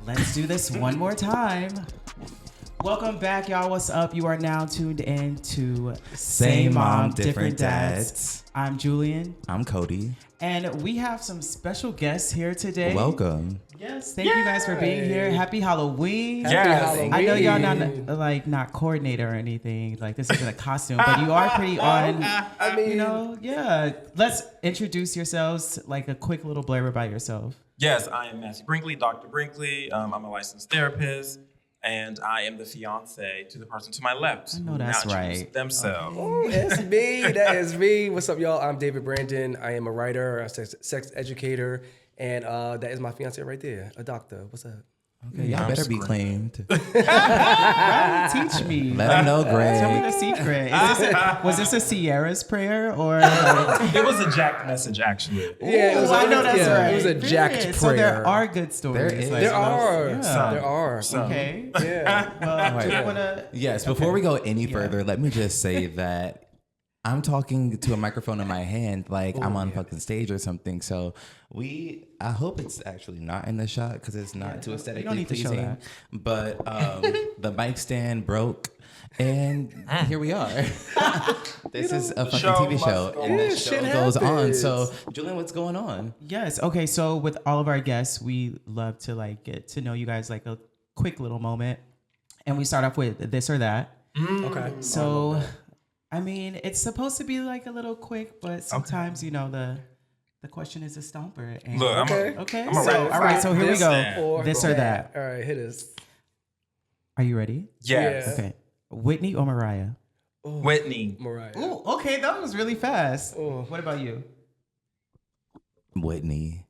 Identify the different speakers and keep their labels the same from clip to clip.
Speaker 1: Let's do this one more time. Welcome back, y'all. What's up? You are now tuned in to
Speaker 2: Same Mom, Different Dads.
Speaker 1: I'm Julian.
Speaker 2: I'm Coty.
Speaker 1: And we have some special guests here today.
Speaker 2: Welcome.
Speaker 1: Yes, thank you guys for being here. Happy Halloween.
Speaker 3: Happy Halloween.
Speaker 1: I know y'all not coordinator or anything. Like, this isn't a costume, but you are pretty on.
Speaker 3: I mean,
Speaker 1: yeah. Let's introduce yourselves, like a quick little blurb about yourself.
Speaker 3: Yes, I am Matthew Brinkley, Dr. Brinkley. I'm a licensed therapist, and I am the fiance to the person to my left.
Speaker 1: I know that's
Speaker 3: who now
Speaker 1: right.
Speaker 3: chooses themselves.
Speaker 4: Oh, it's me. That is me. What's up, y'all? I'm David Brandon. I am a writer, a sex educator, and that is my fiance right there, a doctor. What's up?
Speaker 2: Okay, y'all better be claimed.
Speaker 1: Right, teach me.
Speaker 2: Let them know, Greg.
Speaker 1: Tell me the secret. Was this a Sierra's prayer or?
Speaker 3: It was a Jack message, actually.
Speaker 4: Yeah, it was.
Speaker 1: I know that's right.
Speaker 4: It was a jacked prayer.
Speaker 1: So there are good stories.
Speaker 4: There are.
Speaker 1: Yeah.
Speaker 4: There are.
Speaker 1: Okay.
Speaker 4: Yeah.
Speaker 1: Well, do you wanna?
Speaker 2: Yes, before we go any further, let me just say that I'm talking to a microphone in my hand like I'm on fucking stage or something. So I hope it's actually not in the shot because it's not too aesthetically
Speaker 1: don't need to show
Speaker 2: pleasing. But the mic stand broke. And here we are. This is a fucking TV show. And this show goes on. So, Julian, what's going on?
Speaker 1: Yes. Okay. So with all of our guests, we love to like get to know you guys like a quick little moment. And we start off with this or that.
Speaker 4: Okay.
Speaker 1: So, I mean, it's supposed to be like a little quick, but sometimes, you know, the question is a stomper. And
Speaker 3: Look,
Speaker 1: okay.
Speaker 3: I'm
Speaker 1: So, all right. So here we go.
Speaker 3: and-
Speaker 1: This or that.
Speaker 4: All right, hit us.
Speaker 1: Are you ready?
Speaker 3: Yes.
Speaker 4: Yeah.
Speaker 1: Okay. Whitney or Mariah?
Speaker 3: Whitney.
Speaker 4: Mariah.
Speaker 1: Ooh, okay. That was really fast.
Speaker 4: Ooh.
Speaker 1: What about you?
Speaker 2: Whitney.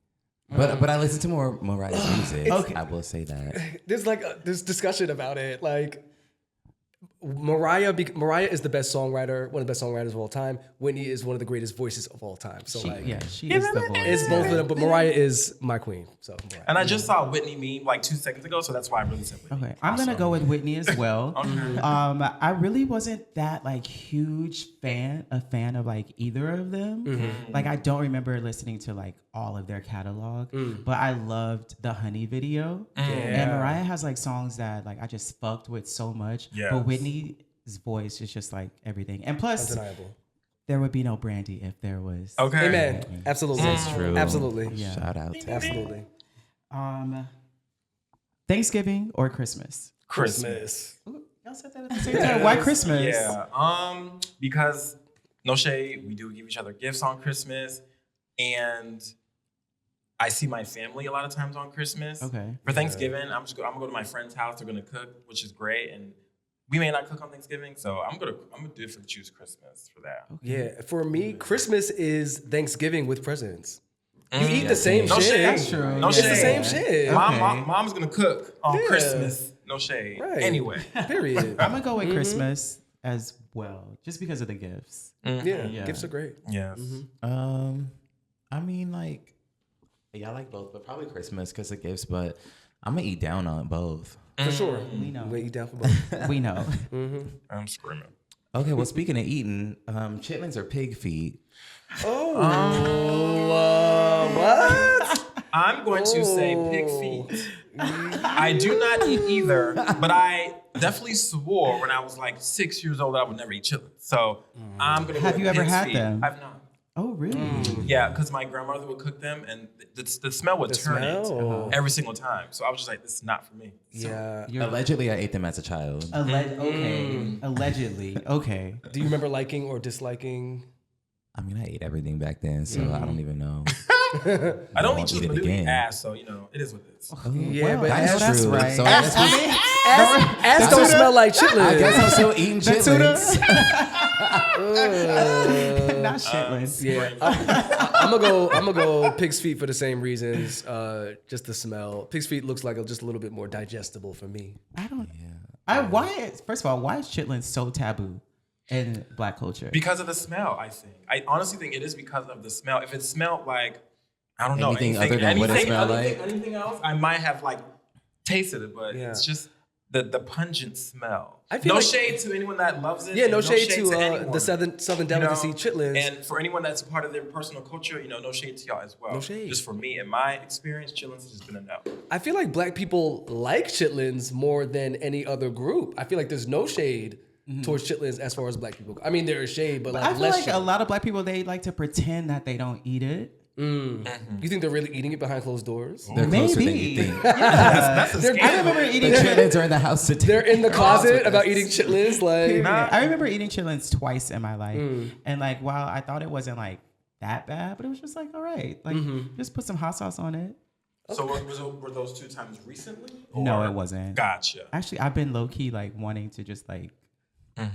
Speaker 2: But I listen to more Mariah's music.
Speaker 1: Okay.
Speaker 2: I will say that.
Speaker 4: There's like this discussion about it. Like Mariah is the best songwriter, one of the best songwriters of all time. Whitney is one of the greatest voices of all time. So
Speaker 1: She is the voice.
Speaker 4: it's both of them. But Mariah is my queen. So Mariah.
Speaker 3: And I just saw Whitney meme like 2 seconds ago, so that's why I really said Whitney.
Speaker 1: Okay, I'm gonna go with Whitney as well.
Speaker 3: Okay.
Speaker 1: I really wasn't that like huge fan of like either of them. Like I don't remember listening to like all of their catalog, but I loved the Honey video. And Mariah has like songs that like I just fucked with so much.
Speaker 3: Yes.
Speaker 1: But Whitney's voice is just like everything. And plus,
Speaker 4: Undeniable.
Speaker 1: there would be no Brandy if there was.
Speaker 3: Okay.
Speaker 4: Amen. Absolutely.
Speaker 2: That's true.
Speaker 4: Absolutely.
Speaker 1: Yeah.
Speaker 2: Shout out to
Speaker 4: Absolutely.
Speaker 1: Thanksgiving or Christmas?
Speaker 4: Christmas.
Speaker 1: Ooh, y'all said that at the same time. Why Christmas?
Speaker 3: Yeah. Because no shade, we do give each other gifts on Christmas, and I see my family a lot of times on Christmas.
Speaker 1: Okay.
Speaker 3: For Thanksgiving, I'm gonna go to my friend's house. They're gonna cook, which is great, and we may not cook on Thanksgiving, so I'm gonna differently choose Christmas for that.
Speaker 4: Yeah. For me, Christmas is Thanksgiving with presents. You eat the same
Speaker 3: No
Speaker 4: shit.
Speaker 3: shade.
Speaker 1: That's true.
Speaker 3: No
Speaker 4: It's
Speaker 3: shade.
Speaker 4: the same shit.
Speaker 3: Mom's gonna cook on
Speaker 4: Yeah.
Speaker 3: Christmas. No shade.
Speaker 4: Right.
Speaker 3: Anyway.
Speaker 4: Period.
Speaker 1: I'm gonna go with Christmas as well, just because of the gifts.
Speaker 4: Yeah.
Speaker 1: Yeah.
Speaker 4: Gifts are great.
Speaker 3: Yes.
Speaker 2: I mean, like, yeah, I like both, but probably Christmas because of gifts. But I'm gonna eat down on both.
Speaker 4: For sure.
Speaker 1: We know.
Speaker 4: I'm gonna eat down for both.
Speaker 1: We know.
Speaker 3: I'm screaming.
Speaker 2: Okay, well, speaking of eating, chitlins or pig feet?
Speaker 4: What?
Speaker 3: I'm going to say pig feet. I do not eat either, but I definitely swore when I was like 6 years old that I would never eat chitlins. So I'm gonna.
Speaker 1: Have
Speaker 3: go
Speaker 1: you
Speaker 3: with
Speaker 1: ever
Speaker 3: pig's
Speaker 1: had
Speaker 3: feet.
Speaker 1: them?
Speaker 3: I've not.
Speaker 1: Oh, really?
Speaker 3: Yeah, because my grandmother would cook them, and the smell would turn
Speaker 4: smell?
Speaker 3: it every single time. So I was just like, this is not for me.
Speaker 4: Yeah.
Speaker 2: Allegedly, I ate them as a child.
Speaker 1: Okay. Allegedly. Okay.
Speaker 4: Do you remember liking or disliking?
Speaker 2: I mean, I ate everything back then, so I don't even know.
Speaker 3: I don't eat
Speaker 2: won't eat
Speaker 3: chitlins,
Speaker 2: it
Speaker 3: but I do eat
Speaker 2: again.
Speaker 3: ass. So it is what it is.
Speaker 4: Yeah, but
Speaker 2: That's
Speaker 1: that's
Speaker 2: true.
Speaker 1: right.
Speaker 2: So I guess
Speaker 4: ass don't smell like chitlins.
Speaker 2: I guess I'm still eating
Speaker 1: tuna?
Speaker 2: chitlins.
Speaker 1: Not shitless.
Speaker 4: Yeah, I'm gonna go pig's feet for the same reasons. Just the smell. Pig's feet looks like just a little bit more digestible for me.
Speaker 1: I don't. First of all, why is chitlins so taboo in Black culture?
Speaker 3: Because of the smell, I think. I honestly think it is because of the smell. If it smelled like, I don't know,
Speaker 2: Anything other than what it smelled like?
Speaker 3: anything else, I might have like tasted it, but it's just the pungent smell.
Speaker 4: I feel
Speaker 3: no
Speaker 4: like-
Speaker 3: shade to anyone that loves it.
Speaker 4: Yeah,
Speaker 3: and
Speaker 4: no shade to
Speaker 3: anyone,
Speaker 4: the Southern delicacy chitlins.
Speaker 3: And for anyone that's a part of their personal culture, no shade to y'all as well.
Speaker 4: No shade.
Speaker 3: Just for me, in my experience, chitlins has been a no.
Speaker 4: I feel like black people like chitlins more than any other group. I feel like there's no shade towards chitlins as far as black people go. I mean, there is shade, but like
Speaker 1: I feel
Speaker 4: less
Speaker 1: like
Speaker 4: shade.
Speaker 1: a lot of black people, they like to pretend that they don't eat it.
Speaker 4: You think they're really eating it behind closed doors?
Speaker 2: They're closer than
Speaker 1: Maybe.
Speaker 2: you think.
Speaker 3: That's a
Speaker 1: I
Speaker 3: scandal.
Speaker 1: remember
Speaker 2: The
Speaker 1: eating
Speaker 2: chitlins are in the house today.
Speaker 4: They're in the closet about eating chitlins. Like,
Speaker 1: I remember eating chitlins twice in my life. And like, while I thought it wasn't like that bad, but it was just like, all right, like just put some hot sauce on it.
Speaker 3: So were those 2 times recently?
Speaker 1: No,
Speaker 3: or-
Speaker 1: it wasn't.
Speaker 3: Gotcha.
Speaker 1: Actually, I've been low key like wanting to just like, eat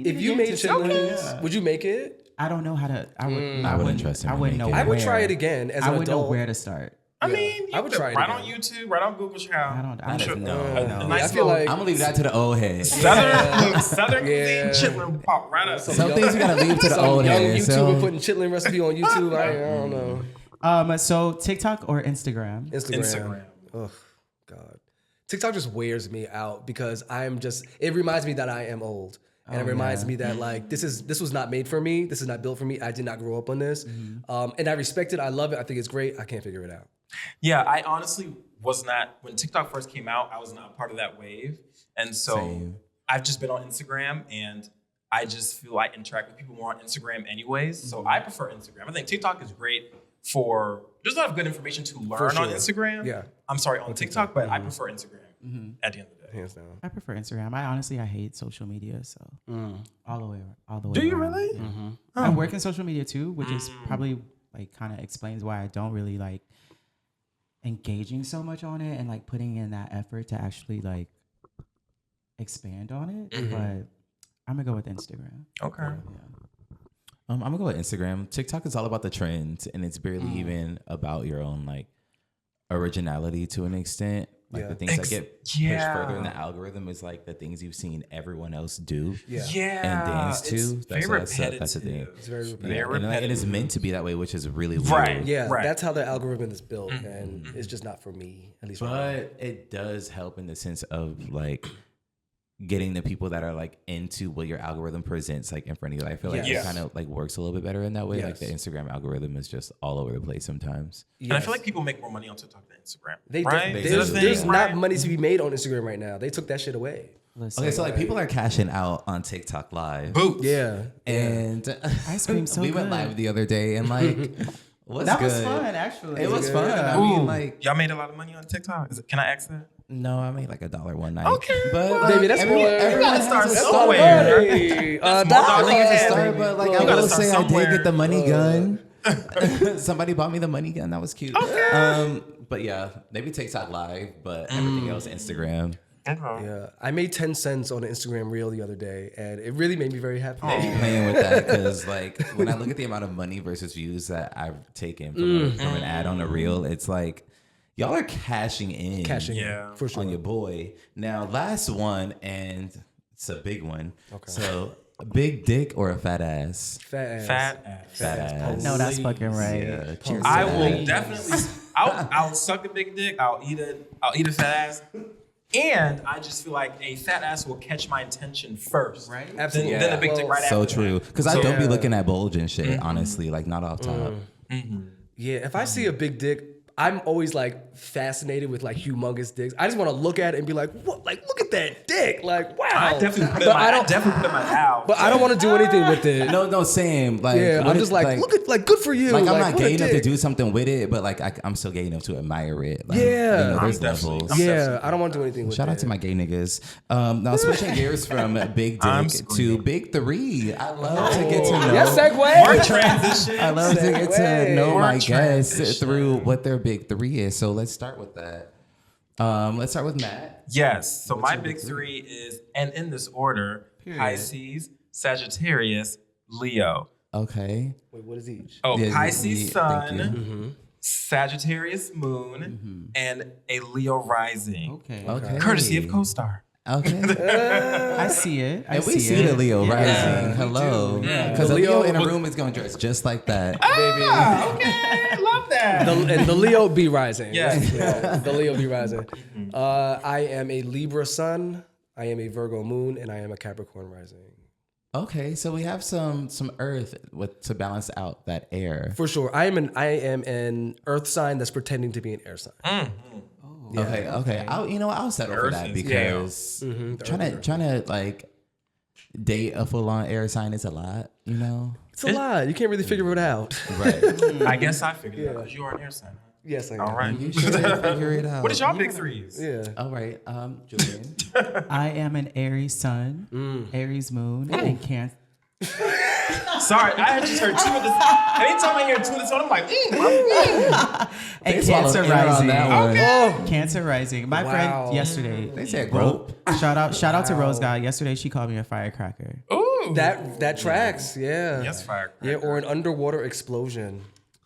Speaker 4: if
Speaker 1: it
Speaker 4: you
Speaker 1: again
Speaker 4: made
Speaker 1: to-
Speaker 4: chitlins, would you make it?
Speaker 1: I don't know how to. I
Speaker 2: wouldn't trust him
Speaker 1: I
Speaker 2: to
Speaker 1: wouldn't
Speaker 2: make
Speaker 1: know.
Speaker 2: it.
Speaker 4: I would
Speaker 1: where.
Speaker 4: try it again as
Speaker 1: I
Speaker 4: an
Speaker 1: would know
Speaker 4: adult.
Speaker 1: where to start.
Speaker 3: I
Speaker 4: Yeah.
Speaker 3: mean,
Speaker 4: I would try it
Speaker 3: right
Speaker 4: again.
Speaker 3: on YouTube, right on Google Child.
Speaker 1: I don't- I
Speaker 3: I'm
Speaker 1: don't
Speaker 3: sure.
Speaker 1: know.
Speaker 3: A
Speaker 1: No.
Speaker 3: nice
Speaker 4: I feel
Speaker 3: little
Speaker 4: like
Speaker 2: I'm gonna leave that to the old heads.
Speaker 3: Southern
Speaker 4: Yeah.
Speaker 3: cuisine chitlin will pop right up.
Speaker 2: Some things we gotta leave to the
Speaker 4: some
Speaker 2: old
Speaker 4: young
Speaker 2: heads.
Speaker 4: YouTuber
Speaker 2: So
Speaker 4: putting chitlin recipe on YouTube. I don't know.
Speaker 1: So TikTok or Instagram?
Speaker 3: Instagram.
Speaker 4: Oh God, TikTok just wears me out because it reminds me that I am old. And it reminds me that like this was not made for me. This is not built for me. I did not grow up on this. And I respect it. I love it. I think it's great. I can't figure it out.
Speaker 3: Yeah, I honestly was not, when TikTok first came out, I was not part of that wave. And so
Speaker 2: Same.
Speaker 3: I've just been on Instagram and I just feel I interact with people more on Instagram anyways. So I prefer Instagram. I think TikTok is great there's a lot of good information to learn on
Speaker 4: sure.
Speaker 3: Instagram.
Speaker 4: Yeah.
Speaker 3: I'm sorry, on TikTok, but I prefer Instagram at the end of the day.
Speaker 4: Hands down.
Speaker 1: I prefer Instagram. I hate social media, so all the way.
Speaker 3: Do you
Speaker 1: around.
Speaker 3: really?
Speaker 1: Yeah. I work in social media too, which is probably like kind of explains why I don't really like engaging so much on it and like putting in that effort to actually like expand on it. But I'm gonna go with Instagram.
Speaker 3: Okay.
Speaker 1: Yeah.
Speaker 2: I'm gonna go with Instagram. TikTok is all about the trends, and it's barely even about your own like originality to an extent. Like the things that get pushed further in the algorithm is like the things you've seen everyone else do and dance to.
Speaker 3: It's very repetitive.
Speaker 2: That's the thing.
Speaker 4: It's very repetitive.
Speaker 3: Very
Speaker 2: And
Speaker 3: repetitive.
Speaker 2: it's meant to be that way, which is really weird.
Speaker 3: Right.
Speaker 4: Yeah,
Speaker 3: Right.
Speaker 4: that's how the algorithm is built, and it's just not for me, at least. right now.
Speaker 2: But it does help in the sense of like getting the people that are like into what your algorithm presents like in front of you. I feel like
Speaker 3: Yes.
Speaker 2: it kind of like works a little bit better in that way.
Speaker 4: Yes.
Speaker 2: Like the Instagram algorithm is just all over the place sometimes.
Speaker 3: And I feel like people make more money on TikTok than Instagram.
Speaker 4: They
Speaker 3: right?
Speaker 2: they
Speaker 3: Is it a
Speaker 4: there's,
Speaker 3: thing,
Speaker 4: there's
Speaker 3: right?
Speaker 4: not money to be made on Instagram right now. They took that shit away.
Speaker 1: Listen,
Speaker 2: Okay, so like people are cashing out on TikTok Live.
Speaker 3: Boots.
Speaker 4: Yeah.
Speaker 2: And
Speaker 1: ice cream so
Speaker 2: we
Speaker 1: good.
Speaker 2: went live the other day and like what's
Speaker 1: That
Speaker 2: good?
Speaker 1: was fun, actually.
Speaker 2: It was fun. I
Speaker 3: Ooh.
Speaker 2: mean, like,
Speaker 3: Y'all made a lot of money on TikTok. Can I ask that?
Speaker 2: no, I made like $1 one night.
Speaker 3: Okay.
Speaker 2: But
Speaker 3: Well,
Speaker 2: like,
Speaker 4: Baby, that's more.
Speaker 2: everyone
Speaker 3: gotta start
Speaker 2: has a
Speaker 3: somewhere.
Speaker 2: start.
Speaker 4: Hey,
Speaker 3: That's
Speaker 4: dog.
Speaker 3: more
Speaker 2: I think it's a
Speaker 3: Yeah,
Speaker 2: start,
Speaker 3: baby.
Speaker 2: but like
Speaker 3: You
Speaker 2: I
Speaker 3: gotta
Speaker 2: will
Speaker 3: start
Speaker 2: say I did
Speaker 3: somewhere.
Speaker 2: get the money gun. Somebody bought me the money gun. That was cute.
Speaker 3: Okay.
Speaker 2: But yeah, maybe TikTok Live, but everything else Instagram.
Speaker 4: Yeah, I made 10 cents on an Instagram reel the other day, and it really made me very happy.
Speaker 2: They be playing with that because like when I look at the amount of money versus views that I've taken from an ad on a reel, it's like y'all are cashing in.
Speaker 4: Cashing,
Speaker 3: Yeah.
Speaker 4: for sure.
Speaker 2: On your boy. Now, last one, and it's a big one. Okay. So, a big dick or a fat ass?
Speaker 4: Fat ass.
Speaker 3: Fat ass.
Speaker 2: Fat ass.
Speaker 1: No, that's fucking right.
Speaker 2: Yeah, cheers
Speaker 3: I
Speaker 2: to
Speaker 3: will
Speaker 2: that.
Speaker 3: definitely. I'll suck a big dick. I'll eat a fat ass. And I just feel like a fat ass will catch my attention first.
Speaker 1: Right?
Speaker 4: Absolutely.
Speaker 3: Then a big dick right
Speaker 2: So
Speaker 3: after
Speaker 2: true.
Speaker 3: that.
Speaker 2: Because I don't be looking at bulge and shit, honestly. Like, not off top.
Speaker 4: Yeah, if I see a big dick, I'm always like fascinated with like humongous dicks. I just want to look at it and be like, what? Like, look at that dick. Like, wow.
Speaker 3: I definitely put it
Speaker 4: But
Speaker 3: in my,
Speaker 4: I
Speaker 3: I
Speaker 4: don't.
Speaker 3: definitely put it in my mouth.
Speaker 4: But I don't want to do anything with it.
Speaker 2: No, same. Like,
Speaker 4: Yeah,
Speaker 2: what
Speaker 4: I'm
Speaker 2: if,
Speaker 4: just like, look at, like, good for you.
Speaker 2: Like, I'm not
Speaker 4: what a
Speaker 2: gay enough to
Speaker 4: dick.
Speaker 2: do something with it, but like, I'm still gay enough to admire it. Like,
Speaker 4: Yeah.
Speaker 2: You know, there's
Speaker 3: I'm definitely-
Speaker 2: levels.
Speaker 3: I'm
Speaker 4: Yeah,
Speaker 3: definitely-
Speaker 4: I don't want to do anything with it.
Speaker 2: Shout out to my gay niggas. Now switching gears from big
Speaker 3: I'm
Speaker 2: dick to
Speaker 3: screaming.
Speaker 2: big three. I love to get to know.
Speaker 4: Yes, segue.
Speaker 3: More transition.
Speaker 2: I love to get to
Speaker 4: Segue.
Speaker 2: know my
Speaker 3: More
Speaker 2: guests
Speaker 3: transition.
Speaker 2: through what their big three is. So let's start with that. Let's start with Matt.
Speaker 3: Yes. So my big three is, and in this order, Pisces, Sagittarius, Leo.
Speaker 2: Okay.
Speaker 4: Wait, what is each?
Speaker 3: Oh,
Speaker 2: Yeah,
Speaker 3: Pisces
Speaker 2: thank
Speaker 3: Sun,
Speaker 2: you.
Speaker 3: Sagittarius Moon, and a Leo Rising.
Speaker 1: Okay.
Speaker 2: Okay.
Speaker 3: Courtesy of CoStar.
Speaker 2: Okay.
Speaker 1: I see it. I
Speaker 2: And we see
Speaker 1: it.
Speaker 2: the Leo
Speaker 1: Yeah.
Speaker 2: rising. Hello.
Speaker 3: Yeah.
Speaker 2: Because
Speaker 4: The
Speaker 2: a Leo
Speaker 4: Leo
Speaker 2: in a room is going to dress just like that.
Speaker 3: Ah, okay, love that.
Speaker 4: And the Leo be rising.
Speaker 3: Yes.
Speaker 4: Yeah, the Leo be rising. I am a Libra sun. I am a Virgo moon, and I am a Capricorn rising.
Speaker 2: Okay, so we have some earth to balance out that air.
Speaker 4: For sure, I am an Earth sign that's pretending to be an air sign.
Speaker 2: Okay. I'll settle for
Speaker 3: Earth
Speaker 2: that
Speaker 3: is
Speaker 2: because trying to like date a full on air sign is a lot. You know.
Speaker 4: It's a lot. You can't really figure it out.
Speaker 2: Right.
Speaker 3: I guess I figured it out because you are an air sign.
Speaker 4: Yes, I am.
Speaker 3: All right.
Speaker 2: You should figure it out.
Speaker 3: What is y'all big threes?
Speaker 4: Yeah.
Speaker 2: All right, Julian.
Speaker 1: I am an Aries sun, Aries moon, and Cancer.
Speaker 3: Sorry, I had just heard two of this. Anytime I hear two of this one, I'm like,
Speaker 1: And
Speaker 2: swallowed
Speaker 1: Cancer
Speaker 2: air on
Speaker 1: rising.
Speaker 2: that one.
Speaker 4: Oh,
Speaker 1: Cancer rising. My
Speaker 4: Wow.
Speaker 1: friend yesterday.
Speaker 2: They said grope.
Speaker 1: Shout out to Rose Guy. Yesterday she called me a firecracker.
Speaker 3: ooh.
Speaker 4: that tracks. Yeah.
Speaker 3: Yes, fire.
Speaker 4: Yeah, or an underwater explosion.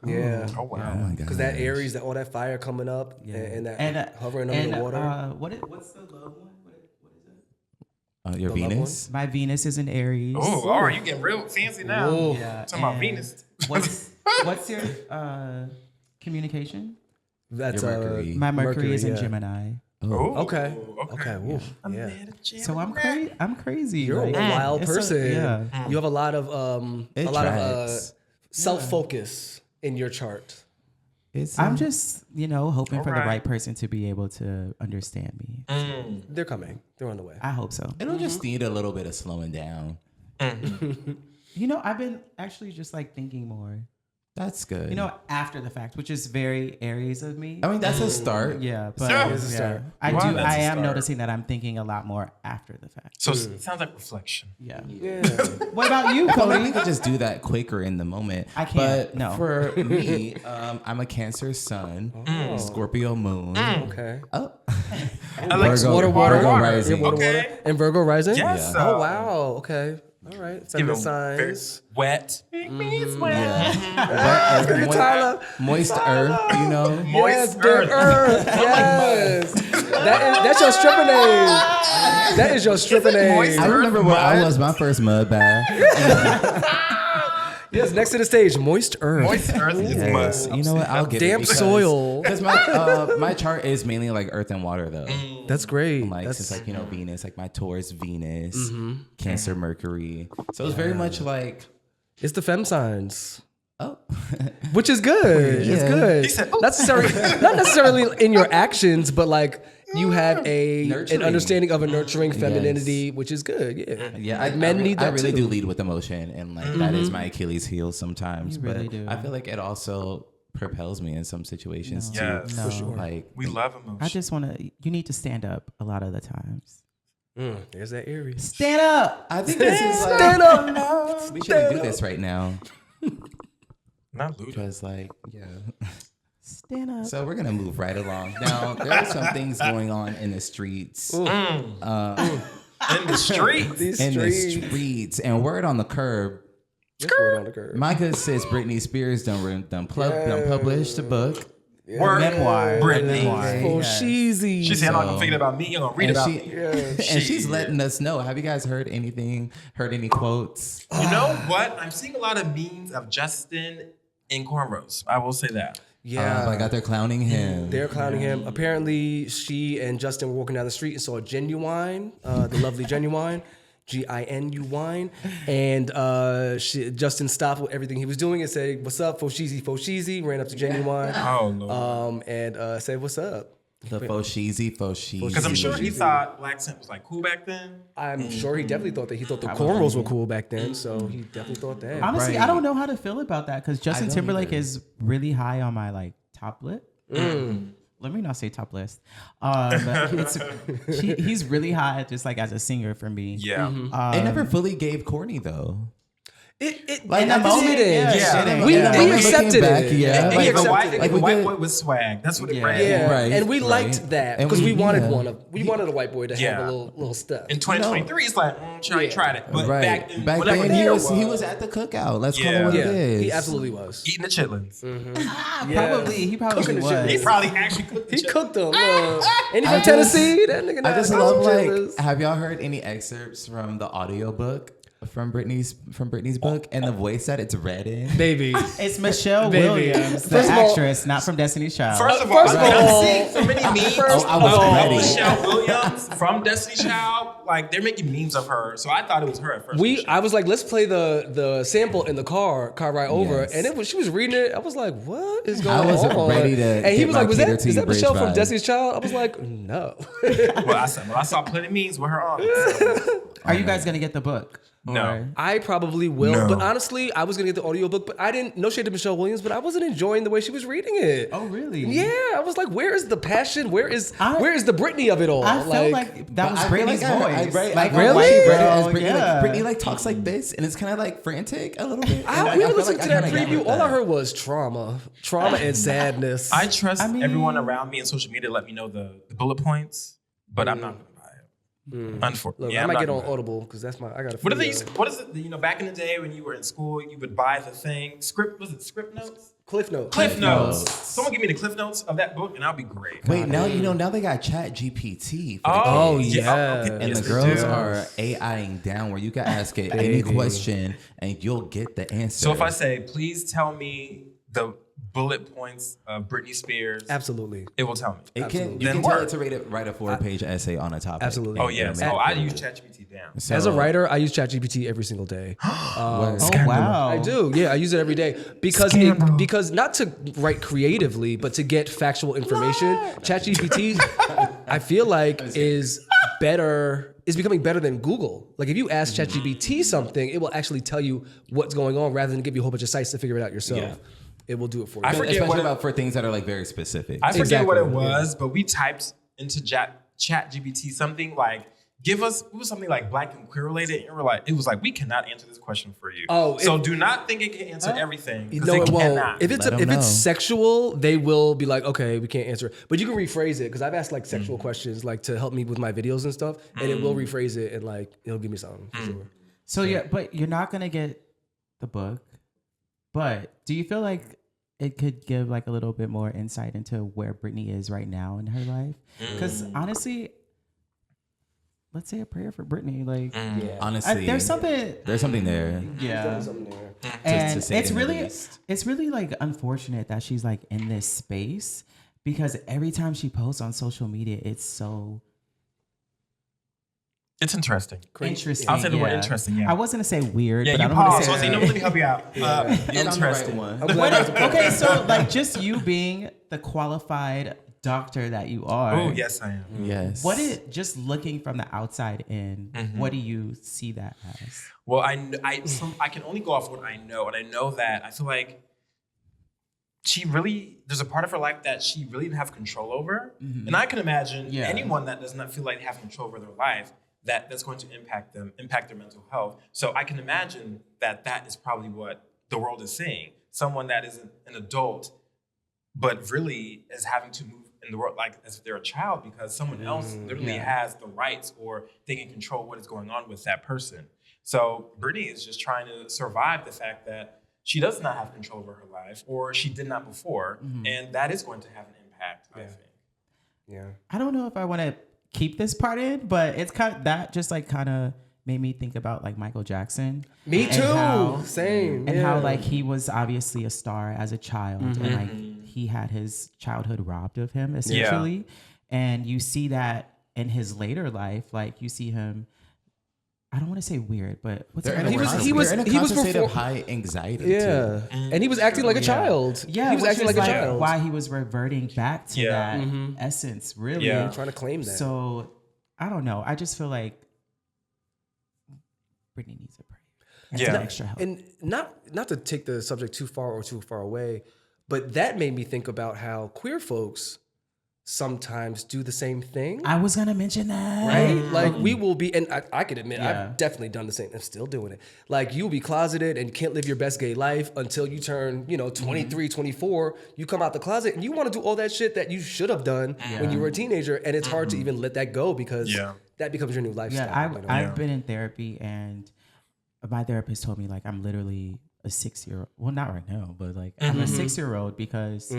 Speaker 4: Yeah.
Speaker 3: Oh, wow.
Speaker 2: Oh my god.
Speaker 4: Because that Aries, all that fire coming up, and that hovering under the water.
Speaker 1: What's the love one?
Speaker 2: Your
Speaker 4: The loved
Speaker 2: Venus.
Speaker 1: My Venus is in Aries.
Speaker 3: Oh, all right. You getting real fancy now.
Speaker 4: Ooh.
Speaker 1: Yeah,
Speaker 3: Talking about
Speaker 1: and
Speaker 3: Venus.
Speaker 1: What's your communication?
Speaker 4: That's
Speaker 2: Your Mercury.
Speaker 1: My Mercury is in
Speaker 4: yeah.
Speaker 1: Gemini.
Speaker 3: Oh,
Speaker 4: Okay. Okay. Ooh, yeah.
Speaker 1: So I'm crazy.
Speaker 4: You're
Speaker 1: like,
Speaker 4: a wild
Speaker 1: it's
Speaker 4: person.
Speaker 1: yeah.
Speaker 4: You have a lot of
Speaker 2: It tracks.
Speaker 4: self-focus in your chart.
Speaker 2: It's
Speaker 1: I'm just, hoping for the
Speaker 3: Alright.
Speaker 1: right person to be able to understand me.
Speaker 4: They're coming. They're on the way.
Speaker 1: I hope so.
Speaker 2: It'll just need a little bit of slowing down.
Speaker 1: I've been actually just like thinking more,
Speaker 2: That's good.
Speaker 1: after the fact, which is very Aries of me.
Speaker 2: I mean, that's a start.
Speaker 1: Yeah, but
Speaker 3: Sure.
Speaker 4: It's a start.
Speaker 1: I
Speaker 3: Wow,
Speaker 1: do.
Speaker 3: that's
Speaker 1: I
Speaker 3: a
Speaker 1: am
Speaker 3: start.
Speaker 1: noticing that I'm thinking a lot more after the fact.
Speaker 3: So it sounds like reflection.
Speaker 1: Yeah.
Speaker 4: Yeah.
Speaker 1: What about you,
Speaker 2: Well, maybe we
Speaker 1: Cody?
Speaker 2: could just do that quicker in the moment.
Speaker 1: I can't,
Speaker 2: But
Speaker 1: no.
Speaker 2: for me, I'm a Cancer sun, Scorpio moon.
Speaker 4: Okay.
Speaker 2: Oh,
Speaker 3: I like
Speaker 2: Virgo,
Speaker 4: Water.
Speaker 2: Virgo rising.
Speaker 4: Yeah, water.
Speaker 3: Okay.
Speaker 4: And Virgo rising?
Speaker 3: Yes.
Speaker 2: Yeah.
Speaker 4: Oh, wow. Okay. All right.
Speaker 3: Give
Speaker 4: Seven
Speaker 3: them
Speaker 4: signs.
Speaker 3: wet.
Speaker 2: Yeah.
Speaker 4: Look at Tyler.
Speaker 2: Moist earth,
Speaker 4: Yes,
Speaker 3: Moist
Speaker 4: Dirt Earth. Yes. That's your stripper name. That is your stripper name.
Speaker 2: I remember where I was my first mud bath.
Speaker 4: Yes, next to the stage, Moist Earth.
Speaker 3: Moist earth is
Speaker 2: Yes.
Speaker 3: mud.
Speaker 2: You know what? I'll give
Speaker 4: Damp
Speaker 2: it because-
Speaker 4: soil.
Speaker 2: Because my chart is mainly like earth and water though.
Speaker 4: That's great.
Speaker 2: Like
Speaker 4: That's,
Speaker 2: since Venus, like my Taurus Venus, Cancer Mercury. So it's very much like
Speaker 4: it's the femme signs.
Speaker 2: oh
Speaker 4: Which is good. It's
Speaker 2: Yeah.
Speaker 4: good.
Speaker 3: He said, "Oh."
Speaker 4: Not necessarily in your actions, but like you have an
Speaker 2: Nurturing.
Speaker 4: understanding of a nurturing femininity, which is good. Yeah.
Speaker 2: yeah.
Speaker 4: Like men need that
Speaker 2: I really
Speaker 4: too.
Speaker 2: do lead with emotion, and like that is my Achilles heel sometimes.
Speaker 1: You really
Speaker 2: but
Speaker 1: do.
Speaker 2: I feel like it also propels me in some situations too.
Speaker 3: Yes.
Speaker 1: No.
Speaker 3: For sure.
Speaker 2: Like
Speaker 3: We love emotion.
Speaker 1: I just want to. You need to stand up a lot of the times.
Speaker 4: There's that Aries.
Speaker 1: Stand up.
Speaker 2: I think this is like
Speaker 4: Stand up.
Speaker 2: we shouldn't do this right now
Speaker 3: Not Luda.
Speaker 2: because yeah.
Speaker 1: Stand up.
Speaker 2: So we're gonna move right along. Now there are some things going on in the streets.
Speaker 3: In the street.
Speaker 4: These
Speaker 2: In the
Speaker 4: streets.
Speaker 2: streets, and word on the curb.
Speaker 4: Just word on the curve.
Speaker 2: My good sis Britney Spears done published a book,
Speaker 3: Word.
Speaker 1: Memoir.
Speaker 3: Britney.
Speaker 1: Memoir.
Speaker 4: Oh,
Speaker 1: Yes.
Speaker 4: cheesy.
Speaker 3: She said, I'm not going to forget about me. You're going to read
Speaker 2: and
Speaker 3: about
Speaker 2: she
Speaker 3: me.
Speaker 2: and she's letting us know. Have you guys heard anything? Heard any quotes?
Speaker 3: You know what? I'm seeing a lot of memes of Justin in cornrows. I will say that.
Speaker 4: Yeah.
Speaker 2: Like out there clowning him.
Speaker 4: They're clowning him. Apparently, she and Justin were walking down the street and saw Genuine, the lovely Genuine, Ginuwine, and Justin stopped with everything he was doing and said, "What's up, Fosheezy?" Ran up to Genuine,
Speaker 3: Oh, Lord.
Speaker 4: and said, "What's up?"
Speaker 2: The fosheezy.
Speaker 3: Because I'm sure he thought black scent was like cool back then.
Speaker 4: I'm sure he definitely thought that. He thought the cornrows were cool back then, so he definitely thought that.
Speaker 1: Honestly,
Speaker 2: Right.
Speaker 1: I don't know how to feel about that because Justin
Speaker 2: don't
Speaker 1: Timberlake
Speaker 2: either.
Speaker 1: is really high on my like top lit. Let me not say top list. He's really high just like as a singer for me.
Speaker 3: Yeah.
Speaker 2: It never fully gave corny though. Like
Speaker 1: in the
Speaker 2: I can see
Speaker 1: moment,
Speaker 2: it.
Speaker 1: yeah.
Speaker 4: We accepted it.
Speaker 2: Yeah,
Speaker 3: And
Speaker 2: like,
Speaker 3: the white
Speaker 2: we
Speaker 3: boy with swag. That's what it
Speaker 1: Yeah.
Speaker 3: bred.
Speaker 4: Yeah,
Speaker 2: Right,
Speaker 4: and we
Speaker 2: right.
Speaker 4: liked that
Speaker 2: And
Speaker 4: because we wanted
Speaker 2: yeah.
Speaker 4: we wanted a white boy to have
Speaker 3: Yeah.
Speaker 4: a little stuff.
Speaker 3: In 2023, it's like, tried it. But back
Speaker 2: then he was at the cookout. Let's call it what it is.
Speaker 4: He absolutely was.
Speaker 3: eating the chitlins.
Speaker 1: He probably
Speaker 4: Cooking the
Speaker 1: was.
Speaker 4: shit.
Speaker 3: He probably actually cooked the
Speaker 4: He
Speaker 3: chitlins.
Speaker 4: cooked them. And he
Speaker 2: I
Speaker 4: from Tennessee. That nigga.
Speaker 2: I just
Speaker 4: knows
Speaker 2: love
Speaker 4: some
Speaker 2: like.
Speaker 4: chitlins.
Speaker 2: Have y'all heard any excerpts from the audiobook from Britney's book and the voice that it's read in?
Speaker 4: Baby.
Speaker 1: It's Michelle
Speaker 4: Baby.
Speaker 1: Williams, the
Speaker 4: First of all-
Speaker 1: actress, not from Destiny's Child.
Speaker 3: First of all,
Speaker 4: all-
Speaker 3: I'm seeing so many memes
Speaker 2: I was
Speaker 3: of
Speaker 2: ready.
Speaker 3: Michelle Williams from Destiny's Child. Like, they're making memes of her. So I thought it was her at first.
Speaker 4: I was like, let's play the sample in the car ride over,
Speaker 2: Yes.
Speaker 4: and she was reading it. I was like, what is going on?
Speaker 2: I was ready to
Speaker 4: And he
Speaker 2: get
Speaker 4: was
Speaker 2: my
Speaker 4: like,
Speaker 2: Peter
Speaker 4: is
Speaker 2: T.
Speaker 4: that
Speaker 2: Bridge
Speaker 4: Michelle from
Speaker 2: vibe.
Speaker 4: Destiny's Child? I was like, no.
Speaker 3: Well, I saw plenty of memes with her on. So.
Speaker 1: Are you guys gonna get the book?
Speaker 3: No.
Speaker 1: Or-
Speaker 4: I probably will,
Speaker 3: No.
Speaker 4: but honestly, I was gonna get the audiobook, but I didn't. No shade to Michelle Williams, but I wasn't enjoying the way she was reading it.
Speaker 1: Oh, really?
Speaker 4: Yeah, I was like, where is the passion? Where is the Britney of it all?
Speaker 1: I felt like that was
Speaker 2: I feel
Speaker 1: Britney's
Speaker 2: like
Speaker 1: voice.
Speaker 2: like
Speaker 4: really?
Speaker 2: White
Speaker 1: Girl,
Speaker 2: girl, Britney,
Speaker 1: yeah.
Speaker 2: Britney like talks like this, and it's kind of like frantic a little bit.
Speaker 4: we
Speaker 2: I
Speaker 4: were
Speaker 2: feel
Speaker 4: listening
Speaker 2: like
Speaker 4: to
Speaker 2: I
Speaker 4: that
Speaker 2: kinda get
Speaker 4: preview.
Speaker 2: with
Speaker 4: All I
Speaker 2: that.
Speaker 4: heard was trauma and sadness.
Speaker 3: I trust
Speaker 1: I mean-
Speaker 3: everyone around me in social media to let me know the bullet points, but I'm not going to buy it. Unfortunately.
Speaker 4: Look,
Speaker 3: Yeah,
Speaker 4: I
Speaker 3: I'm
Speaker 4: might
Speaker 3: not
Speaker 4: get
Speaker 3: gonna
Speaker 4: on
Speaker 3: buy it.
Speaker 4: Audible because that's my. I got.
Speaker 3: What is it? Back in the day when you were in school, you would buy the thing. Was it script notes?
Speaker 4: Cliff Notes.
Speaker 3: Cliff notes.
Speaker 2: Notes.
Speaker 3: Someone give me the cliff notes of that book, and I'll be great.
Speaker 2: Wait, now now they got Chat GPT.
Speaker 4: Oh, yeah.
Speaker 2: And
Speaker 3: Yes,
Speaker 2: the
Speaker 3: they
Speaker 2: girls
Speaker 3: do.
Speaker 2: are AIing down where you can ask it any question and you'll get the answer.
Speaker 3: So if I say, please tell me the bullet points of Britney Spears,
Speaker 4: Absolutely.
Speaker 3: it will tell me.
Speaker 2: you can
Speaker 3: Then
Speaker 2: tell
Speaker 3: work.
Speaker 2: it to write a 4-page essay on a topic.
Speaker 4: Absolutely.
Speaker 3: Oh, yeah. So I use ChatGPT down.
Speaker 2: So,
Speaker 4: As a writer, I use ChatGPT every single day.
Speaker 1: Oh, wow.
Speaker 4: I do. Yeah, I use it every day because because not to write creatively, but to get factual information. ChatGPT, I feel like is becoming better than Google. Like if you ask ChatGPT something, it will actually tell you what's going on rather than give you a whole bunch of sites to figure it out yourself.
Speaker 3: Yeah.
Speaker 4: It will do it for you.
Speaker 3: I forget
Speaker 2: especially
Speaker 3: what
Speaker 2: about for things that are like very specific.
Speaker 3: I forget
Speaker 4: Exactly.
Speaker 3: what it was, but we typed into ChatGPT something like, it was something like black and queer related, and it was like, we cannot answer this question for you.
Speaker 4: Oh,
Speaker 3: so do not think it can answer everything.
Speaker 4: No,
Speaker 3: Because
Speaker 4: it
Speaker 3: it
Speaker 4: won't.
Speaker 3: cannot.
Speaker 4: If it's
Speaker 2: Let 'em
Speaker 4: if
Speaker 2: know.
Speaker 4: it's sexual, they will be like, okay, we can't answer it. But you can rephrase it because I've asked like sexual questions like to help me with my videos and stuff, and it will rephrase it and like it'll give me something for sure.
Speaker 1: So yeah, but you're not gonna get the book. But do you feel like it could give like a little bit more insight into where Britney is right now in her life? Because honestly, let's say a prayer for Britney. Like,
Speaker 2: Honestly,
Speaker 1: there's something.
Speaker 2: there's something there.
Speaker 1: Yeah.
Speaker 4: Something there.
Speaker 1: And
Speaker 2: say
Speaker 1: it's
Speaker 2: it in the
Speaker 1: really,
Speaker 2: least.
Speaker 1: it's really like unfortunate that she's like in this space because every time she posts on social media, it's so
Speaker 3: It's interesting.
Speaker 1: interesting.
Speaker 3: I'll say the word
Speaker 1: yeah.
Speaker 3: interesting, yeah.
Speaker 1: I was gonna say weird,
Speaker 3: Yeah,
Speaker 1: but
Speaker 3: you
Speaker 1: I don't want
Speaker 3: paused.
Speaker 1: to
Speaker 3: So
Speaker 1: say.
Speaker 3: let me help you out. Interesting.
Speaker 2: one.
Speaker 1: Okay, so like just you being the qualified doctor that you are.
Speaker 3: Oh, yes, I am.
Speaker 2: Yes.
Speaker 1: What is just looking from the outside in? What do you see that as?
Speaker 3: Well, I can only go off what I know, and I know that I feel like there's a part of her life that she really didn't have control over, and I can imagine anyone that does not feel like they have control over their life, that's going to impact their mental health. So I can imagine that is probably what the world is seeing. Someone that is an adult, but really is having to move in the world like as if they're a child because someone else literally has the rights or they can control what is going on with that person. So Britney is just trying to survive the fact that she does not have control over her life, or she did not before, and that is going to have an impact, I think.
Speaker 4: Yeah.
Speaker 1: I don't know if I want to keep this part in, but it's kind of, that just like kind of made me think about like Michael Jackson.
Speaker 4: Me
Speaker 1: and
Speaker 4: too.
Speaker 1: how-
Speaker 4: Same.
Speaker 1: And
Speaker 4: yeah.
Speaker 1: how like he was obviously a star as a child, and like he had his childhood robbed of him essentially, and you see that in his later life. Like you see him. I don't want to say weird, but what's
Speaker 2: They're
Speaker 1: the
Speaker 2: in
Speaker 1: word?
Speaker 2: a
Speaker 4: he was
Speaker 2: constant state of
Speaker 4: perform-
Speaker 2: high anxiety.
Speaker 4: Yeah.
Speaker 2: Too.
Speaker 4: And he was acting like a child.
Speaker 1: Yeah,
Speaker 4: He was
Speaker 1: which
Speaker 4: acting
Speaker 1: is
Speaker 4: like a child.
Speaker 1: Why he was reverting back to
Speaker 3: Yeah.
Speaker 1: that essence, really.
Speaker 3: Yeah.
Speaker 4: Trying to claim that.
Speaker 1: So I don't know. I just feel like Britney needs a break.
Speaker 3: Yeah.
Speaker 1: Some extra help.
Speaker 4: And not to take the subject too far or too far away, but that made me think about how queer folks sometimes do the same thing.
Speaker 1: I was gonna mention that.
Speaker 4: Right? Like we will be, and I can admit,
Speaker 1: Yeah.
Speaker 4: I've definitely done the same. I'm still doing it. Like you'll be closeted and can't live your best gay life until you turn, 23, 24. You come out the closet and you want to do all that shit that you should have done when you were a teenager. And it's hard to even let that go because that becomes your new lifestyle.
Speaker 1: Yeah, I've been in therapy, and my therapist told me like I'm literally a 6-year-old. Well, not right now, but like I'm a 6-year-old because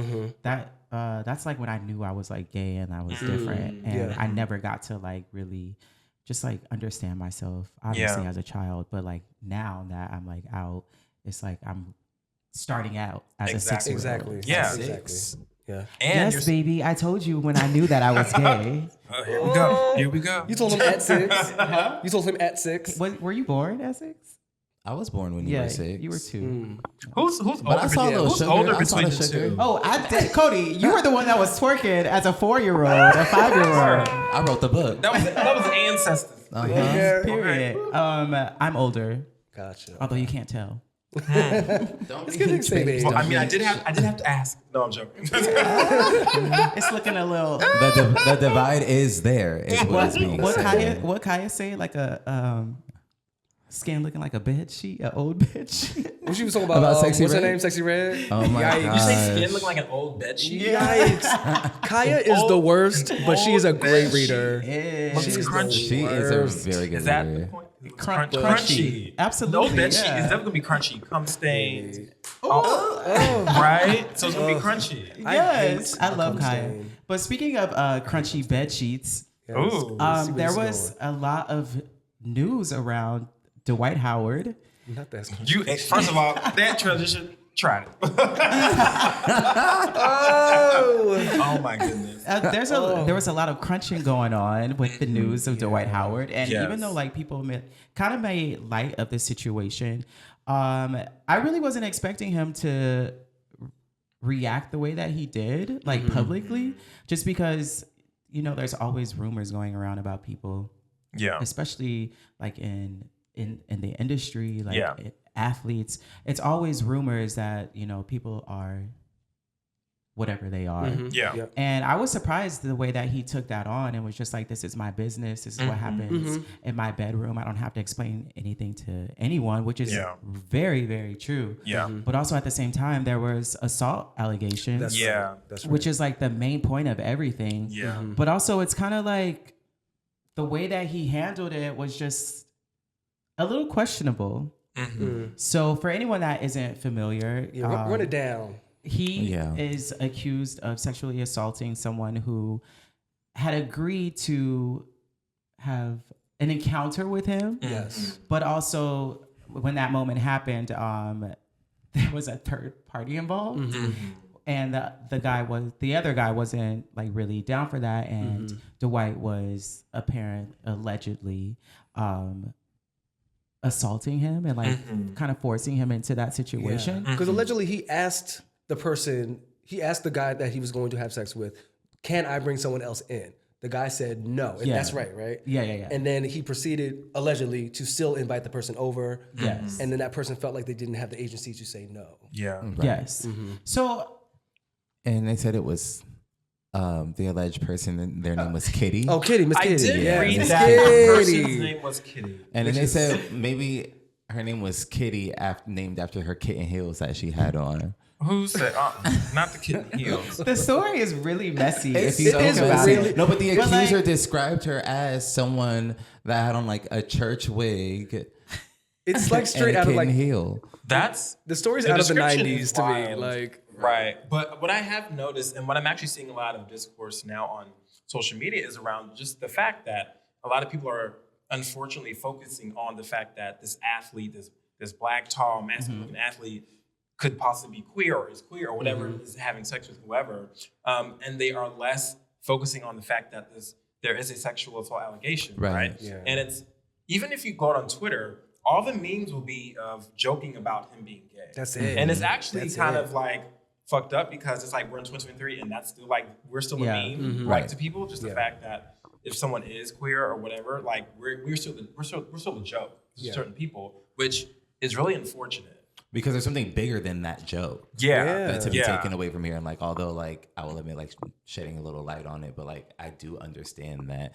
Speaker 1: that's like when I knew I was like gay and I was different, and I never got to like really just like understand myself obviously as a child, but like now that I'm like out, it's like I'm starting out as a 6-year-old.
Speaker 4: Exactly.
Speaker 3: Yeah.
Speaker 4: Exactly. Yeah.
Speaker 3: And
Speaker 1: Yes, baby. I told you when I knew that I was gay.
Speaker 3: here we go. Here we go.
Speaker 4: You told him at 6. You told him at 6.
Speaker 1: Were you born at 6?
Speaker 2: I was born when you were 6.
Speaker 1: You were 2.
Speaker 3: Who's
Speaker 2: But I saw
Speaker 3: older?
Speaker 2: those
Speaker 3: Who's
Speaker 2: sugar.
Speaker 3: older
Speaker 2: I saw
Speaker 3: between
Speaker 2: the
Speaker 3: the
Speaker 2: sugar.
Speaker 3: two?
Speaker 1: Oh, I did. Coty, you were the one that was twerking as a 4-year-old, a 5-year-old.
Speaker 2: I wrote the book.
Speaker 3: That was ancestors.
Speaker 1: Period. I'm older,
Speaker 4: Gotcha.
Speaker 1: although you can't tell.
Speaker 2: Don't
Speaker 4: It's good to say that.
Speaker 3: Well, I mean, I did have to ask. No, I'm joking.
Speaker 1: It's looking a little.
Speaker 2: The divide is there. Is what is being said.
Speaker 1: What Kaya say? Like a skin looking like a bed sheet, an old bed sheet.
Speaker 4: What she was talking about?
Speaker 2: About Sexy
Speaker 4: what's her
Speaker 2: Red?
Speaker 4: name? Sexy Red?
Speaker 2: Oh my
Speaker 4: Yikes.
Speaker 2: god!
Speaker 3: You say skin look like an old bed sheet?
Speaker 4: Yikes. Kaya is the worst, but she is a great reader.
Speaker 1: Yeah.
Speaker 3: She's crunchy.
Speaker 2: She is a very good
Speaker 3: Is that the
Speaker 2: reader.
Speaker 3: point?
Speaker 1: Crunchy. Absolutely.
Speaker 3: No bed sheet is
Speaker 1: yeah.
Speaker 3: definitely gonna be crunchy. Cum stains. Right? So it's gonna be crunchy.
Speaker 1: Yes, I
Speaker 4: hate
Speaker 1: love
Speaker 4: cum
Speaker 1: Kaya.
Speaker 4: stain.
Speaker 1: But speaking of crunchy bed sheets,
Speaker 3: Ooh.
Speaker 1: there was a lot of news around Dwight Howard.
Speaker 4: Not that.
Speaker 3: You first of all, that transition, tried it. Oh my goodness.
Speaker 1: There was a lot of crunching going on with the news of Dwight Howard, and
Speaker 3: Yes.
Speaker 1: even though like people kind of made light of the situation, I really wasn't expecting him to react the way that he did, like publicly, just because there's always rumors going around about people, especially like in the industry, like athletes. It's always rumors that people are whatever they are. And I was surprised the way that he took that on and was just like, this is my business. This is what happens in my bedroom. I don't have to explain anything to anyone, which is very, very true. But also at the same time, there was assault allegations,
Speaker 4: That's right.
Speaker 1: which is like the main point of everything. But also it's kind of like the way that he handled it was just a little questionable. So for anyone that isn't familiar,
Speaker 4: run it down.
Speaker 1: he is accused of sexually assaulting someone who had agreed to have an encounter with him.
Speaker 4: Yes.
Speaker 1: But also when that moment happened, there was a third party involved. And the other guy wasn't like really down for that. And Dwight was allegedly assaulting him and like kind of forcing him into that situation.
Speaker 4: Because allegedly he asked the guy that he was going to have sex with, can I bring someone else in? The guy said no. And that's right?
Speaker 1: Yeah.
Speaker 4: And then he proceeded, allegedly, to still invite the person over.
Speaker 1: Yes.
Speaker 4: And then that person felt like they didn't have the agency to say no.
Speaker 1: Yes. So.
Speaker 2: And they said it was the alleged person, and their name was Kitty.
Speaker 4: Oh, Kitty, Miss Kitty.
Speaker 3: I did read
Speaker 4: Miss
Speaker 3: that
Speaker 4: Kitty.
Speaker 3: the person's name was Kitty.
Speaker 2: And then they said maybe her name was Kitty, named after her kitten heels that she had on.
Speaker 3: Who said, not the kitten heels?
Speaker 1: The story is really messy
Speaker 2: It's
Speaker 1: if you
Speaker 2: so
Speaker 1: think about
Speaker 2: messy.
Speaker 1: it.
Speaker 2: No, but the
Speaker 1: But,
Speaker 2: accuser
Speaker 1: like-
Speaker 2: described her as someone that had on like a church wig.
Speaker 4: It's like straight
Speaker 2: and a
Speaker 4: out of
Speaker 2: kitten
Speaker 4: like,
Speaker 3: The
Speaker 2: heel.
Speaker 4: story's
Speaker 3: the
Speaker 4: out of the
Speaker 3: description
Speaker 4: 90s
Speaker 3: is
Speaker 4: to me.
Speaker 3: wild.
Speaker 4: Like,
Speaker 3: Right. But what I have noticed, and what I'm actually seeing a lot of discourse now on social media, is around just the fact that a lot of people are unfortunately focusing on the fact that this athlete, this black, tall, masculine-looking athlete could possibly be queer or is queer or whatever, is having sex with whoever. And they are less focusing on the fact that there is a sexual assault allegation, right?
Speaker 4: Yeah.
Speaker 3: And it's, even if you go out on Twitter, all the memes will be of joking about him being gay.
Speaker 4: That's it.
Speaker 3: And it's actually
Speaker 4: That's
Speaker 3: kind
Speaker 4: it.
Speaker 3: of like fucked up because it's like we're in 2023 and that's still like, we're still a meme,
Speaker 2: Mm-hmm.
Speaker 3: right,
Speaker 2: Right.
Speaker 3: to people. Just the fact that if someone is queer or whatever, like we're still a joke to certain people, which is really unfortunate.
Speaker 2: Because there's something bigger than that joke.
Speaker 3: Yeah.
Speaker 2: To be taken away from here. And like, although like, I will admit like shedding a little light on it, but like, I do understand that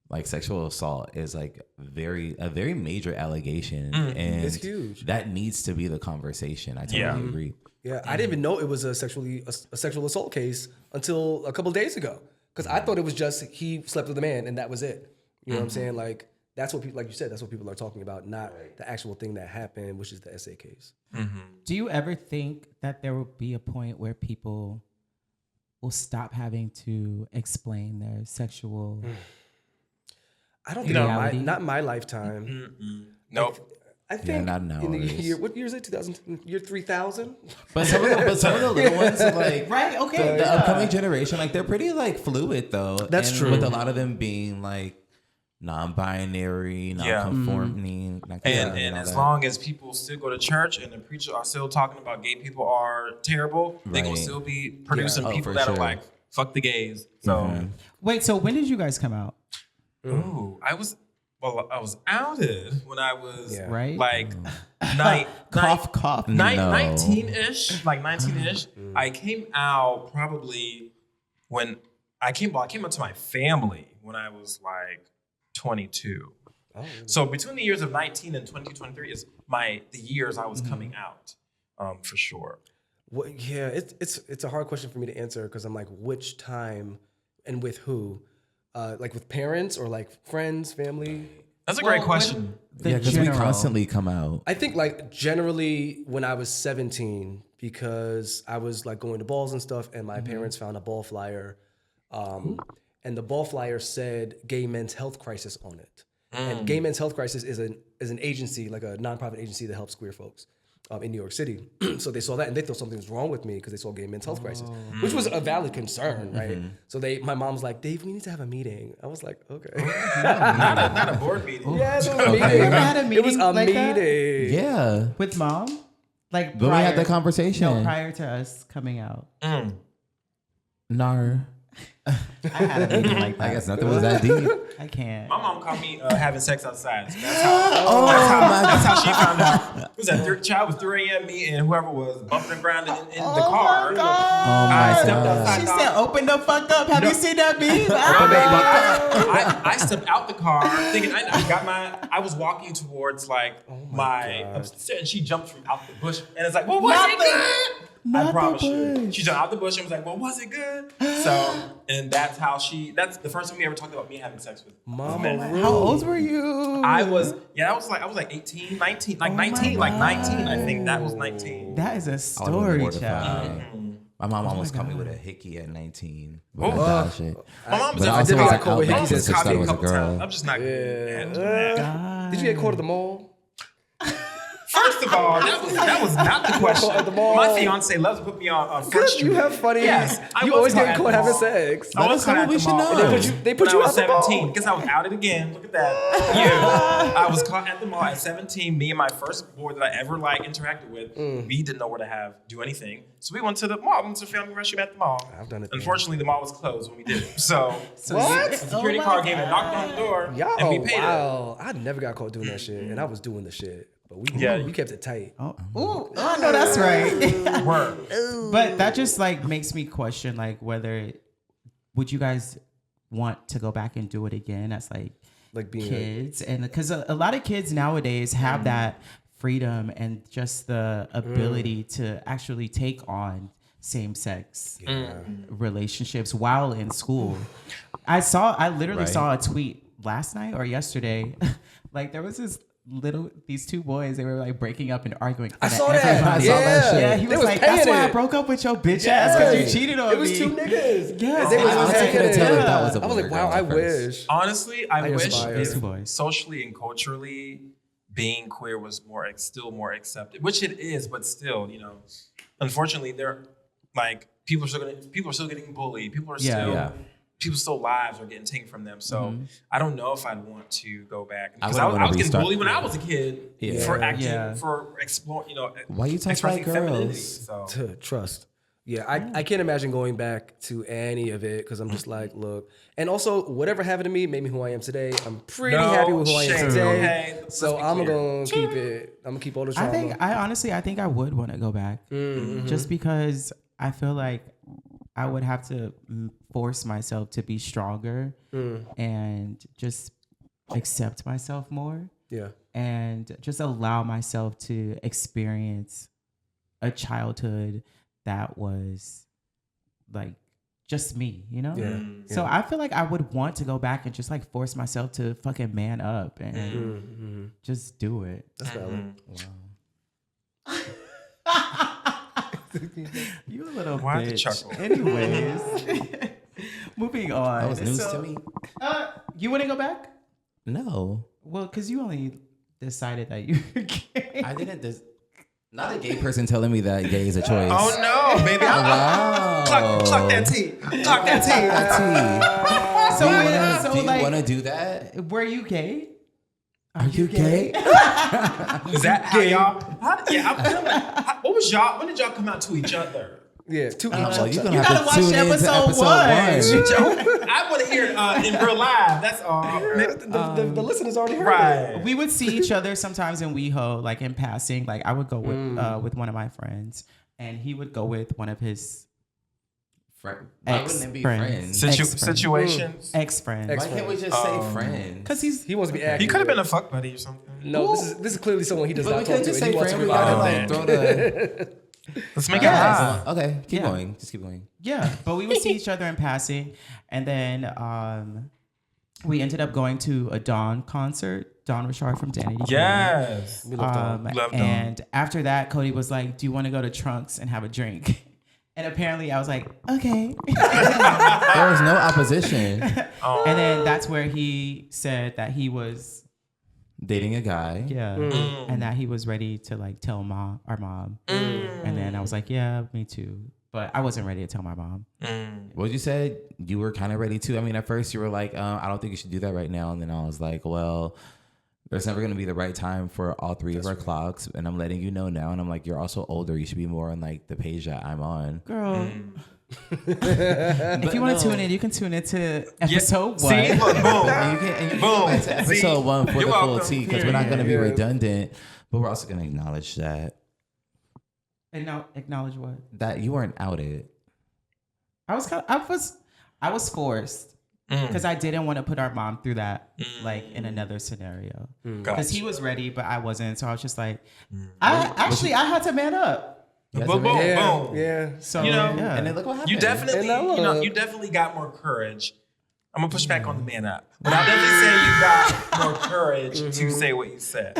Speaker 2: like sexual assault is like a very major allegation. And
Speaker 4: it's huge.
Speaker 2: That needs to be the conversation. I totally agree.
Speaker 4: Yeah, I didn't even know it was a sexual assault case until a couple of days ago. Because I thought it was just he slept with a man and that was it. You know what I'm saying? Like, that's what people, like you said, that's what people are talking about, not the actual thing that happened, which is the SA case.
Speaker 1: Do you ever think that there will be a point where people will stop having to explain their sexual?
Speaker 4: I don't think not in my lifetime.
Speaker 3: Nope.
Speaker 4: I think
Speaker 2: not
Speaker 4: in the
Speaker 2: nowadays.
Speaker 4: year, what year is it? 2000, year 3000?
Speaker 2: But some of the little ones, like
Speaker 1: Right. Okay.
Speaker 2: the upcoming generation, like they're pretty like fluid though.
Speaker 4: That's
Speaker 2: and
Speaker 4: true.
Speaker 2: With a lot of them being like non-binary, non-conforming,
Speaker 3: And as long as people still go to church and the preachers are still talking about gay people are terrible, they're gonna still be producing people that are like, fuck the gays. So
Speaker 1: Wait. So when did you guys come out?
Speaker 3: ooh, I was outed when I was
Speaker 1: Right.
Speaker 3: like
Speaker 1: Cough.
Speaker 3: 19-ish, like 19-ish. I came out probably when I came out to my family when I was like 22. So between the years of 19 and 2023 is the years I was coming out, for sure.
Speaker 4: Well, yeah, it's a hard question for me to answer because I'm like, which time and with who? Like with parents or like friends, family?
Speaker 3: That's a great question.
Speaker 2: Yeah, because we constantly come out.
Speaker 4: I think like generally when I was 17, because I was like going to balls and stuff, and my parents found a ball flyer, and the ball flyer said Gay Men's Health Crisis on it. And Gay Men's Health Crisis is an agency, like a nonprofit agency that helps queer folks in New York City. So they saw that and they thought something was wrong with me because they saw Gay Men's Health Crisis, which was a valid concern, right? So my mom was like, Dave, we need to have a meeting. I was like, okay.
Speaker 3: Not a board meeting.
Speaker 4: Yeah, it was a
Speaker 1: You
Speaker 4: meeting.
Speaker 1: ever had a meeting
Speaker 4: It was a
Speaker 1: like that?
Speaker 4: meeting.
Speaker 2: Yeah.
Speaker 1: With mom? Like
Speaker 2: But we had that conversation.
Speaker 1: No, prior to us coming out.
Speaker 2: Nar.
Speaker 1: I had a meeting like that.
Speaker 2: I guess nothing was that deep.
Speaker 1: I can't.
Speaker 3: My mom caught me having sex outside. So that's how she found out. It was at child was 3 a.m. Me and whoever was bumping and grinding in the car.
Speaker 1: My God.
Speaker 3: I stepped outside.
Speaker 1: She said, "Open the fuck up." Have you seen that meme?
Speaker 3: I stepped out the car thinking I was walking towards like my upstairs, and she jumped from out the bush and it's like, well, was it good? I promise you. She jumped out the bush and was like, well, was it good? So, and that's the first time we ever talked about me having sex with men.
Speaker 1: How old were you?
Speaker 3: I was like 18, 19, like 19, I think that was 19.
Speaker 1: That is a
Speaker 2: I would've
Speaker 1: story,
Speaker 2: been
Speaker 1: child.
Speaker 2: mortified. My mom almost caught me with a hickey at 19.
Speaker 3: Oh. My mom was
Speaker 2: But I also
Speaker 4: did
Speaker 2: was
Speaker 4: get caught with hickeys
Speaker 2: because
Speaker 4: at
Speaker 2: I thought it was a
Speaker 3: 16.
Speaker 2: girl.
Speaker 3: I'm just not going to handle that.
Speaker 4: Did you get caught at the mall?
Speaker 3: First of all, that was not the question.
Speaker 4: At the mall.
Speaker 3: My fiance loves to put me on Front Street.
Speaker 4: You have funny.
Speaker 3: Yes, I
Speaker 4: you
Speaker 3: was
Speaker 4: always
Speaker 3: caught
Speaker 4: get
Speaker 3: at
Speaker 4: caught
Speaker 3: the
Speaker 4: having
Speaker 3: mall.
Speaker 4: sex.
Speaker 3: I was caught at
Speaker 2: we
Speaker 3: the
Speaker 2: should
Speaker 3: mall.
Speaker 2: know.
Speaker 4: They put you
Speaker 3: when I was
Speaker 4: at the mall.
Speaker 3: 17 because I was outed again. Look at that. Yeah. I was caught at the mall at 17. Me and my first boy that I ever interacted with, we didn't know where to do anything. So we went to the mall. We went to the family restroom at the mall.
Speaker 4: I've done it.
Speaker 3: Unfortunately, the mall was closed when we did it. So
Speaker 4: What?
Speaker 3: the security car came and knocked on the door,
Speaker 4: Y'all,
Speaker 3: and we paid it.
Speaker 4: wow. I never got caught doing that shit, and I was doing the shit. But we kept it tight.
Speaker 1: Ooh, I know that's right.
Speaker 3: Word.
Speaker 1: But that just makes me question whether would you guys want to go back and do it again as
Speaker 4: Like being
Speaker 1: kids, and because a lot of kids nowadays have that freedom and just the ability to actually take on same-sex relationships while in school. I literally saw a tweet last night or yesterday. There was these two boys, they were breaking up and arguing.
Speaker 4: I saw that.
Speaker 2: I saw that shit.
Speaker 1: Yeah, he was like, "That's why I broke up with your bitch ass because you cheated on me."
Speaker 4: It was two niggas.
Speaker 1: Yeah,
Speaker 4: They was
Speaker 2: I
Speaker 4: hanging
Speaker 2: couldn't
Speaker 4: it.
Speaker 2: tell if that was a
Speaker 4: I was
Speaker 2: boy
Speaker 4: like,
Speaker 2: or
Speaker 4: wow,
Speaker 2: girl
Speaker 4: I
Speaker 2: at first.
Speaker 3: Honestly,
Speaker 4: wish.
Speaker 3: I wish
Speaker 4: aspire.
Speaker 1: These two boys.
Speaker 3: socially and culturally being queer was still more accepted, which it is, but still, unfortunately, people are still getting bullied. People's still lives are getting taken from them. So I don't know if I'd want to go back because I was getting bullied when I was a kid for acting, for exploring,
Speaker 2: Why you talk
Speaker 3: expressing
Speaker 2: like
Speaker 3: femininity.
Speaker 2: girls?
Speaker 3: So
Speaker 4: Trust. Yeah, I can't imagine going back to any of it because I'm just like, look. And also, whatever happened to me made me who I am today. I'm pretty happy with who I am today.
Speaker 3: Okay.
Speaker 4: So I'm going to keep it. I'm going to keep all the trauma.
Speaker 1: I think I would want to go back. Just because I feel like I would have to force myself to be stronger and just accept myself more.
Speaker 4: Yeah.
Speaker 1: And just allow myself to experience a childhood that was like just me, you know?
Speaker 4: Yeah.
Speaker 1: So I feel like I would want to go back and just like force myself to fucking man up and just do it.
Speaker 4: That's valid.
Speaker 2: Wow.
Speaker 1: You a little
Speaker 3: Why the
Speaker 1: bitch.
Speaker 3: chuckle?
Speaker 1: Anyways, moving on.
Speaker 2: That was news to me.
Speaker 1: You wouldn't go back?
Speaker 2: No.
Speaker 1: Well, because you only decided that you were gay.
Speaker 2: I didn't. Not a gay person telling me that gay is a choice.
Speaker 3: Oh no, baby!
Speaker 2: Wow.
Speaker 3: Clock that T. Clock that T.
Speaker 1: So,
Speaker 2: Do you
Speaker 1: like,
Speaker 2: want to do that?
Speaker 1: were you gay?
Speaker 2: Are you gay?
Speaker 3: Is that how y'all? I'm feeling like, what was y'all? When did y'all come out to each other?
Speaker 4: Yeah, to each
Speaker 2: Well,
Speaker 4: other.
Speaker 2: you're gonna
Speaker 1: You
Speaker 2: have
Speaker 1: gotta
Speaker 2: to
Speaker 1: watch
Speaker 2: tune into
Speaker 1: episode
Speaker 2: episode
Speaker 1: one.
Speaker 2: one.
Speaker 3: I want to hear it in real live. That's all.
Speaker 4: The listeners already heard
Speaker 3: Right.
Speaker 1: We would see each other sometimes in WeHo, like in passing. Like I would go with one of my friends, and he would go with one of his
Speaker 2: Why wouldn't it be friends?
Speaker 3: Situations.
Speaker 1: ex-friends.
Speaker 2: Why can't we just say friends?
Speaker 1: Because
Speaker 4: He wants to be accurate.
Speaker 3: He could have been a fuck buddy or something.
Speaker 4: No, this is clearly someone he does
Speaker 2: But
Speaker 4: not
Speaker 2: we
Speaker 4: talk
Speaker 2: can't
Speaker 4: to.
Speaker 2: just
Speaker 4: And he
Speaker 2: say
Speaker 4: wants to
Speaker 2: friends. We
Speaker 4: rely
Speaker 2: gotta
Speaker 4: on
Speaker 2: like
Speaker 4: that.
Speaker 2: throw the.
Speaker 3: Let's make
Speaker 1: Yes.
Speaker 3: it live.
Speaker 2: Okay, keep
Speaker 1: Yeah.
Speaker 2: going. Just keep going.
Speaker 1: Yeah, but we would see each other in passing, and then we ended up going to a Dawn concert. Dawn Richard from Danity.
Speaker 3: Yes.
Speaker 4: We love Dawn.
Speaker 3: Love Dawn.
Speaker 1: And after that, Coty was like, "Do you want to go to Trunks and have a drink?" And apparently, I was like, "Okay."
Speaker 2: There was no opposition.
Speaker 1: And then that's where he said that he was,
Speaker 2: Dating a guy.
Speaker 1: and that he was ready to like tell our mom. And then I was like, "Yeah, me too." But I wasn't ready to tell my mom.
Speaker 2: What you said, you were kind of ready to. I mean, at first you were like, I don't think you should do that right now. And then I was like, well, there's never going to be the right time for all three of our clocks. And I'm letting you know now. And I'm like, you're also older. You should be more on like the page that I'm on.
Speaker 1: Girl. If you want to tune in, you can tune into episode one.
Speaker 3: See, look, boom.
Speaker 2: And you can
Speaker 3: Boom.
Speaker 2: go back to episode
Speaker 3: See?
Speaker 2: one for
Speaker 3: You're
Speaker 2: the full
Speaker 3: welcome.
Speaker 2: tea because we're not going to be
Speaker 4: Yeah.
Speaker 2: redundant. But we're also going to acknowledge
Speaker 1: And now acknowledge what?
Speaker 2: that you weren't outed.
Speaker 1: I was forced because I didn't want to put our mom through that, like in another scenario. Because he was ready, but I wasn't. So I was just like, I had to man up.
Speaker 2: Yes,
Speaker 3: Boom, boom,
Speaker 2: it is.
Speaker 3: boom.
Speaker 4: Yeah.
Speaker 1: So
Speaker 3: You know,
Speaker 1: yeah.
Speaker 2: And then look what happened.
Speaker 3: You definitely,
Speaker 4: And I love-
Speaker 3: you definitely got more courage. I'm gonna push back on the man up, but I definitely say you got more courage to say what you said.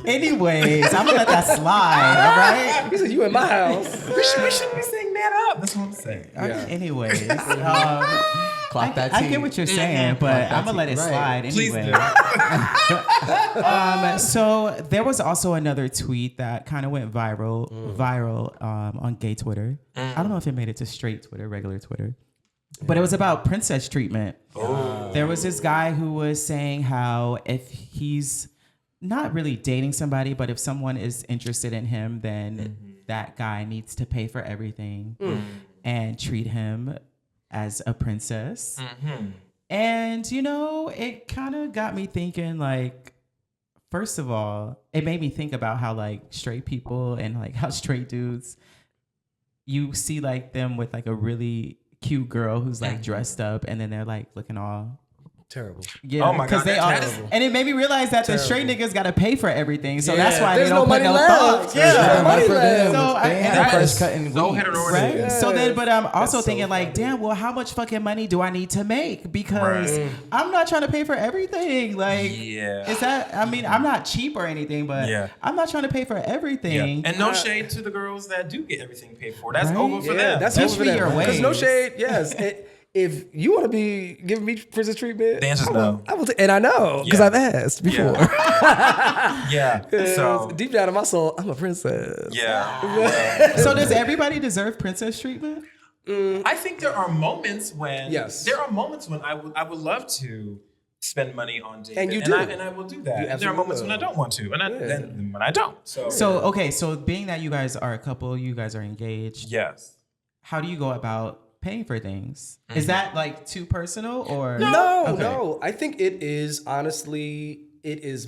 Speaker 1: Anyways, I'm gonna let that slide. All right.
Speaker 4: He said, you in my house.
Speaker 3: We shouldn't be saying man up. That's what I'm saying.
Speaker 4: Yeah.
Speaker 1: Anyways,
Speaker 2: Clock that
Speaker 1: I
Speaker 2: tea.
Speaker 1: get what you're saying, but I'm gonna let it
Speaker 2: Right.
Speaker 1: slide
Speaker 3: Please
Speaker 1: anyway.
Speaker 3: do.
Speaker 1: So there was also another tweet that kind of went viral on gay Twitter. I don't know if it made it to straight Twitter, regular Twitter, but it was about princess treatment. There was this guy who was saying how if he's not really dating somebody, but if someone is interested in him, then that guy needs to pay for everything and treat him as a princess. And, you know, it kind of got me thinking, like, first of all, it made me think about how, like, straight people and, like, how straight dudes, you see, like, them with, like, a really cute girl who's, like, dressed up, and then they're, like, looking all...
Speaker 4: Terrible.
Speaker 1: Yeah,
Speaker 3: Oh my God,
Speaker 1: they
Speaker 3: that
Speaker 1: are,
Speaker 3: is-
Speaker 1: and it made me realize that the straight niggas got to pay for everything, so that's why
Speaker 4: There's
Speaker 1: they don't
Speaker 4: no
Speaker 1: put
Speaker 4: money
Speaker 1: no
Speaker 4: left.
Speaker 1: thought.
Speaker 4: There's
Speaker 1: Yeah,
Speaker 4: no money
Speaker 2: for them.
Speaker 1: So I-
Speaker 2: They
Speaker 1: and
Speaker 2: have
Speaker 1: that
Speaker 2: fresh
Speaker 3: is
Speaker 2: cutting
Speaker 3: so
Speaker 2: weeks.
Speaker 3: heteronormative.
Speaker 1: right?
Speaker 4: Yeah.
Speaker 1: So then, but I'm also
Speaker 4: That's so
Speaker 1: thinking like,
Speaker 4: funny.
Speaker 1: damn, well, how much fucking money do I need to make? Because I'm not trying to pay for everything. Like,
Speaker 3: Yeah.
Speaker 1: is that? I mean, I'm not cheap or anything, but
Speaker 3: Yeah.
Speaker 1: I'm not trying to pay for
Speaker 3: Yeah.
Speaker 1: everything.
Speaker 3: And no shade to the girls that do get everything paid for. That's
Speaker 1: Right?
Speaker 3: over for
Speaker 4: Yeah,
Speaker 3: them.
Speaker 4: that's
Speaker 1: Teach
Speaker 4: over for
Speaker 1: me
Speaker 4: them.
Speaker 1: your
Speaker 4: Because no
Speaker 1: ways.
Speaker 4: shade, yes. If you want to be giving me princess treatment,
Speaker 3: The answer's
Speaker 4: I will,
Speaker 3: no.
Speaker 4: I will and I know because
Speaker 3: Yeah.
Speaker 4: I've asked before.
Speaker 3: Yeah. So
Speaker 4: Deep down in my soul, I'm a princess.
Speaker 3: yeah.
Speaker 1: So does everybody deserve princess treatment?
Speaker 3: I think there are moments when
Speaker 4: Yes.
Speaker 3: there are moments when I would love to spend money on David,
Speaker 4: And you do.
Speaker 3: and I will do that.
Speaker 4: You
Speaker 3: And there are
Speaker 4: absolutely
Speaker 3: moments
Speaker 4: will.
Speaker 3: when I don't want to, and then when I don't. So
Speaker 1: So okay, so being that you guys are a couple, you guys are engaged.
Speaker 3: yes.
Speaker 1: how do you go about paying for things? Is that like too personal or
Speaker 4: No. I think it is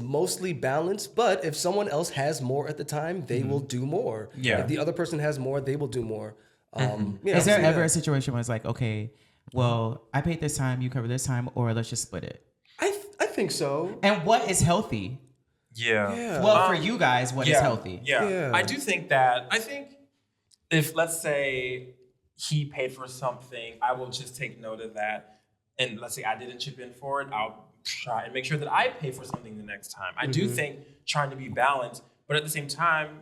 Speaker 4: mostly balanced, but if someone else has more at the time, they will do more.
Speaker 3: Yeah.
Speaker 4: If the other person has more, they will do more.
Speaker 1: Is there ever a situation where it's like, okay, well, I paid this time, you cover this time, or let's just split it?
Speaker 4: I think so.
Speaker 1: And what is healthy?
Speaker 3: Yeah.
Speaker 1: Well, for you guys, what is healthy?
Speaker 3: Yeah. I do think if, let's say, he paid for something, I will just take note of that. And let's say I didn't chip in for it, I'll try and make sure that I pay for something the next time. I do think trying to be balanced, but at the same time,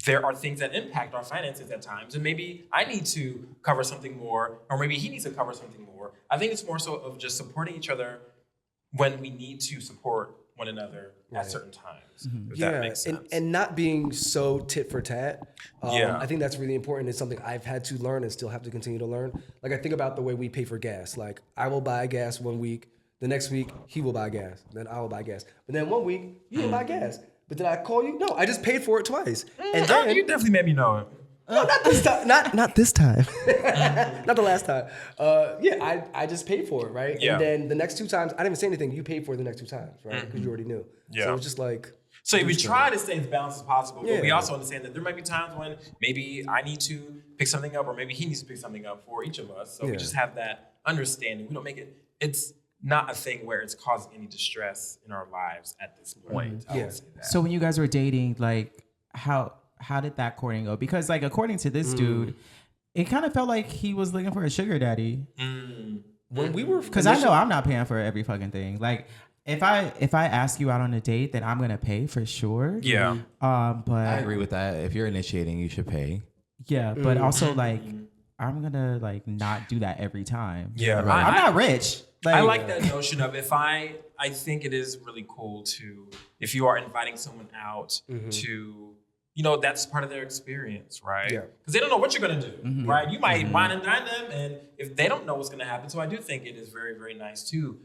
Speaker 3: there are things that impact our finances at times. And maybe I need to cover something more, or maybe he needs to cover something more. I think it's more so of just supporting each other when we need to support one another at certain times. If that makes sense.
Speaker 4: And not being so tit for tat. I think that's really important. It's something I've had to learn and still have to continue to learn. Like I think about the way we pay for gas. Like I will buy gas 1 week, the next week he will buy gas, then I will buy gas. But then 1 week you will buy gas. But then I call you? No, I just paid for it twice. And then
Speaker 3: you definitely made me know it.
Speaker 4: No, not this time. Not this time. Not the last time. I just paid for it, right?
Speaker 3: Yeah.
Speaker 4: And then the next 2 times, I didn't even say anything. You paid for it the next 2 times, right? Because you already knew.
Speaker 3: Yeah.
Speaker 4: So it's just like.
Speaker 3: So we try to stay as balanced as possible, but we also understand that there might be times when maybe I need to pick something up, or maybe he needs to pick something up for each of us. So we just have that understanding. We don't make it. It's not a thing where it's causing any distress in our lives at this point. I would say that.
Speaker 1: So when you guys were dating, like how did that courting go? Because like according to this dude, it kind of felt like he was looking for a sugar daddy.
Speaker 4: When we were,
Speaker 1: because I know I'm not paying for every fucking thing. Like if I ask you out on a date, then I'm gonna pay for sure.
Speaker 3: Yeah.
Speaker 1: But
Speaker 2: I agree with that. If you're initiating, you should pay.
Speaker 1: Yeah, but also like I'm gonna like not do that every time.
Speaker 3: Yeah.
Speaker 1: Right. I'm not rich.
Speaker 3: I like that notion of I think it is really cool to, if you are inviting someone out to, that's part of their experience, right?
Speaker 4: Yeah.
Speaker 3: Because they don't know what you're going to do, right? You might wine and dine them, and if they don't know what's going to happen. So I do think it is very, very nice to,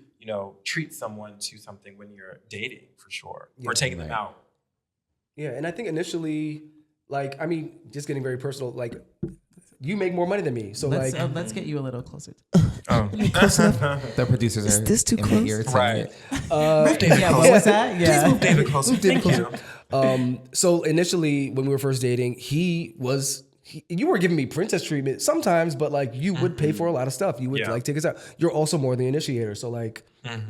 Speaker 3: treat someone to something when you're dating, for sure, or taking them out.
Speaker 4: Yeah, and I think initially, just getting very personal, you make more money than me. So
Speaker 1: let's get you a little closer.
Speaker 2: The producers
Speaker 4: is this too
Speaker 2: in
Speaker 4: close?
Speaker 2: the ear
Speaker 3: Right.
Speaker 1: What was that? Yeah.
Speaker 3: Please move David closer. Thank you.
Speaker 4: So initially, when we were first dating, you were giving me princess treatment sometimes, but you would pay for a lot of stuff. You would take us out. You're also more the initiator. So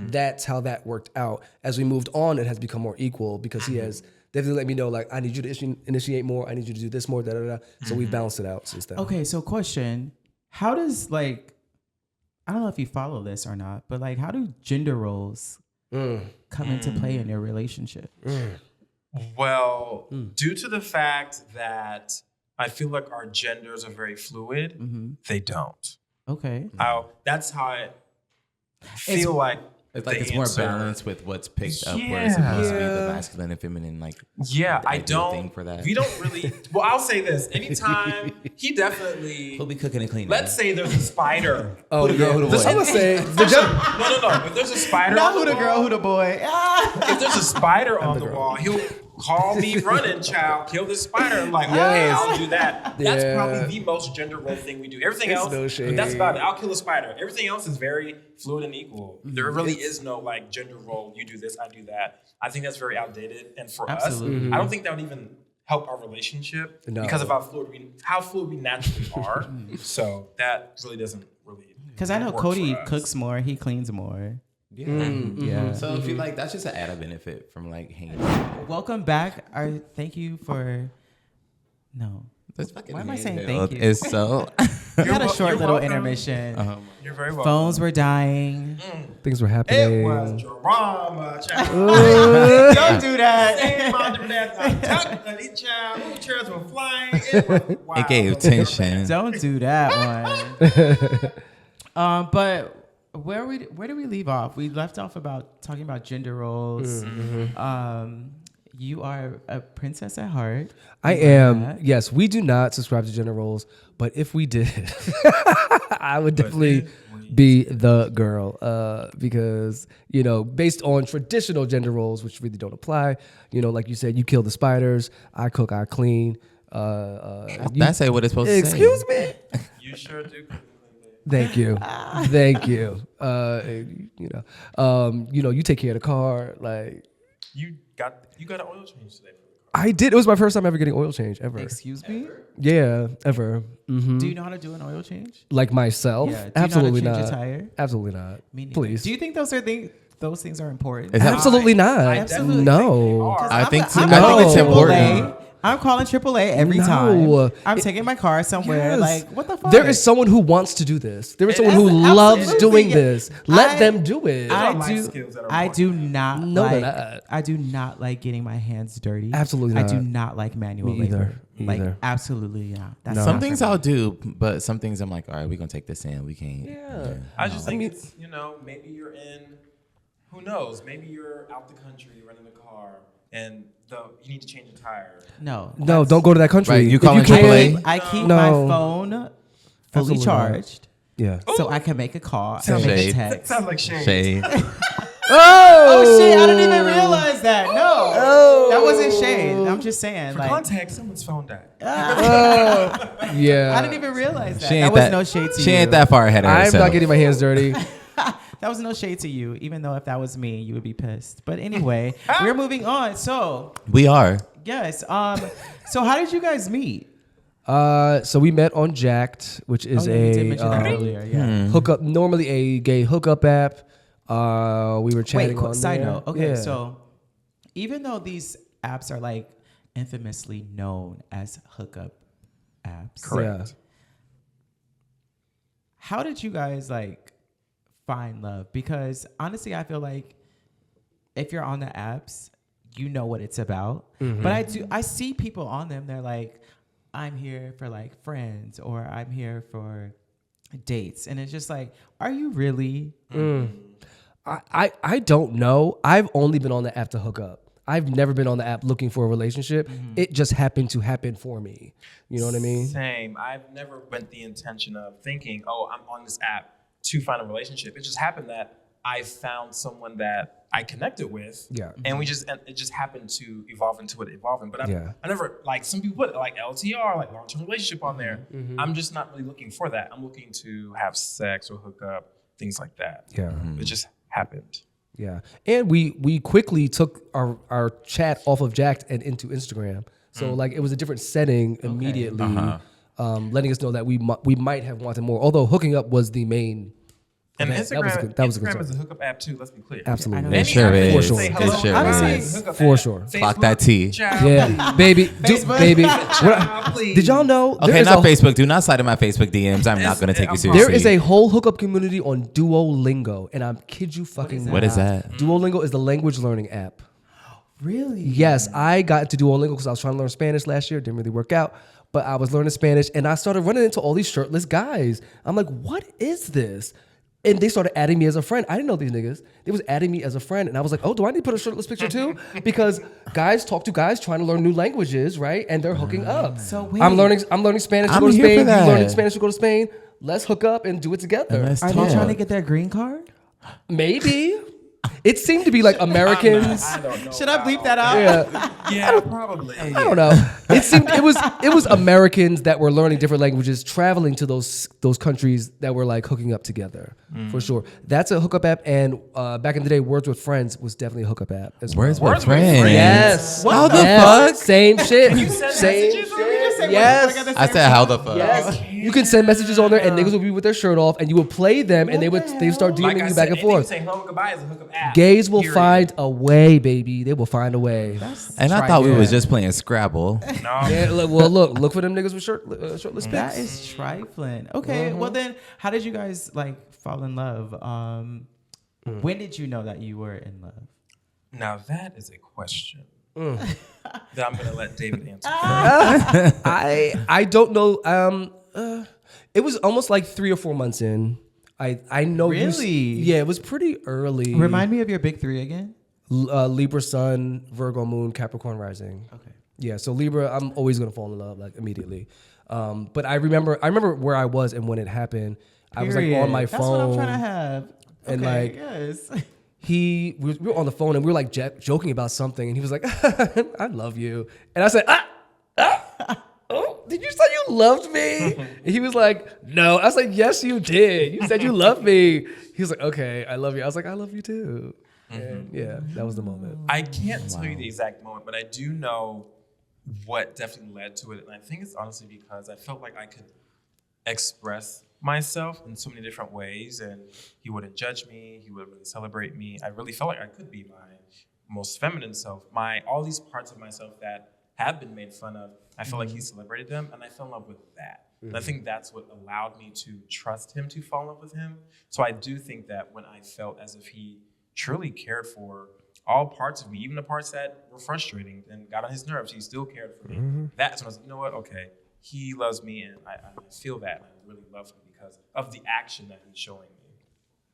Speaker 4: that's how that worked out. As we moved on, it has become more equal because he has definitely let me know, I need you to initiate more. I need you to do this more, da-da-da. So we've balanced it out since then.
Speaker 1: Okay, so question. How does, I don't know if you follow this or not, but, how do gender roles come into play in your relationship?
Speaker 3: Well, due to the fact that I feel like our genders are very fluid, they don't.
Speaker 1: Okay.
Speaker 3: That's how I feel like.
Speaker 2: It's more balanced with what's picked up, where it's supposed to be the masculine and feminine,
Speaker 3: I don't.
Speaker 2: Thing for that.
Speaker 3: We don't really. Well, I'll say this: anytime he definitely.
Speaker 2: He'll be cooking and cleaning.
Speaker 3: Let's say there's a spider.
Speaker 4: Oh,
Speaker 2: who the girl, who the boy?
Speaker 4: I'm gonna say
Speaker 3: No. If there's a spider,
Speaker 1: Not
Speaker 3: on
Speaker 1: who the girl, who the boy.
Speaker 3: If there's a spider on the wall, he'll call me running, child. Kill this spider. I'm like, okay, I'll do that. That's probably the most gender role thing we do. Everything else, but that's about it. I'll kill a spider. Everything else is very fluid and equal. There really is no gender role. You do this, I do that. I think that's very outdated. And for us, I don't think that would even help our relationship because of how fluid we naturally are. So that really doesn't really.
Speaker 1: Because I know Coty cooks more, he cleans more.
Speaker 2: Yeah. So if you that's just an added benefit from hanging out.
Speaker 1: Welcome back. Thank you for. No. Why am I saying thank you?
Speaker 2: It's so.
Speaker 1: We had a short little intermission.
Speaker 3: You're very welcome.
Speaker 1: Phones were dying.
Speaker 4: things were happening.
Speaker 3: It was drama.
Speaker 1: Don't do that.
Speaker 3: Chairs were flying. It was wild.
Speaker 2: It gave tension.
Speaker 1: Don't do that one. But where did we leave off? We left off about talking about gender roles. You are a princess at heart.
Speaker 4: I am. Yes, we do not subscribe to gender roles, but if we did, I would definitely be the girl because, based on traditional gender roles, which really don't apply, like you said, you kill the spiders, I cook, I clean.
Speaker 2: That's what it's supposed to say.
Speaker 4: Excuse me.
Speaker 3: You sure do.
Speaker 4: Thank you. Thank you. You take care of the car. Like
Speaker 3: You got an oil change today.
Speaker 4: I did. It was my first time ever getting oil change ever.
Speaker 1: Excuse me?
Speaker 4: Yeah, ever.
Speaker 1: Do you know how to do an oil change?
Speaker 4: Like myself?
Speaker 1: Yeah. Do
Speaker 4: Absolutely
Speaker 1: you know how to
Speaker 4: not.
Speaker 1: change a tire?
Speaker 4: Absolutely not.
Speaker 1: Me neither.
Speaker 4: Please.
Speaker 1: Do you think those things are important?
Speaker 2: Is that-
Speaker 4: Absolutely not.
Speaker 1: absolutely
Speaker 4: no.
Speaker 2: I think
Speaker 1: I'm
Speaker 2: it's
Speaker 1: calling
Speaker 2: important.
Speaker 1: AAA. I'm calling AAA every
Speaker 4: No.
Speaker 1: time. I'm taking my car somewhere.
Speaker 4: Yes.
Speaker 1: Like, what the fuck?
Speaker 4: There is someone who wants to do this. There is someone who
Speaker 1: Absolutely.
Speaker 4: loves doing this. Let
Speaker 1: I-
Speaker 4: them do it.
Speaker 3: are
Speaker 1: I
Speaker 3: life skills that are
Speaker 1: I do not
Speaker 4: No, they're
Speaker 1: like.
Speaker 4: not.
Speaker 1: I do not like getting my hands dirty.
Speaker 4: Absolutely
Speaker 1: I
Speaker 4: not.
Speaker 1: do not like manual
Speaker 4: Me either.
Speaker 1: labor.
Speaker 4: Me
Speaker 1: Like
Speaker 4: either.
Speaker 1: absolutely not. That's
Speaker 2: Some
Speaker 1: not
Speaker 2: things
Speaker 1: for me.
Speaker 2: I'll do, but some things I'm like, all right, we're gonna take this in. We can't.
Speaker 4: Yeah.
Speaker 3: I just think it's, maybe you're in, who knows, maybe you're out the country running a car and you need to change a tire.
Speaker 1: No.
Speaker 4: No, don't go to that country.
Speaker 2: Right, you
Speaker 4: If
Speaker 2: calling
Speaker 4: can't-
Speaker 2: AAA?
Speaker 1: I keep
Speaker 4: No.
Speaker 1: my phone fully
Speaker 4: Absolutely not.
Speaker 1: charged
Speaker 4: Yeah.
Speaker 1: so I can make a call
Speaker 3: Sounds
Speaker 1: and make a
Speaker 2: like-
Speaker 1: text.
Speaker 3: Sounds like shade.
Speaker 2: Shade.
Speaker 1: Oh shit! I didn't even realize that. No, that wasn't shade. I'm just saying.
Speaker 3: For
Speaker 1: Like,
Speaker 3: context, someone's phone died.
Speaker 4: Yeah.
Speaker 1: I didn't even realize that.
Speaker 2: She
Speaker 1: That
Speaker 2: ain't
Speaker 1: was
Speaker 2: that.
Speaker 1: no shade to
Speaker 2: She
Speaker 1: you.
Speaker 2: ain't that far ahead of
Speaker 4: I'm
Speaker 2: herself.
Speaker 4: not getting my hands dirty.
Speaker 1: That was no shade to you. Even though if that was me, you would be pissed. But anyway, we're moving on. So
Speaker 2: We are.
Speaker 1: yes. So how did you guys meet?
Speaker 4: So we met on Jacked, which is
Speaker 1: You did mention that
Speaker 4: a
Speaker 1: earlier. Yeah.
Speaker 4: hookup, normally a gay hookup app. We were
Speaker 1: Wait.
Speaker 4: chatting on
Speaker 1: Side
Speaker 4: there.
Speaker 1: note. Okay.
Speaker 4: Yeah.
Speaker 1: So even though these apps are like infamously known as hookup apps,
Speaker 3: Correct.
Speaker 1: how did you guys like find love? Because honestly, I feel like if you're on the apps, you know what it's about. But I see people on them, they're like, I'm here for like friends or I'm here for dates. And it's just like, are you really?
Speaker 4: I don't know. I've only been on the app to hook up. I've never been on the app looking for a relationship. It just happened to happen for me. You know what I mean?
Speaker 3: Same. I've never went the intention of thinking, oh, I'm on this app to find a relationship. It just happened that I found someone that I connected with.
Speaker 4: Yeah.
Speaker 3: And it just happened to evolve into what it evolved in. But I never, like some people put like LTR, like long-term relationship on there. I'm just not really looking for that. I'm looking to have sex or hook up, things like that.
Speaker 4: Yeah.
Speaker 3: It just happened.
Speaker 4: Yeah. And we quickly took our chat off of Jacked and into Instagram. So like it was a different setting immediately, letting us know that we might have wanted more. Although hooking up was the main.
Speaker 3: And
Speaker 4: that
Speaker 3: Instagram,
Speaker 4: was a good- that was a good
Speaker 3: Instagram is
Speaker 4: sign.
Speaker 3: a hookup app too. Let's be clear.
Speaker 4: Absolutely.
Speaker 2: It sure
Speaker 3: app
Speaker 2: is.
Speaker 3: that
Speaker 4: For
Speaker 3: say
Speaker 4: sure.
Speaker 3: hello,
Speaker 2: It sure
Speaker 1: Honestly,
Speaker 2: is.
Speaker 3: hookup
Speaker 4: For
Speaker 3: app.
Speaker 4: sure.
Speaker 2: Clock that T.
Speaker 4: Yeah, baby, baby. Did y'all know?
Speaker 2: Okay, not Facebook. Do not slide in my Facebook DMs. I'm not going to take you
Speaker 3: I'm
Speaker 2: seriously.
Speaker 4: There is a whole hookup community on Duolingo, and I'm kid you fucking not.
Speaker 2: What is that?
Speaker 4: Duolingo is the language learning app.
Speaker 1: Really?
Speaker 4: Yes, I got into Duolingo because I was trying to learn Spanish last year. It didn't really work out, but I was learning Spanish, and I started running into all these shirtless guys. I'm like, what is this? And they started adding me as a friend. I didn't know these niggas. They was adding me as a friend, and I was like, oh, do I need to put a shirtless picture too? Because guys talk to guys trying to learn new languages, right? And they're hooking up.
Speaker 1: So wait.
Speaker 4: I'm learning Spanish to
Speaker 2: I'm
Speaker 4: go to
Speaker 2: here for
Speaker 4: Spain. You
Speaker 2: that.
Speaker 4: learning Spanish to go to Spain. Let's hook up and do it together.
Speaker 2: Let's
Speaker 1: Are
Speaker 2: talk.
Speaker 1: they trying to get their green card?
Speaker 4: Maybe. It seemed to be like Americans.
Speaker 3: I don't know.
Speaker 1: Should I bleep that out?
Speaker 4: Yeah.
Speaker 3: Yeah, probably.
Speaker 4: I don't know. It was Americans that were learning different languages, traveling to those countries that were like hooking up together for sure. That's a hookup app, and back in the day, Words with Friends was definitely a hookup app. As well.
Speaker 2: Where's
Speaker 3: Words
Speaker 2: my
Speaker 3: with
Speaker 2: friend?
Speaker 3: friends.
Speaker 4: Yes.
Speaker 2: How the
Speaker 4: Yes.
Speaker 2: fuck?
Speaker 4: Same shit.
Speaker 3: You send
Speaker 4: Same
Speaker 3: messages or we just
Speaker 4: shit. Yes.
Speaker 2: I said, how the fuck?
Speaker 4: Yes. You can send messages on there, and niggas would be with their shirt off, and you would play them, and they start DMing
Speaker 3: Like I
Speaker 4: you
Speaker 3: said,
Speaker 4: back and
Speaker 3: anything
Speaker 4: forth.
Speaker 3: saying hello goodbye is a hookup app.
Speaker 4: Gays will
Speaker 3: Period.
Speaker 4: find a way, baby. They will find a way.
Speaker 2: And I thought we was just playing Scrabble.
Speaker 3: No.
Speaker 4: Yeah, look for them niggas with shirtless pics.
Speaker 1: That is trifling. Okay, well then, how did you guys like fall in love? When did you know that you were in love?
Speaker 3: Now that is a question that I'm gonna let David answer.
Speaker 4: I don't know. It was almost like 3 or 4 months in. I know.
Speaker 1: Really?
Speaker 4: Yeah, it was pretty early.
Speaker 1: Remind me of your big three again.
Speaker 4: Libra Sun, Virgo Moon, Capricorn Rising.
Speaker 1: Okay.
Speaker 4: Yeah, so Libra, I'm always gonna fall in love like immediately. But I remember where I was and when it happened. I was like on my
Speaker 1: That's what I'm
Speaker 4: phone.
Speaker 1: trying to have.
Speaker 4: And,
Speaker 1: Okay,
Speaker 4: like,
Speaker 1: yes.
Speaker 4: We were on the phone and we were like joking about something, and he was like, "I love you," and I said, did you say you loved me? And he was like, no. I was like, yes, you did. You said you loved me. He was like, okay, I love you. I was like, I love you too. And yeah, that was the moment.
Speaker 3: I can't tell you the exact moment, but I do know what definitely led to it. And I think it's honestly because I felt like I could express myself in so many different ways, and he wouldn't judge me. He would really celebrate me. I really felt like I could be my most feminine self. All these parts of myself that have been made fun of, I feel like he celebrated them, and I fell in love with that. And I think that's what allowed me to trust him to fall in love with him. So I do think that when I felt as if he truly cared for all parts of me, even the parts that were frustrating and got on his nerves, he still cared for me. That's when I was like, you know what? Okay, he loves me, and I feel that, and I really love him because of the action that he's showing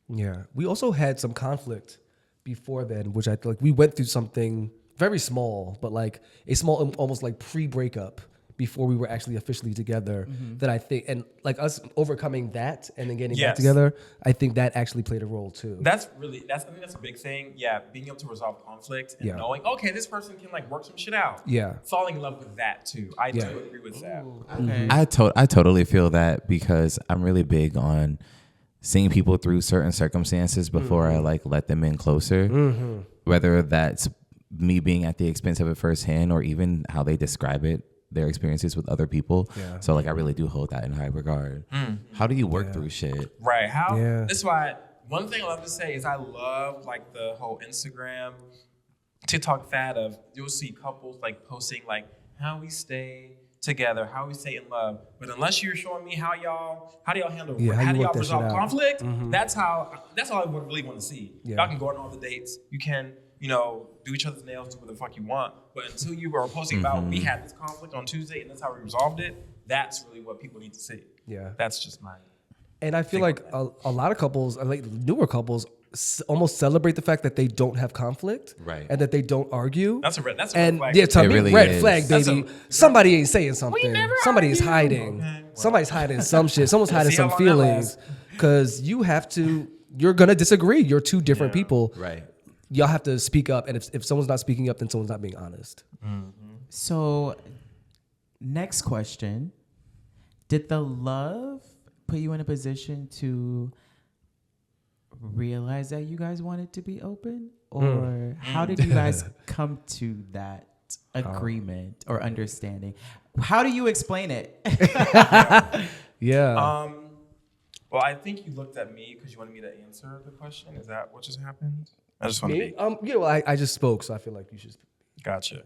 Speaker 3: me.
Speaker 4: Yeah. We also had some conflict before then, which I feel like we went through something very small, but like a small, almost like pre-breakup before we were actually officially together, that I think, and like us overcoming that and then getting back together, I think that actually played a role too.
Speaker 3: I think that's a big thing. Yeah, being able to resolve conflict and knowing, okay, this person can like work some shit out. Yeah. Falling in love with that too. I do agree with that.
Speaker 2: Okay. I totally feel that because I'm really big on seeing people through certain circumstances before I like let them in closer, whether that's me being at the expense of it firsthand or even how they describe it, their experiences with other people. Yeah. So like I really do hold that in high regard. How do you work through shit?
Speaker 3: Right. That's why one thing I love to say is I love like the whole Instagram, TikTok fad of you'll see couples like posting like how we stay together, how we stay in love. But unless you're showing me how do y'all handle how do y'all resolve conflict, that's all I would really want to see. Y'all can go on all the dates. You can, do each other's nails, do what the fuck you want. But until you are posting about we had this conflict on Tuesday and that's how we resolved it, that's really what people need to see. Yeah. That's just my
Speaker 4: And I feel like a lot of couples, like newer couples, almost celebrate the fact that they don't have conflict, right? And that they don't argue.
Speaker 3: That's a red flag.
Speaker 4: Yeah, to me, really red flag, baby. Somebody ain't saying something. Somebody is hiding. Okay, Somebody's hiding some shit. Someone's hiding some feelings. Because you're gonna disagree. You're two different people, right? Y'all have to speak up, and if someone's not speaking up, then someone's not being honest.
Speaker 1: So, next question: did the love put you in a position to realize that you guys wanted to be open, or how did you guys come to that agreement or understanding? How do you explain it?
Speaker 3: Well, I think you looked at me because you wanted me to answer the question. Is that what just happened? I just want to be.
Speaker 4: I just spoke, so I feel like you should.
Speaker 3: Gotcha.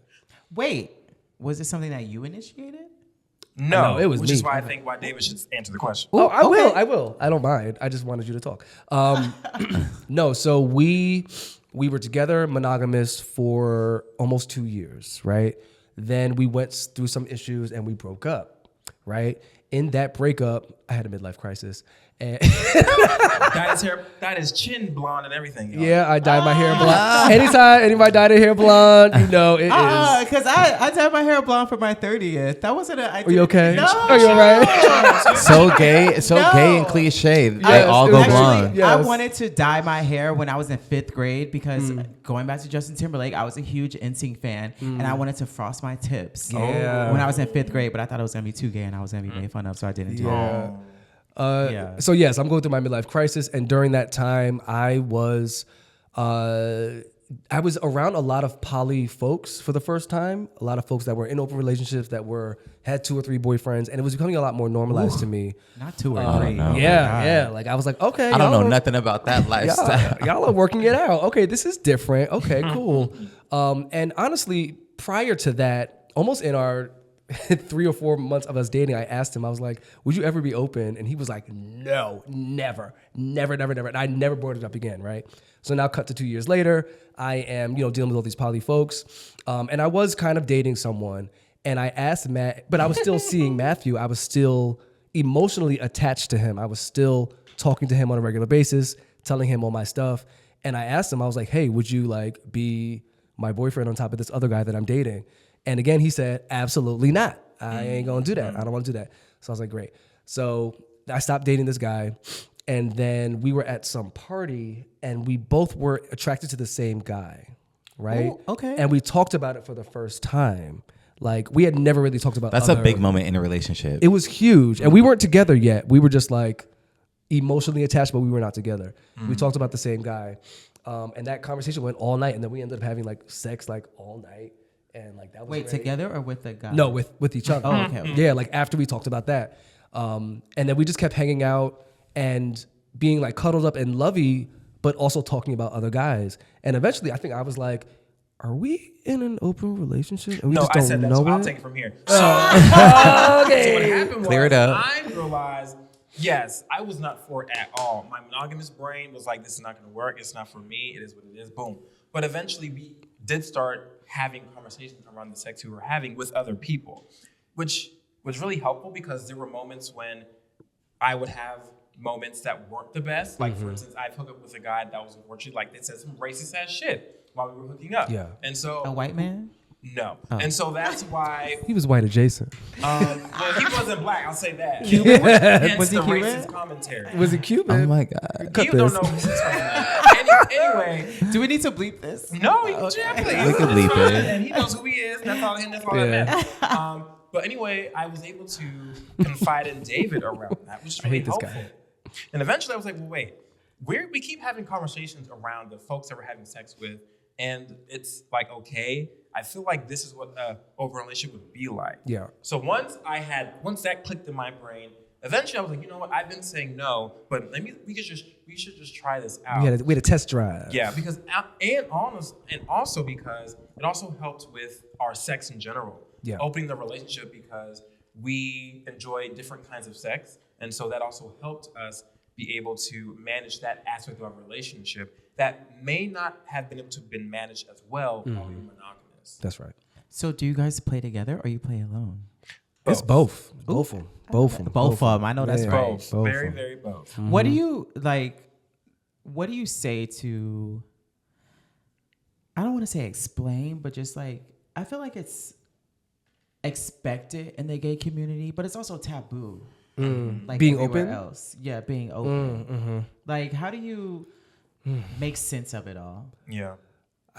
Speaker 1: Wait, was it something that you initiated?
Speaker 3: No, it was me. Which is why I think David should answer the question.
Speaker 4: Oh, I will. I don't mind. I just wanted you to talk. No, so we were together, monogamous, for almost 2 years, right? Then we went through some issues and we broke up, right? In that breakup, I had a midlife crisis. And
Speaker 3: dyed his chin blonde and everything. Y'all.
Speaker 4: Yeah, I dyed my hair blonde. Anytime anybody dyed their hair blonde, it is.
Speaker 1: Because I dyed my hair blonde for my 30th. That wasn't a.
Speaker 4: Are you okay?
Speaker 1: No,
Speaker 4: are you all right?
Speaker 2: So gay and cliche. They all go blonde.
Speaker 1: Yes. I wanted to dye my hair when I was in 5th grade because going back to Justin Timberlake, I was a huge NSYNC fan and I wanted to frost my tips when I was in 5th grade, but I thought it was gonna be too gay and I was gonna be made fun of, so I didn't do it.
Speaker 4: So yes, I'm going through my midlife crisis, and during that time, I was around a lot of poly folks for the first time. A lot of folks that were in open relationships that had 2 or 3 boyfriends, and it was becoming a lot more normalized to me.
Speaker 1: Not 2 or 3.
Speaker 2: No.
Speaker 4: Yeah. Like I was like, okay,
Speaker 2: I don't know nothing about that lifestyle.
Speaker 4: Y'all are working it out. Okay, this is different. Okay, cool. And honestly, prior to that, almost in our 3 or 4 months of us dating, I asked him, I was like, would you ever be open? And he was like, no, never. And I never brought it up again, right? So now cut to 2 years later, I am, dealing with all these poly folks. And I was kind of dating someone, and I asked Matt, but I was still seeing Matthew. I was still emotionally attached to him. I was still talking to him on a regular basis, telling him all my stuff. And I asked him, I was like, hey, would you like be my boyfriend on top of this other guy that I'm dating? And again, he said, absolutely not. I ain't going to do that. I don't want to do that. So I was like, great. So I stopped dating this guy. And then we were at some party and we both were attracted to the same guy, right?
Speaker 1: Ooh, okay.
Speaker 4: And we talked about it for the first time. Like we had never really talked about.
Speaker 2: That's a big moment in a relationship.
Speaker 4: It was huge, and we weren't together yet. We were just like emotionally attached, but we were not together. We talked about the same guy, and that conversation went all night, and then we ended up having like sex like all night, and like that was
Speaker 1: Wait,
Speaker 4: great.
Speaker 1: together or with the guy?
Speaker 4: No, with each other.
Speaker 1: Oh, okay.
Speaker 4: Yeah, like after we talked about that, and then we just kept hanging out and being like cuddled up and lovey, but also talking about other guys. And eventually, I think I was like, "Are we in an open relationship?" And we just don't
Speaker 3: I said that,
Speaker 4: know
Speaker 3: so I'll
Speaker 4: it?
Speaker 3: take it from here. So, so what happened was,
Speaker 2: Clear it up.
Speaker 3: I realized, yes, I was not for it at all. My monogamous brain was like, this is not going to work. It's not for me. It is what it is. Boom. But eventually, we did start having conversations around the sex we were having with other people, which was really helpful because there were moments when I would have moments that weren't the best. Like, for instance, I'd hook up with a guy that was unfortunately, like, they said some racist ass shit while we were hooking up.
Speaker 4: Yeah.
Speaker 3: And so
Speaker 1: A white man?
Speaker 3: no. And so that's why
Speaker 4: He was white adjacent.
Speaker 3: well, he wasn't black, I'll say that.
Speaker 1: Cuban?
Speaker 3: Hence
Speaker 1: Was he
Speaker 3: the
Speaker 1: Cuban?
Speaker 3: racist commentary.
Speaker 4: Was he Cuban?
Speaker 2: Oh my God.
Speaker 4: Cut
Speaker 3: You don't
Speaker 4: this.
Speaker 3: know who he's talking about. Anyway,
Speaker 1: Do we need to bleep this?
Speaker 3: no, you can jam, please.
Speaker 2: We can bleep it.
Speaker 3: And he knows who he is. That's all that matters. But anyway, I was able to confide in David around that, which is really
Speaker 4: hate this
Speaker 3: helpful.
Speaker 4: guy.
Speaker 3: And eventually I was like, well, wait, we keep having conversations around the folks that we're having sex with, and it's like, okay, I feel like this is what an open relationship would be like.
Speaker 4: Yeah.
Speaker 3: So once that clicked in my brain, eventually I was like, you know what, I've been saying no, but we should just try this out.
Speaker 4: We had a test drive.
Speaker 3: Yeah, because and also because it also helped with our sex in general.
Speaker 4: Yeah.
Speaker 3: Opening the relationship because we enjoy different kinds of sex, and so that also helped us be able to manage that aspect of our relationship that may not have been able to been managed as well while we were monogamous.
Speaker 4: That's right.
Speaker 1: So do you guys play together or you play alone?
Speaker 4: It's both. Both of them. Both of them.
Speaker 1: Both of them. I know that's
Speaker 4: Yeah.
Speaker 1: right.
Speaker 3: Both,
Speaker 4: Both.
Speaker 3: very, very both.
Speaker 1: What do you like? What do you say to? I don't want to say explain, but just like I feel like it's expected in the gay community, but it's also taboo. Like
Speaker 4: Being
Speaker 1: everywhere
Speaker 4: open?
Speaker 1: else. Yeah, being open. Like, how do you make sense of it all?
Speaker 3: Yeah.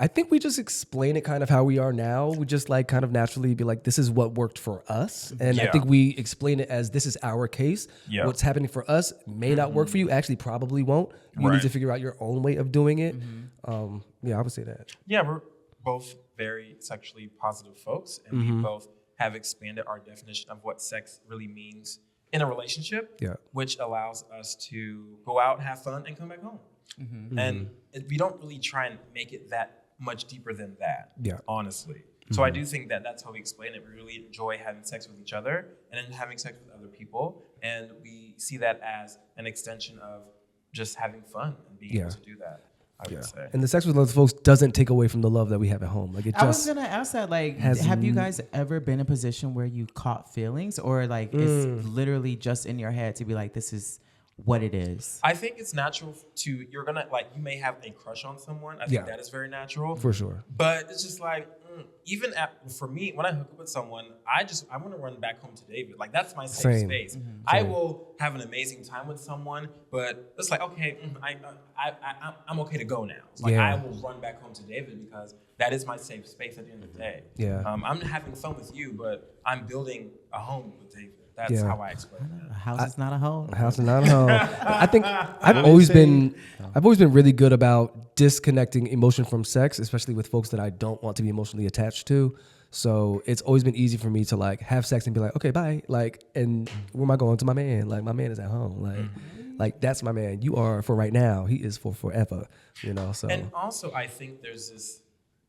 Speaker 4: I think we just explain it kind of how we are now. We just like kind of naturally be like, this is what worked for us. And I
Speaker 3: Yeah.
Speaker 4: think we explain it as this is our case.
Speaker 3: Yeah.
Speaker 4: What's happening for us may not work for you. Actually, probably won't. You need
Speaker 3: Right.
Speaker 4: to figure out your own way of doing it. Yeah, I would say that.
Speaker 3: Yeah, we're both very sexually positive folks, and we both have expanded our definition of what sex really means in a relationship,
Speaker 4: Yeah.
Speaker 3: which allows us to go out, have fun, and come back home. And we don't really try and make it that much deeper than that,
Speaker 4: Yeah.
Speaker 3: honestly. So I do think that that's how we explain it. We really enjoy having sex with each other and then having sex with other people, and we see that as an extension of just having fun and being
Speaker 4: Yeah.
Speaker 3: able to do that, I would say.
Speaker 4: And the sex with other folks doesn't take away from the love that we have at home. Like it
Speaker 1: I was
Speaker 4: just
Speaker 1: gonna ask that. Like,
Speaker 4: has
Speaker 1: have you guys ever been in a position where you caught feelings, or like it's literally just in your head to be like, this is what it is?
Speaker 3: I think it's natural you're gonna, like, you may have a crush on someone. I think
Speaker 4: Yeah.
Speaker 3: that is very natural.
Speaker 4: for sure.
Speaker 3: But it's just like, even for me, when I hook up with someone, I want to run back home to David. Like, that's my safe
Speaker 4: Same.
Speaker 3: space. I will have an amazing time with someone, but it's like, okay, I'm okay to go now. It's like,
Speaker 4: Yeah.
Speaker 3: I will run back home to David because that is my safe space at the end of the day.
Speaker 4: Yeah.
Speaker 3: I'm having fun with you, but I'm building a home with David. That's
Speaker 4: Yeah.
Speaker 3: how I explain
Speaker 1: A
Speaker 3: that.
Speaker 1: house is not a home.
Speaker 4: A house is not a home. I think I've always been really good about disconnecting emotion from sex, especially with folks that I don't want to be emotionally attached to. So it's always been easy for me to like have sex and be like, okay, bye. Like, and where am I going? To my man. Like, my man is at home. Like that's my man. You are for right now. He is for forever. You know. So
Speaker 3: And also, I think there's this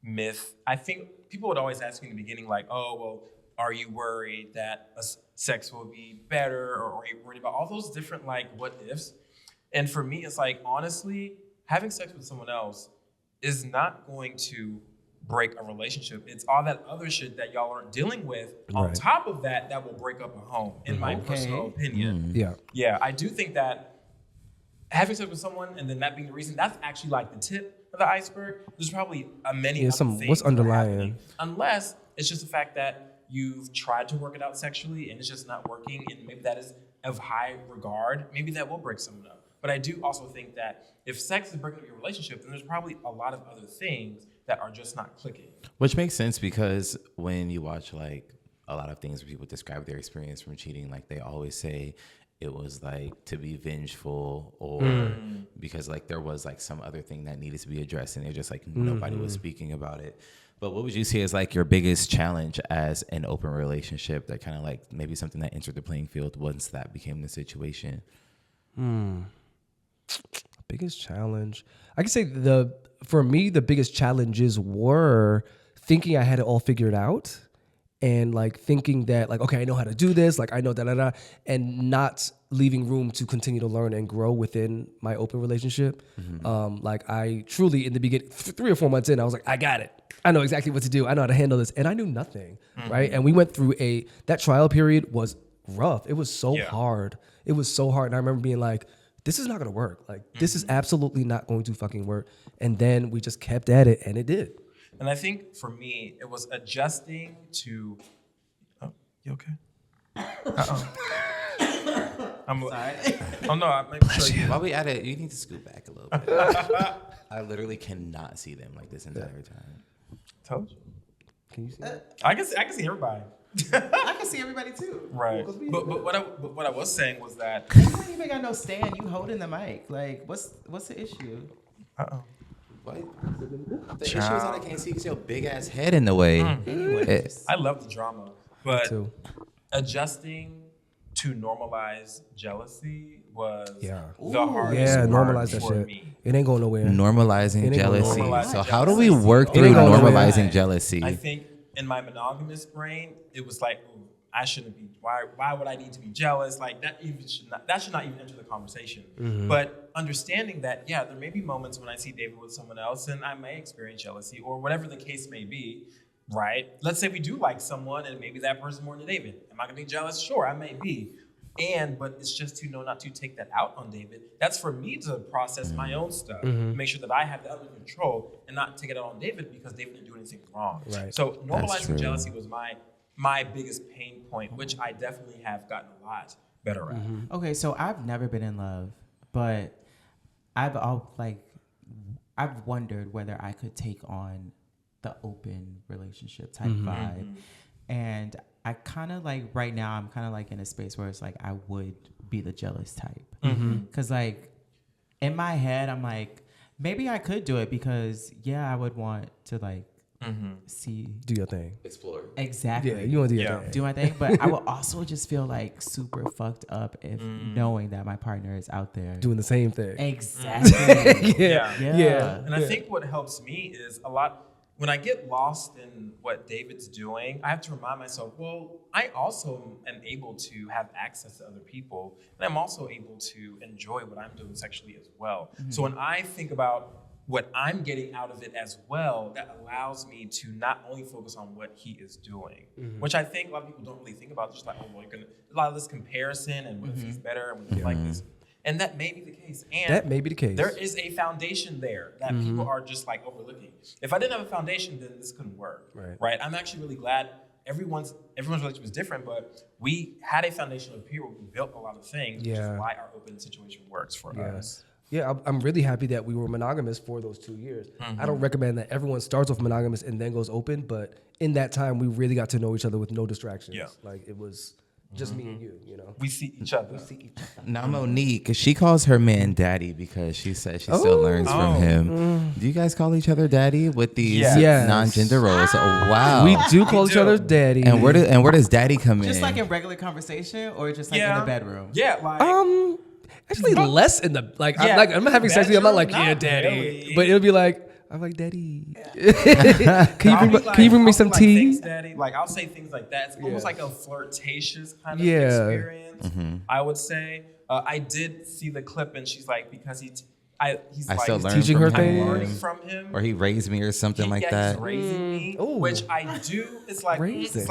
Speaker 3: myth. I think people would always ask me in the beginning, like, oh, well, are you worried that sex will be better? Or are you worried about all those different, like, what ifs? And for me, it's like, honestly, having sex with someone else is not going to break a relationship. It's all that other shit that y'all aren't dealing with on
Speaker 4: Right.
Speaker 3: top of that will break up a home, in my personal opinion.
Speaker 4: yeah.
Speaker 3: Yeah, I do think that having sex with someone and then that being the reason, that's actually like the tip of the iceberg. There's probably many other things
Speaker 4: what's
Speaker 3: that are
Speaker 4: underlying?
Speaker 3: happening. Unless it's just the fact that you've tried to work it out sexually and it's just not working, and maybe that is of high regard. Maybe that will break someone up. But I do also think that if sex is breaking up your relationship, then there's probably a lot of other things that are just not clicking.
Speaker 2: Which makes sense because when you watch like a lot of things where people describe their experience from cheating, like they always say it was like to be vengeful or because like there was like some other thing that needed to be addressed and they're just like nobody was speaking about it. But what would you say is like your biggest challenge as an open relationship that kind of like maybe something that entered the playing field once that became the situation?
Speaker 4: Biggest challenge. I can say for me, the biggest challenges were thinking I had it all figured out and like thinking that like, okay, I know how to do this. Like I know da-da-da, and not leaving room to continue to learn and grow within my open relationship. Like I truly in the beginning, 3 or 4 months in, I was like, I got it. I know exactly what to do. I know how to handle this. And I knew nothing, right? And we went through that trial period was rough. It was so hard. It was so hard. And I remember being like, this is not going to work. Like, this is absolutely not going to fucking work. And then we just kept at it, and it did.
Speaker 3: And I think for me, it was adjusting to. Oh, you okay? I'm sorry. Oh no, I'm sure you.
Speaker 2: While we at it, you need to scoot back a little bit. I literally cannot see them like this entire time.
Speaker 3: Told you.
Speaker 4: Can you see that?
Speaker 3: I can see everybody.
Speaker 1: I can see everybody too.
Speaker 3: Right. But what I was saying was that
Speaker 1: you don't even got no stand. You holding the mic. Like, what's the issue?
Speaker 2: What? The issue is that I can't see because your big ass head in the way.
Speaker 1: Anyways.
Speaker 3: I love the drama, but
Speaker 4: too.
Speaker 3: Adjusting to normalize jealousy was the
Speaker 1: Ooh.
Speaker 3: hardest part
Speaker 4: normalize that
Speaker 3: for
Speaker 4: shit.
Speaker 3: me.
Speaker 4: It ain't going nowhere.
Speaker 2: Normalizing jealousy.
Speaker 3: normalize
Speaker 2: So
Speaker 3: jealousy.
Speaker 2: how do we work through
Speaker 4: ain't going nowhere.
Speaker 2: normalizing jealousy?
Speaker 3: I think in my monogamous brain, it was like, ooh, I shouldn't be. Why would I need to be jealous? Like that should not even enter the conversation. But understanding that, yeah, there may be moments when I see David with someone else, and I may experience jealousy or whatever the case may be. Right? Let's say we do like someone, and maybe that person more than David. Am I gonna be jealous? Sure, I may be. But it's just to know not to take that out on David. That's for me to process my own stuff, make sure that I have that under control, and not take it out on David because David didn't do anything wrong.
Speaker 4: Right.
Speaker 3: So normalizing jealousy was my biggest pain point, which I definitely have gotten a lot better at.
Speaker 1: Okay, so I've never been in love, but I've wondered whether I could take on the open relationship type vibe. And I kind of like right now I'm kind of like in a space where it's like I would be the jealous type. Cause like in my head I'm like maybe I could do it because I would want to like see,
Speaker 4: Do your thing.
Speaker 2: Explore.
Speaker 1: exactly.
Speaker 4: Yeah, you want to do your thing.
Speaker 1: Do my thing, but I will also just feel like super fucked up if knowing that my partner is out there
Speaker 4: Doing the same thing.
Speaker 1: exactly.
Speaker 4: Yeah.
Speaker 3: And I think what helps me is a lot. When I get lost in what David's doing, I have to remind myself, well, I also am able to have access to other people, and I'm also able to enjoy what I'm doing sexually as well. So when I think about what I'm getting out of it as well, that allows me to not only focus on what he is doing, which I think a lot of people don't really think about. Just like, oh, well, a lot of this comparison and what if he's better and what if he's like this. And that may be the case. And
Speaker 4: That may be the case.
Speaker 3: there is a foundation there that people are just like overlooking. If I didn't have a foundation, then this couldn't work. Right? I'm actually really glad everyone's relationship is different, but we had a foundation of here where we built a lot of things, which is why our open situation works for us.
Speaker 4: Yeah, I'm really happy that we were monogamous for those 2 years. I don't recommend that everyone starts off monogamous and then goes open, but in that time, we really got to know each other with no distractions.
Speaker 3: Yeah.
Speaker 4: Like it was just me and you know.
Speaker 3: We see each other.
Speaker 2: Now Monique, she calls her man daddy because she says she still learns from him. Do you guys call each other daddy with these
Speaker 4: Yes.
Speaker 2: non-gender roles? Oh, wow.
Speaker 4: We do call each other daddy.
Speaker 2: And where does daddy come in?
Speaker 1: Just like in regular conversation or just like in the bedroom?
Speaker 3: Yeah, like
Speaker 4: Actually less in the like
Speaker 3: Yeah,
Speaker 4: I'm not having sex with you. I'm not like,
Speaker 3: bedroom,
Speaker 4: yeah,
Speaker 3: not
Speaker 4: daddy.
Speaker 3: really.
Speaker 4: But it'll be like, I'm like, daddy. Can you bring me some tea?
Speaker 3: Thanks, daddy. Like I'll say things like that. It's almost like a flirtatious kind of experience. I would say. I did see the clip, and she's like, because he's like
Speaker 2: still learn
Speaker 4: teaching
Speaker 2: from
Speaker 4: her
Speaker 2: him.
Speaker 4: things.
Speaker 3: learning from him.
Speaker 2: Or he raised me or something like that.
Speaker 3: He's raising me,
Speaker 4: Ooh.
Speaker 3: which I do. It's like
Speaker 4: Raising.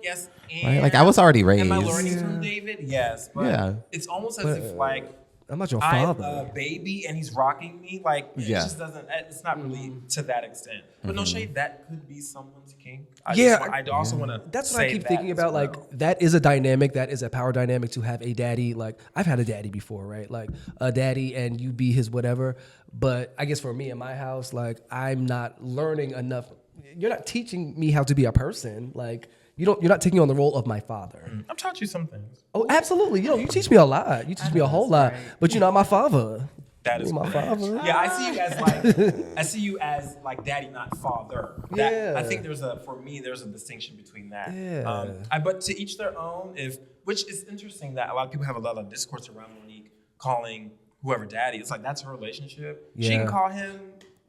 Speaker 3: yes.
Speaker 2: Right? Like I was already raised.
Speaker 3: Am I learning from David? Yes, but
Speaker 2: Yeah.
Speaker 3: it's almost as if like
Speaker 4: I'm not your father.
Speaker 3: I'm a baby and he's rocking me. Like, it
Speaker 2: Yeah.
Speaker 3: just doesn't, it's not really to that extent. But no shade, that could be someone's kink. I also want to
Speaker 4: That's what I keep thinking about. Like, that is a dynamic, that is a power dynamic to have a daddy. Like, I've had a daddy before, right? Like, a daddy and you be his whatever. But I guess for me in my house, like, I'm not learning enough. You're not teaching me how to be a person. Like, you're not taking on the role of my father.
Speaker 3: I've taught you some things.
Speaker 4: Oh, absolutely. You teach me a lot. You teach me a whole lot. But you're not my father.
Speaker 3: That is
Speaker 4: my father.
Speaker 3: Yeah, I see you as like daddy, not father. I think there's a distinction between that.
Speaker 4: Yeah.
Speaker 3: But to each their own. Which is interesting that a lot of people have a lot of discourse around Monique calling whoever daddy. It's like that's her relationship.
Speaker 4: Yeah.
Speaker 3: She can call him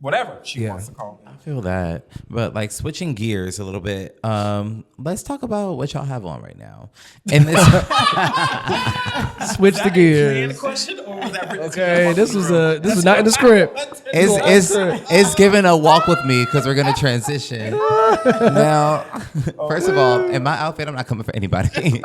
Speaker 3: whatever she wants to call him.
Speaker 2: I feel that. But like switching gears a little bit, let's talk about what y'all have on right now. And this
Speaker 4: Switch the gears.
Speaker 3: Question, or was that
Speaker 4: Okay, this was not in the script.
Speaker 2: It's given a walk with me because we're gonna transition. Now, first of all, in my outfit, I'm not coming for anybody.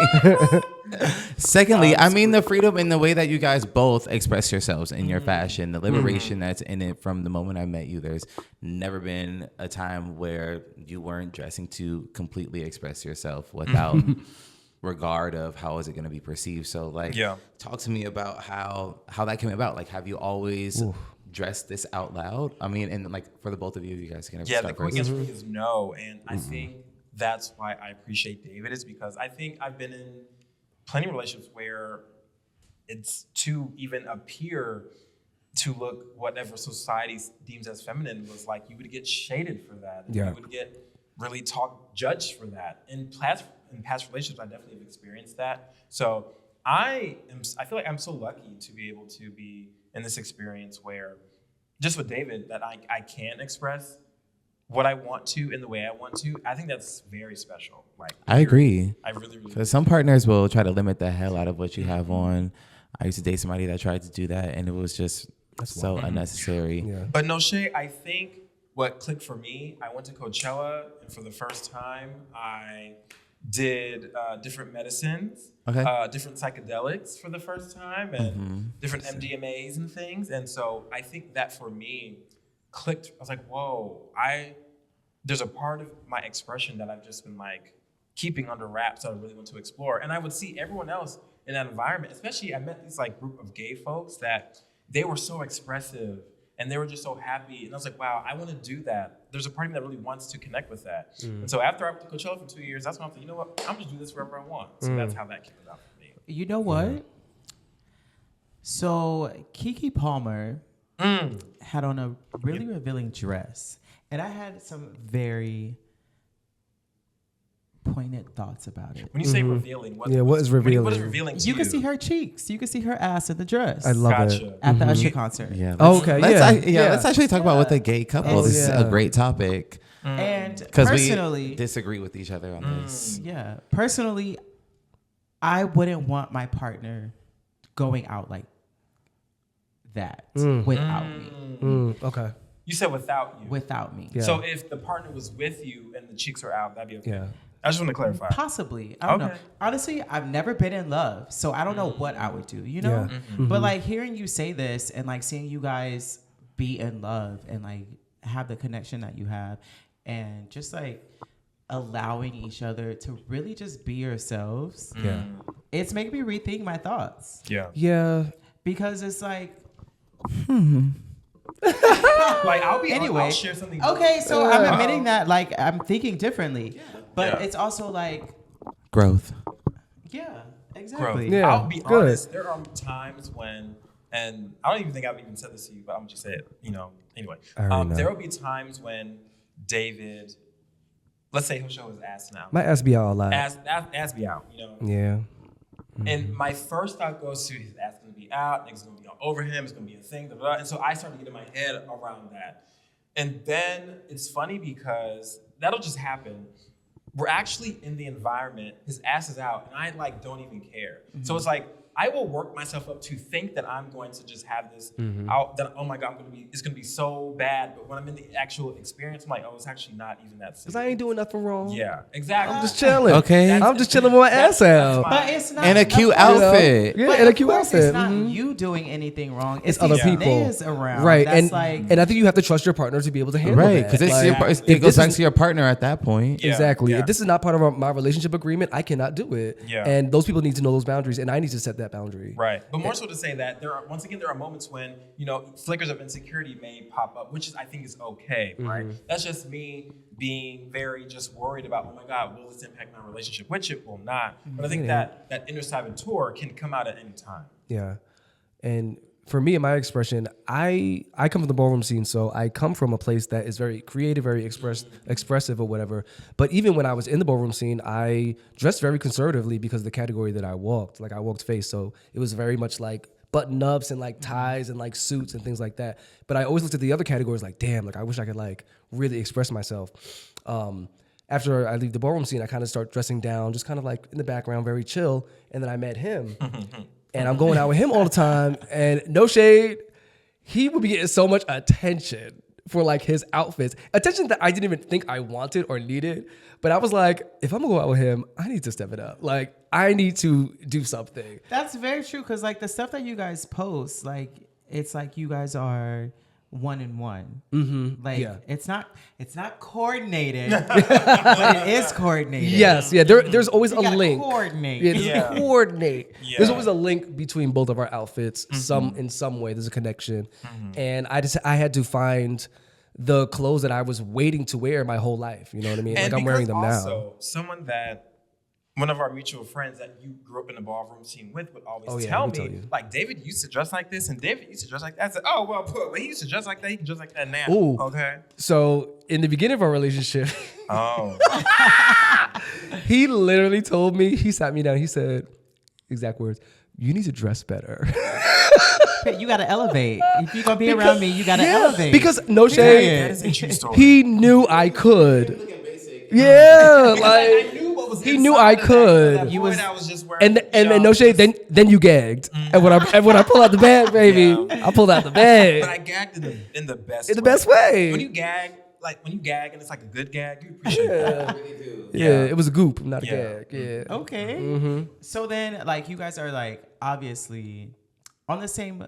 Speaker 2: Secondly, I mean the freedom in the way that you guys both express yourselves in your fashion, the liberation that's in it from the moment I met you. There's never been a time where you weren't dressing to completely express yourself without regard of how is it going to be perceived. So like, talk to me about how that came about. Like, have you always dressed this out loud? I mean, and like for the both of you, you guys can
Speaker 3: the quick answer is no. And I think that's why I appreciate David, is because I think I've been in plenty of relationships where it's to even appear to look whatever society deems as feminine was like, you would get shaded for that. And you would get really judged for that. In past relationships, I definitely have experienced that. So I feel like I'm so lucky to be able to be in this experience where, just with David, that I can express what I want to in the way I want to. I think that's very special. Like,
Speaker 2: I agree.
Speaker 3: I really, really.
Speaker 2: Because some partners will try to limit the hell out of what you have on. I used to date somebody that tried to do that, and it was just so unnecessary. Yeah.
Speaker 3: But no shade, I think what clicked for me, I went to Coachella, and for the first time, I did different medicines, different psychedelics for the first time, and different MDMAs and things. And so I think that for me clicked. I was like, whoa, there's a part of my expression that I've just been like keeping under wraps that I really want to explore. And I would see everyone else in that environment, especially I met this like group of gay folks that they were so expressive and they were just so happy. And I was like, wow, I want to do that. There's a part of me that really wants to connect with that. And so after I went to Coachella for 2 years, that's when I was like, you know what, I'm just do this wherever I want. So that's how that came about for me.
Speaker 1: You know what? So Keke Palmer had on a really revealing dress. And I had some very poignant thoughts about it.
Speaker 3: When you say revealing, what is
Speaker 4: revealing?
Speaker 3: What is revealing to you?
Speaker 1: You can see her cheeks. You can see her ass in the dress.
Speaker 4: I love it.
Speaker 1: At the Usher concert.
Speaker 2: Yeah.
Speaker 4: Let's
Speaker 2: actually talk about with a gay couple. This is a great topic.
Speaker 1: And
Speaker 2: Because
Speaker 1: personally,
Speaker 2: we disagree with each other on this.
Speaker 1: Yeah. Personally, I wouldn't want my partner going out like that without me.
Speaker 4: Okay.
Speaker 3: You said without you.
Speaker 1: Without me.
Speaker 4: Yeah.
Speaker 3: So if the partner was with you and the cheeks are out, that'd be okay.
Speaker 4: Yeah.
Speaker 3: I just want to clarify.
Speaker 1: Possibly. I don't know. Honestly, I've never been in love, so I don't know what I would do, you know?
Speaker 4: Yeah.
Speaker 1: But like hearing you say this and like seeing you guys be in love and like have the connection that you have and just like allowing each other to really just be yourselves.
Speaker 4: Yeah.
Speaker 1: It's making me rethink my thoughts.
Speaker 3: Yeah.
Speaker 4: Yeah.
Speaker 1: Because it's like
Speaker 3: Like I'll share something.
Speaker 1: Okay, so I'm admitting that like I'm thinking differently. But it's also like
Speaker 2: Growth.
Speaker 1: yeah, exactly.
Speaker 3: Growth.
Speaker 4: Yeah,
Speaker 3: I'll be
Speaker 4: good.
Speaker 3: honest. There are times when, and I don't even think I've even said this to you, but I'm just say it. You know. Anyway, there will be times when David, let's say he'll show his ass now.
Speaker 4: My ass be out a lot.
Speaker 3: Ass be out. You know.
Speaker 4: Yeah.
Speaker 3: And my first thought goes to his ass gonna be out, niggas gonna be all over him, it's gonna be a thing, blah, blah. And so I started to get in my head around that. And then it's funny because that'll just happen. We're actually in the environment, his ass is out, and I like don't even care. So it's like I will work myself up to think that I'm going to just have this out. That oh my god, it's gonna be so bad. But when I'm in the actual experience, I'm like, oh, it's actually not even that serious.
Speaker 4: Because I ain't doing nothing wrong.
Speaker 3: Yeah, exactly.
Speaker 4: I'm just chilling.
Speaker 2: Okay.
Speaker 4: I'm just chilling with my ass out.
Speaker 1: But it's not.
Speaker 2: And a cute outfit.
Speaker 4: Yeah,
Speaker 1: But
Speaker 4: and a
Speaker 1: of
Speaker 4: cute
Speaker 1: course
Speaker 4: outfit.
Speaker 1: It's not you doing anything wrong. It's
Speaker 4: Other
Speaker 1: these
Speaker 4: people
Speaker 1: niggas around.
Speaker 4: Right.
Speaker 1: That's
Speaker 4: And I think you have to trust your partner to be able to handle
Speaker 2: Right,
Speaker 4: that.
Speaker 2: because
Speaker 4: Like,
Speaker 2: it goes back to your partner at that point.
Speaker 3: Yeah.
Speaker 4: Exactly.
Speaker 3: Yeah.
Speaker 4: If this is not part of my relationship agreement, I cannot do it.
Speaker 3: Yeah.
Speaker 4: And those people need to know those boundaries, and I need to set that boundary.
Speaker 3: Right. But more so to say that there are moments when, flickers of insecurity may pop up, which I think is okay, right? That's just me being very just worried about, oh my God, will this impact my relationship? Which it will not. But I think that inner saboteur can come out at any time.
Speaker 4: Yeah. And for me, in my expression, I come from the ballroom scene, so I come from a place that is very creative, very expressive or whatever. But even when I was in the ballroom scene, I dressed very conservatively because of the category that I walked. Like I walked face, so it was very much like button-ups and like ties and like suits and things like that. But I always looked at the other categories like, damn, like I wish I could like really express myself. After I leave the ballroom scene, I kind of start dressing down, just kind of like in the background, very chill. And then I met him. And I'm going out with him all the time. And no shade, he would be getting so much attention for like his outfits. Attention that I didn't even think I wanted or needed. But I was like, if I'm gonna go out with him, I need to step it up. Like, I need to do something.
Speaker 1: That's very true. Because like the stuff that you guys post, like it's like you guys are 1-in-1. Like it's not coordinated, but it is coordinated.
Speaker 4: Yes, yeah. There's always
Speaker 1: You
Speaker 4: a
Speaker 1: gotta
Speaker 4: link.
Speaker 1: coordinate.
Speaker 4: Yeah, there's coordinate.
Speaker 3: Yeah.
Speaker 4: There's always a link between both of our outfits. In some way, there's a connection. And I had to find the clothes that I was waiting to wear my whole life. You know what I mean?
Speaker 3: And
Speaker 4: like I'm wearing them now.
Speaker 3: also, someone that one of our mutual friends that you grew up in the ballroom scene with would always tell me, like, David used to dress like this and David used to dress like that. I said, oh, well, he used to dress like that. He can dress like that now.
Speaker 4: Ooh.
Speaker 3: Okay.
Speaker 4: So in the beginning of our relationship,
Speaker 3: Oh.
Speaker 4: he literally told me, he sat me down, he said, exact words, you need to dress better.
Speaker 1: You gotta elevate. If you're gonna be around me, you gotta elevate.
Speaker 4: Because no shade,
Speaker 3: That is a true story.
Speaker 4: he knew I could. Yeah, like he knew I could.
Speaker 3: You was just wearing
Speaker 4: And no shade. Then you gagged. And when I pull out the bag, baby, I pulled out the bag.
Speaker 3: But I gagged in the best
Speaker 4: In the best way.
Speaker 3: When you gag and it's like a good gag, you appreciate that.
Speaker 4: Yeah, it was a goop, not a
Speaker 3: Yeah.
Speaker 4: gag. Yeah.
Speaker 1: Okay. So then, like, you guys are like obviously on the same.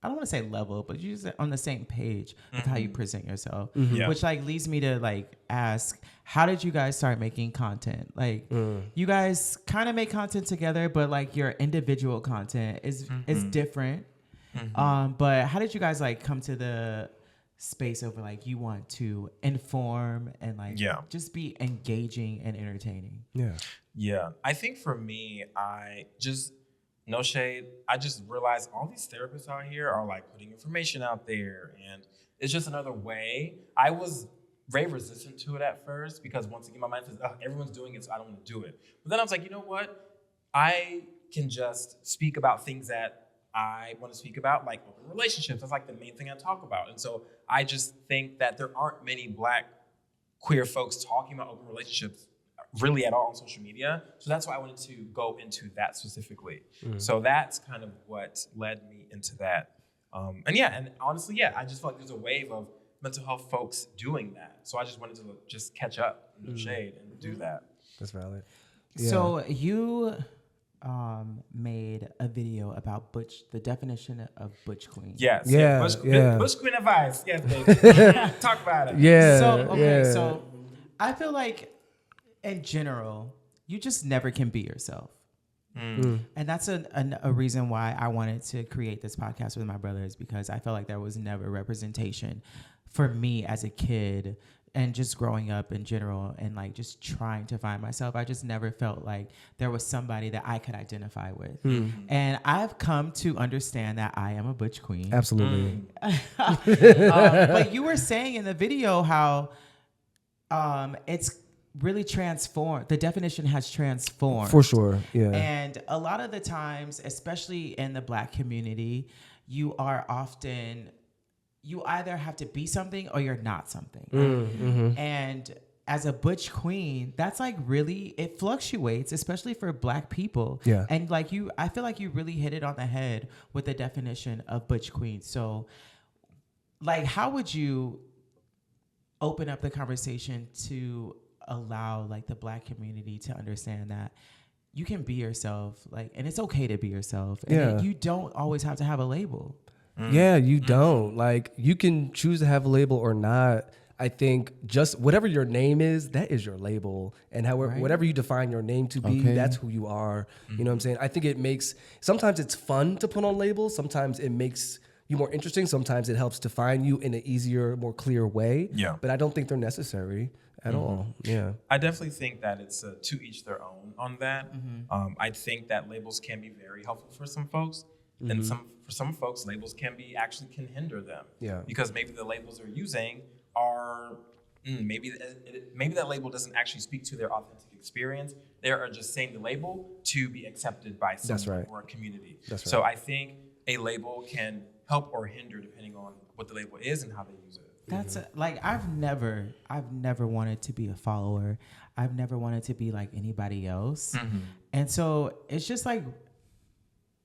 Speaker 1: I don't want to say level, but you're just on the same page with how you present yourself,
Speaker 3: Yeah.
Speaker 1: which like leads me to like ask, how did you guys start making content? Like, you guys kind of make content together, but like your individual content is different. But how did you guys like come to the space of like you want to inform and like just be engaging and entertaining?
Speaker 3: Yeah. I think for me, no shade, I just realized all these therapists out here are like putting information out there, and it's just another way. I was very resistant to it at first because once again, my mind says, oh, everyone's doing it, so I don't want to do it. But then I was like, you know what? I can just speak about things that I want to speak about, like open relationships. That's like the main thing I talk about. And so I just think that there aren't many Black queer folks talking about open relationships really at all on social media. So that's why I wanted to go into that specifically. So that's kind of what led me into that. And honestly, I just felt like there's a wave of mental health folks doing that. So I just wanted to just catch up, no shade, and do that.
Speaker 4: That's valid.
Speaker 1: So you made a video about the definition of butch queen.
Speaker 3: Yes.
Speaker 4: Yeah.
Speaker 3: Butch queen advice. Yes, baby. Talk about it.
Speaker 4: Yeah.
Speaker 1: So I feel like in general, you just never can be yourself. And that's a reason why I wanted to create this podcast with my brothers, because I felt like there was never representation for me as a kid and just growing up in general and like just trying to find myself. I just never felt like there was somebody that I could identify with. And I've come to understand that I am a butch queen.
Speaker 4: Absolutely.
Speaker 1: But you were saying in the video how it's really transformed. The definition has transformed.
Speaker 4: For sure. Yeah.
Speaker 1: And a lot of the times, especially in the Black community, you either have to be something or you're not something. And as a butch queen, that's like really, it fluctuates, especially for Black people.
Speaker 4: Yeah.
Speaker 1: And like I feel like you really hit it on the head with the definition of butch queen. So like, how would you open up the conversation to allow like the Black community to understand that you can be yourself, like, and it's okay to be yourself, and you don't always have to have a label.
Speaker 4: Yeah, you don't. Like, you can choose to have a label or not. I think just whatever your name is, that is your label. And however, whatever you define your name to be, that's who you are. You know what I'm saying? I think it makes, sometimes it's fun to put on labels. Sometimes it makes you more interesting. Sometimes it helps define you in an easier, more clear way.
Speaker 3: Yeah.
Speaker 4: But I don't think they're necessary at all. Yeah.
Speaker 3: I definitely think that it's to each their own on that. I think that labels can be very helpful for some folks. And for some folks, labels can hinder them.
Speaker 4: Yeah.
Speaker 3: Because maybe the labels they're using are maybe that label doesn't actually speak to their authentic experience. They are just saying the label to be accepted by someone or a community. So I think a label can help or hinder depending on what the label is and how they use it.
Speaker 1: That's like I've never wanted to be a follower. I've never wanted to be like anybody else. And so it's just like,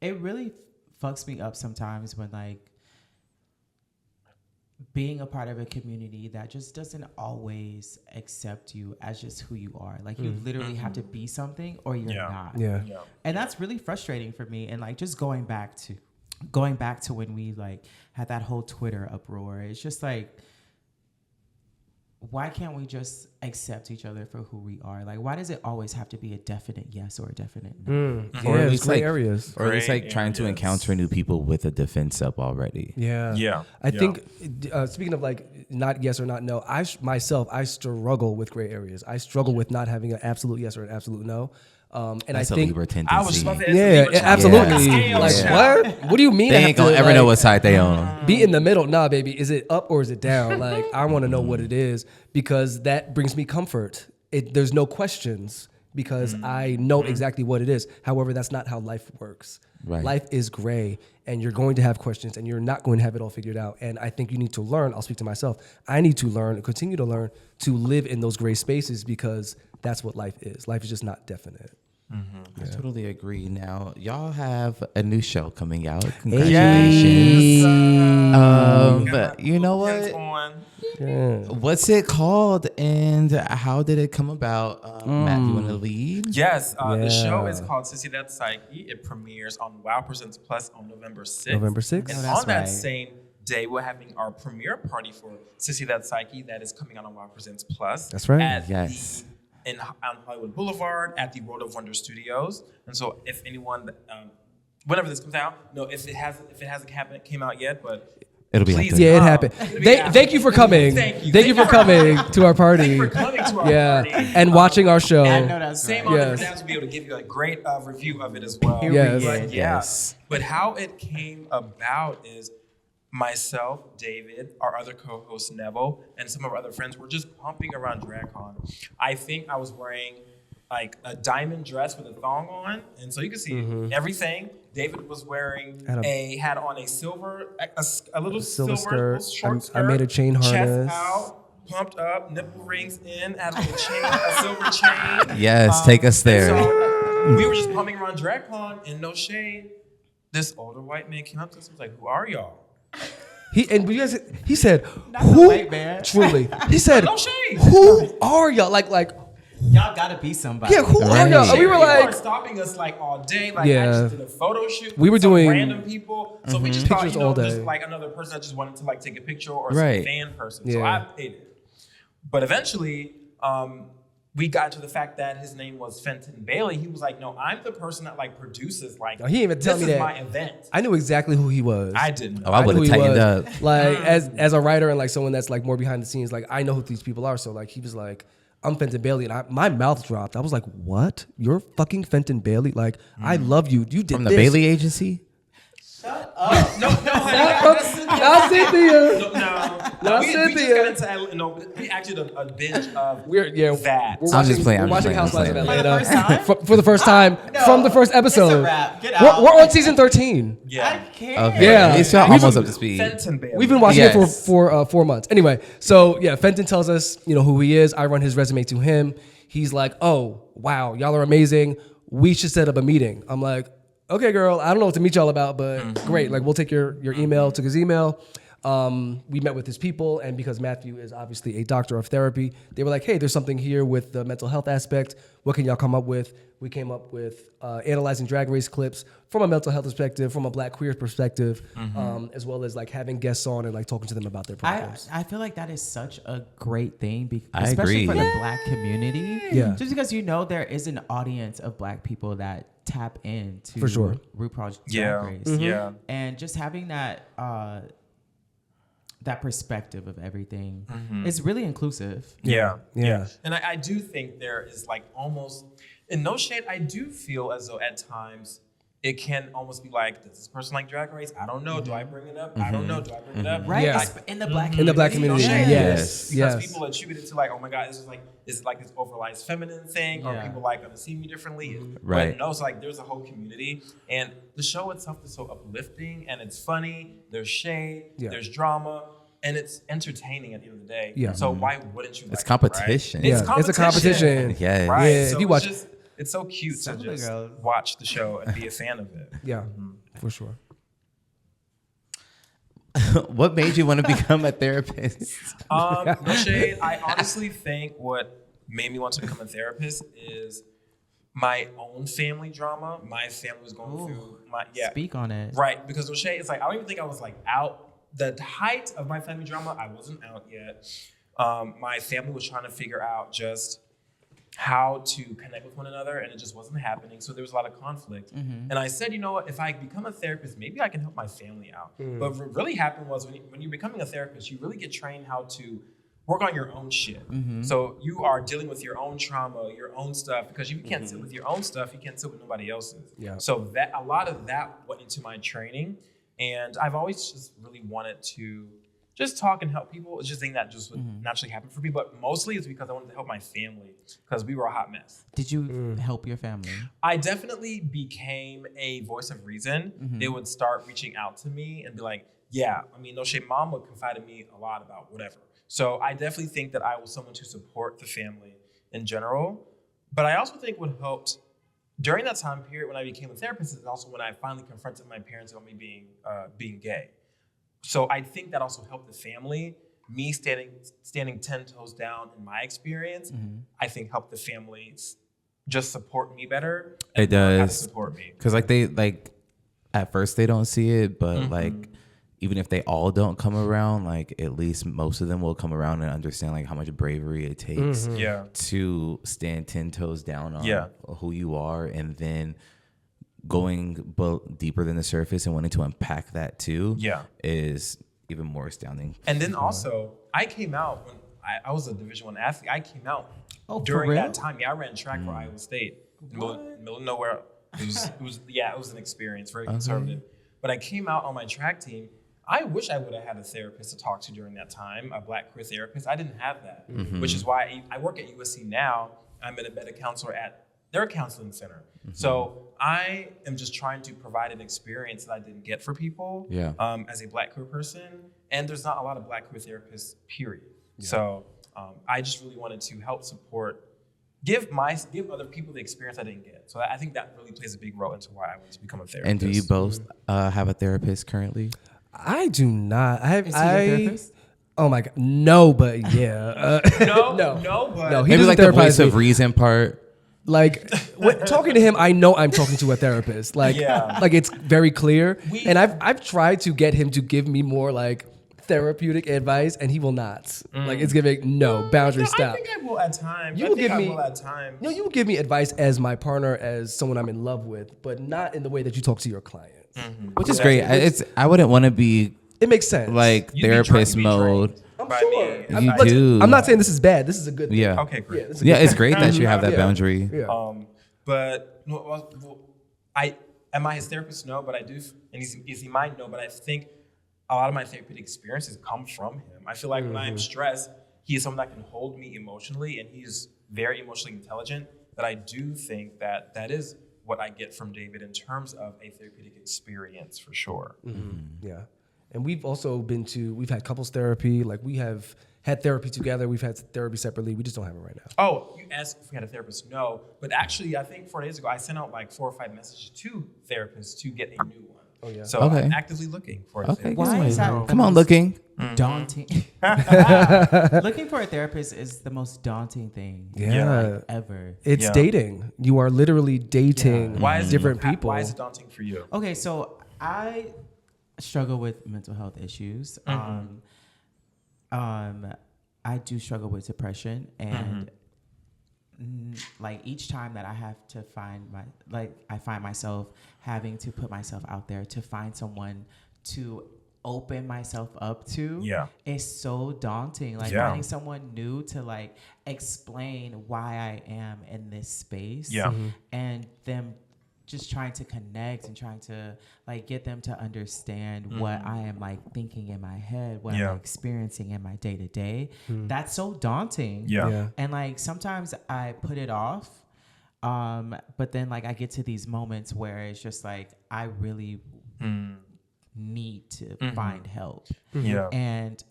Speaker 1: it really fucks me up sometimes when like being a part of a community that just doesn't always accept you as just who you are. Like you literally have to be something or you're not.
Speaker 4: Yeah.
Speaker 1: And that's really frustrating for me. And like just going back to when we like had that whole Twitter uproar, it's just like, why can't we just accept each other for who we are? Like, why does it always have to be a definite yes or a definite no?
Speaker 2: Or at
Speaker 4: it's
Speaker 2: least
Speaker 4: gray
Speaker 2: like
Speaker 4: areas.
Speaker 2: Or at least like trying to encounter new people with a defense up already.
Speaker 4: I think speaking of like not yes or not no, I struggle with gray areas. I struggle with not having an absolute yes or an absolute no. And
Speaker 2: That's
Speaker 4: I think
Speaker 2: a Libra tendency.
Speaker 3: I was just about to ask
Speaker 4: absolutely.
Speaker 3: Yeah.
Speaker 4: Like
Speaker 3: Yeah.
Speaker 4: what do you mean?
Speaker 2: They
Speaker 4: I have
Speaker 2: ain't gonna
Speaker 4: to,
Speaker 2: ever
Speaker 4: like,
Speaker 2: know what side they on.
Speaker 4: be in the middle? Nah, baby. Is it up or is it down? Like, I want to know what it is because that brings me comfort. There's no questions because I know exactly what it is. However, that's not how life works.
Speaker 2: Right.
Speaker 4: Life is gray and you're going to have questions and you're not going to have it all figured out. And I think you need to learn. I'll speak to myself. I need to learn and continue to learn to live in those gray spaces because that's what life is. Life is just not definite.
Speaker 2: I totally agree. Now, y'all have a new show coming out. Congratulations. But you know what? What's it called and how did it come about? Matt, you want to lead?
Speaker 3: Yes, the show is called Sissy, That's Psyche. It premieres on Wow Presents Plus on November 6th. And on that same day, we're having our premiere party for Sissy, That's Psyche that is coming out on Wow Presents Plus.
Speaker 4: That's right.
Speaker 3: On Hollywood Boulevard at the World of Wonder Studios. And so if anyone, whenever this comes out, if it hasn't came out yet, but
Speaker 2: it'll be
Speaker 3: please,
Speaker 2: after.
Speaker 4: Yeah, it happened. Thank you for coming. Thank you for coming to our party.
Speaker 3: Thank you for coming to our party.
Speaker 4: And watching our show.
Speaker 3: Same honor for that to be able to give you a great review of it as well.
Speaker 4: Yes.
Speaker 3: But how it came about is myself, David, our other co-host Neville, and some of our other friends were just pumping around DragCon. I think I was wearing like a diamond dress with a thong on, and so you can see everything. David was wearing had on a silver, a little silver
Speaker 4: skirt.
Speaker 3: short skirt.
Speaker 4: I made a chain harness.
Speaker 3: Chest out, pumped up, nipple rings in, had a little chain, a silver chain.
Speaker 2: Yes, take us there.
Speaker 3: So we were just pumping around DragCon, and no shade, this older white man came up to us and was like, "Who are y'all?"
Speaker 4: He said,
Speaker 1: "Who?" White man.
Speaker 4: Truly, he said,
Speaker 3: "No shade.
Speaker 4: Who are y'all?" Like
Speaker 1: y'all gotta be somebody.
Speaker 4: Yeah, who are y'all? And we were
Speaker 3: People
Speaker 4: like,
Speaker 3: are stopping us like all day. Like I just did a photo shoot.
Speaker 4: We were
Speaker 3: with some
Speaker 4: doing
Speaker 3: random people. So we just
Speaker 4: pictures
Speaker 3: thought,
Speaker 4: all day.
Speaker 3: just like another person that just wanted to like take a picture or some fan person. So I paid it. But eventually, we got to the fact that his name was Fenton Bailey. He was like, "No, I'm the person that like produces like.
Speaker 4: No, he didn't even tell me that.
Speaker 3: This is my event."
Speaker 4: I knew exactly who he was.
Speaker 3: I didn't know.
Speaker 2: Oh, I would have tightened up.
Speaker 4: Like as a writer and like someone that's like more behind the scenes, like I know who these people are. So like he was like, "I'm Fenton Bailey," and my mouth dropped. I was like, "What? You're fucking Fenton Bailey? Like I love you. You did
Speaker 2: From the
Speaker 4: this."
Speaker 2: Bailey Agency?
Speaker 3: No, honey.
Speaker 4: Not Cynthia.
Speaker 3: No. We just got into, we actually did a binge of that.
Speaker 4: We're watching Housewives of Atlanta
Speaker 1: For the first time?
Speaker 4: for the first time from the first episode.
Speaker 1: It's a wrap. Get out.
Speaker 4: We're on season 13.
Speaker 3: Yeah.
Speaker 1: I can't.
Speaker 2: Okay.
Speaker 4: Yeah.
Speaker 2: It's almost up to speed.
Speaker 4: We've been watching it for 4 months. Anyway, so yeah, Fenton tells us, who he is. I run his resume to him. He's like, oh, wow, y'all are amazing. We should set up a meeting. I'm like, okay, girl, I don't know what to meet y'all about, but great. Like, we'll take your email, took his email. We met with his people, and because Matthew is obviously a doctor of therapy, they were like, hey, there's something here with the mental health aspect. What can y'all come up with? We came up with analyzing Drag Race clips from a mental health perspective, from a Black queer perspective, as well as like having guests on and like talking to them about their problems.
Speaker 1: I feel like that is such a great thing,
Speaker 2: I
Speaker 1: especially
Speaker 2: agree.
Speaker 1: for the Black community.
Speaker 4: Yeah.
Speaker 1: Just because there is an audience of Black people that tap into
Speaker 4: For sure.
Speaker 1: RuPaul's Drag Race.
Speaker 3: Yeah.
Speaker 1: And just having that that perspective of everything is really inclusive.
Speaker 3: Yeah.
Speaker 4: Yeah.
Speaker 3: And I do think there is like almost, in no shade, I do feel as though at times it can almost be like, does this person like Drag Race? I don't know. Do I bring it up? I don't know. Do I bring it up?
Speaker 1: Right?
Speaker 4: Yeah.
Speaker 1: In the Black community.
Speaker 4: In the Black community, yes.
Speaker 3: Because people attribute it to like, oh my God, is it like this overalized feminine thing? Or people like gonna see me differently?
Speaker 2: Right.
Speaker 3: But no, it's like there's a whole community. And the show itself is so uplifting and it's funny. There's shade, there's drama, and it's entertaining at the end of the day.
Speaker 4: Yeah.
Speaker 3: So why wouldn't you
Speaker 2: It's
Speaker 3: like
Speaker 2: competition.
Speaker 3: It, right?
Speaker 4: Yeah, it's a competition.
Speaker 2: Yeah.
Speaker 3: Right.
Speaker 4: Yeah,
Speaker 3: So
Speaker 4: if you watch,
Speaker 3: it's so cute to
Speaker 1: Some of the
Speaker 3: just
Speaker 1: girls.
Speaker 3: watch the show and be a fan of it.
Speaker 4: yeah, for sure.
Speaker 2: What made you want to become a therapist?
Speaker 3: No shade. I honestly think what made me want to become a therapist is my own family drama. My family was going through
Speaker 1: Speak on it.
Speaker 3: Right, because no shade, it's like I don't even think I was like out. The height of my family drama, I wasn't out yet. My family was trying to figure out just how to connect with one another, and it just wasn't happening. So there was a lot of conflict. And I said, you know what, if I become a therapist, maybe I can help my family out. But what really happened was when you're becoming a therapist, you really get trained how to work on your own shit. So you are dealing with your own trauma, your own stuff, because you can't sit with your own stuff, you can't sit with nobody else's.
Speaker 4: Yeah.
Speaker 3: So that a lot of that went into my training. And I've always just really wanted to just talk and help people. It's just a thing that just would naturally happen for me. But mostly it's because I wanted to help my family because we were a hot mess.
Speaker 1: Did you help your family?
Speaker 3: I definitely became a voice of reason. They would start reaching out to me and be like, yeah, I mean, no shade, mom would confide in me a lot about whatever. So I definitely think that I was someone to support the family in general. But I also think what helped during that time period when I became a therapist is also when I finally confronted my parents about me being gay. So I think that also helped the family. Me standing 10 toes down in my experience, I think helped the family just support me better.
Speaker 2: It does
Speaker 3: support me
Speaker 2: because at first they don't see it, but like even if they all don't come around, like at least most of them will come around and understand like how much bravery it takes to stand 10 toes down on who you are, and then going deeper than the surface and wanting to unpack that too is even more astounding.
Speaker 3: And then also, I came out when I was a Division I athlete. I came out during
Speaker 1: real?
Speaker 3: that time. Yeah, I ran track for Iowa State, in the middle of nowhere. It was an experience, very conservative. But I came out on my track team. I wish I would have had a therapist to talk to during that time, a Black queer therapist. I didn't have that, which is why I work at USC now. I'm an embedded counselor at their counseling center. So I am just trying to provide an experience that I didn't get for people as a Black queer person. And there's not a lot of Black queer therapists, period. So I just really wanted to help support, give other people the experience I didn't get. So I think that really plays a big role into why I wanted to become a therapist.
Speaker 2: And do you both have a therapist currently?
Speaker 4: I do not.
Speaker 1: Is he your therapist?
Speaker 4: Oh my God, no, but yeah.
Speaker 3: No, but
Speaker 4: No, he
Speaker 2: Maybe
Speaker 4: doesn't
Speaker 2: like the voice
Speaker 4: therapize me.
Speaker 2: of reason part.
Speaker 4: Like talking to him, I know I'm talking to a therapist. Like, like it's very clear. And I've tried to get him to give me more like therapeutic advice, and he will not. Like it's giving boundary stop.
Speaker 3: I think I will at times.
Speaker 4: You
Speaker 3: I
Speaker 4: will
Speaker 3: think
Speaker 4: give
Speaker 3: I
Speaker 4: me
Speaker 3: will at times.
Speaker 4: No, you will give me advice as my partner, as someone I'm in love with, but not in the way that you talk to your clients.
Speaker 2: Which is great. I wouldn't want to be
Speaker 4: It makes sense.
Speaker 2: like therapist mode.
Speaker 4: I'm
Speaker 3: by
Speaker 4: sure.
Speaker 3: me.
Speaker 2: You do.
Speaker 4: I'm not saying this is bad. This is a good thing.
Speaker 2: Yeah.
Speaker 3: Okay, great.
Speaker 4: this is a
Speaker 2: Yeah,
Speaker 4: good
Speaker 2: it's great that you have that
Speaker 4: Yeah.
Speaker 2: boundary.
Speaker 4: Yeah.
Speaker 3: But am I his therapist? No, but I do. And is he mine? No, but I think a lot of my therapeutic experiences come from him. I feel like when I'm stressed, he is someone that can hold me emotionally, and he's very emotionally intelligent. That I do think that is what I get from David in terms of a therapeutic experience for sure.
Speaker 4: Yeah. And we've also we've had couples therapy. Like we have had therapy together. We've had therapy separately. We just don't have it right now.
Speaker 3: Oh, you asked if we had a therapist? No. But actually, I think 4 days ago, I sent out like 4 or 5 messages to therapists to get a new one.
Speaker 4: Oh, yeah.
Speaker 3: So I'm actively looking for a therapist.
Speaker 1: Why is that
Speaker 2: Come on, looking.
Speaker 1: daunting? Looking for a therapist is the most daunting thing ever.
Speaker 4: It's dating. You are literally dating different people.
Speaker 3: Why is it daunting for you?
Speaker 1: Okay, so I struggle with mental health issues. I do struggle with depression, and like each time that I have to I find myself having to put myself out there to find someone to open myself up to. It's so daunting. Like finding someone new to like explain why I am in this space, and them just trying to connect and trying to like get them to understand what I am like thinking in my head, what I'm experiencing in my day to day. That's so daunting. And like sometimes I put it off. But then like I get to these moments where it's just like I really need to find help. And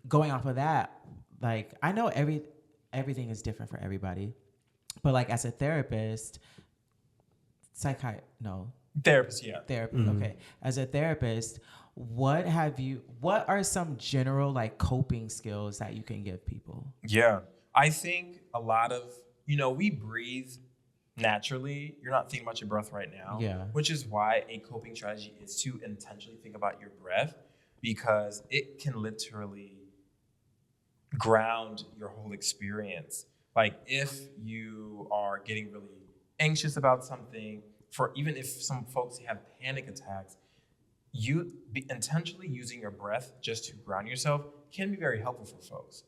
Speaker 1: going off of that, like I know everything is different for everybody. But like as a therapist,
Speaker 3: Therapist,
Speaker 1: okay. As a therapist, what are some general like coping skills that you can give people?
Speaker 3: I think a lot of, we breathe naturally. You're not thinking about your breath right now. Which is why a coping strategy is to intentionally think about your breath, because it can literally ground your whole experience. Like if you are getting really anxious about something, even if some folks have panic attacks, you intentionally using your breath just to ground yourself can be very helpful for folks.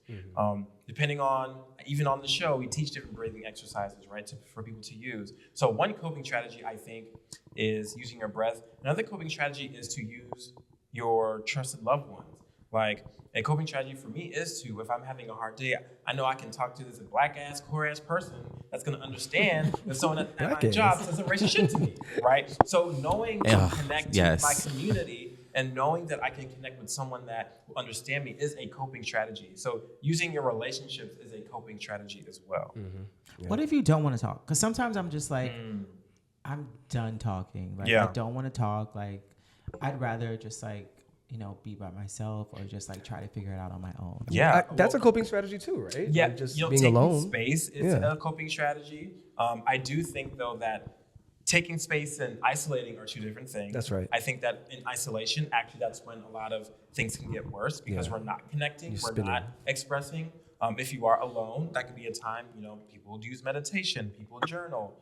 Speaker 3: Depending on, even on the show, we teach different breathing exercises, right, for people to use. So one coping strategy, I think, is using your breath. Another coping strategy is to use your trusted loved ones. Like a coping strategy for me is to, if I'm having a hard day, I know I can talk to this black-ass, core-ass person that's going to understand that someone at my job doesn't racist shit to me, right? So knowing to connect to my community and knowing that I can connect with someone that will understand me is a coping strategy. So using your relationships is a coping strategy as well.
Speaker 1: What if you don't want to talk? Because sometimes I'm just like, I'm done talking. Like I don't want to talk. Like I'd rather just like, be by myself or just like try to figure it out on my own.
Speaker 4: That's a coping strategy too, right?
Speaker 3: Yeah,
Speaker 4: like just
Speaker 3: being
Speaker 4: taking
Speaker 3: alone. Space is a coping strategy. I do think though that taking space and isolating are two different things.
Speaker 4: That's right.
Speaker 3: I think that in isolation, actually, that's when a lot of things can get worse because we're not connecting, we're not expressing. If you are alone, that can be a time. People use meditation, people journal.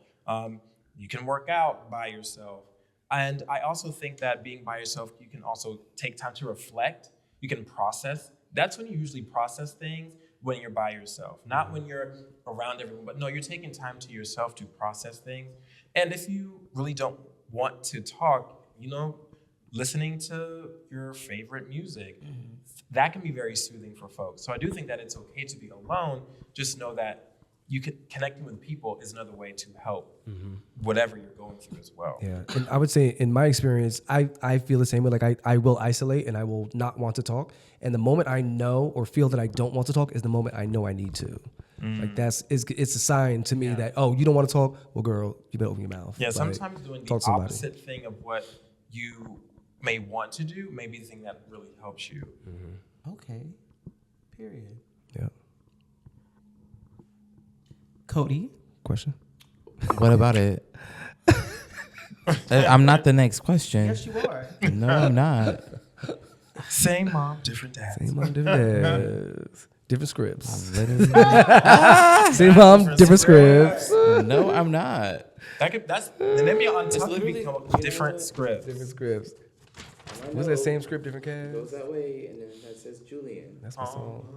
Speaker 3: You can work out by yourself. And I also think that being by yourself, you can also take time to reflect. You can process. That's when you usually process things, when you're by yourself, not when you're around everyone. But no, you're taking time to yourself to process things. And if you really don't want to talk, listening to your favorite music, that can be very soothing for folks. So I do think that it's okay to be alone. Just know that connecting with people is another way to help whatever you're going through as well.
Speaker 4: Yeah, and I would say in my experience, I feel the same way. Like I will isolate and I will not want to talk. And the moment I know or feel that I don't want to talk is the moment I know I need to. Like it's a sign to me that, you don't want to talk? Well, girl, you better open your mouth.
Speaker 3: Yeah, sometimes doing the opposite thing of what you may want to do may be the thing that really helps you.
Speaker 1: Okay, period.
Speaker 4: Yeah.
Speaker 1: Coty?
Speaker 4: Question?
Speaker 2: What about it? I'm not the next question.
Speaker 1: Yes, you are.
Speaker 2: No, I'm not.
Speaker 3: Same mom, different dad.
Speaker 4: Same mom, different dads. Different scripts.
Speaker 2: Literally.
Speaker 4: Same mom, different scripts.
Speaker 2: No, I'm not.
Speaker 3: That's the name of on top could become different scripts.
Speaker 4: Different scripts. Was that same script, different cast?
Speaker 2: Goes that way, and then that says Julian.
Speaker 4: That's my song.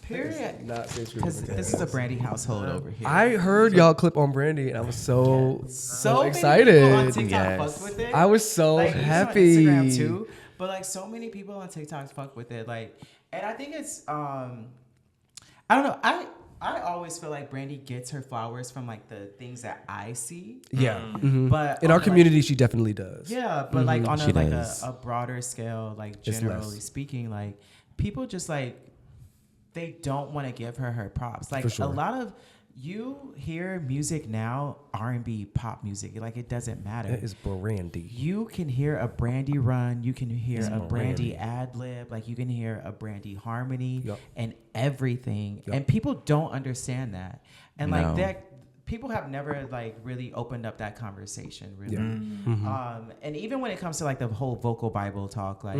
Speaker 1: Period.
Speaker 4: Not same script.
Speaker 1: Because this is a Brandy household over here.
Speaker 4: I heard y'all clip on Brandy, and I was so
Speaker 1: so
Speaker 4: excited.
Speaker 1: Many people on TikTok fucked with it.
Speaker 4: I was so
Speaker 1: like,
Speaker 4: happy.
Speaker 1: On Instagram too. But like so many people on TikTok fuck with it. Like, and I think it's I don't know. I always feel like Brandy gets her flowers from like the things that I see.
Speaker 4: Yeah. Mm-hmm.
Speaker 1: But
Speaker 4: in our
Speaker 1: like,
Speaker 4: community, she definitely does.
Speaker 1: yeah, but like on
Speaker 2: She
Speaker 1: a like
Speaker 2: does.
Speaker 1: a broader scale, like
Speaker 4: It's
Speaker 1: generally
Speaker 4: less.
Speaker 1: speaking, like people just like they don't want to give her props. Like
Speaker 4: For sure.
Speaker 1: a lot of you hear music now, R&B, pop music, like it doesn't matter.
Speaker 4: It is Brandy.
Speaker 1: You can hear a Brandy run, you can hear a Brandy
Speaker 4: Brandy.
Speaker 1: ad lib, like you can hear a Brandy harmony
Speaker 4: Yup.
Speaker 1: and everything.
Speaker 4: Yup.
Speaker 1: And people don't understand that. And
Speaker 2: No.
Speaker 1: like that people have never like really opened up that conversation really.
Speaker 4: Yeah.
Speaker 1: And even when it comes to like the whole vocal Bible talk, like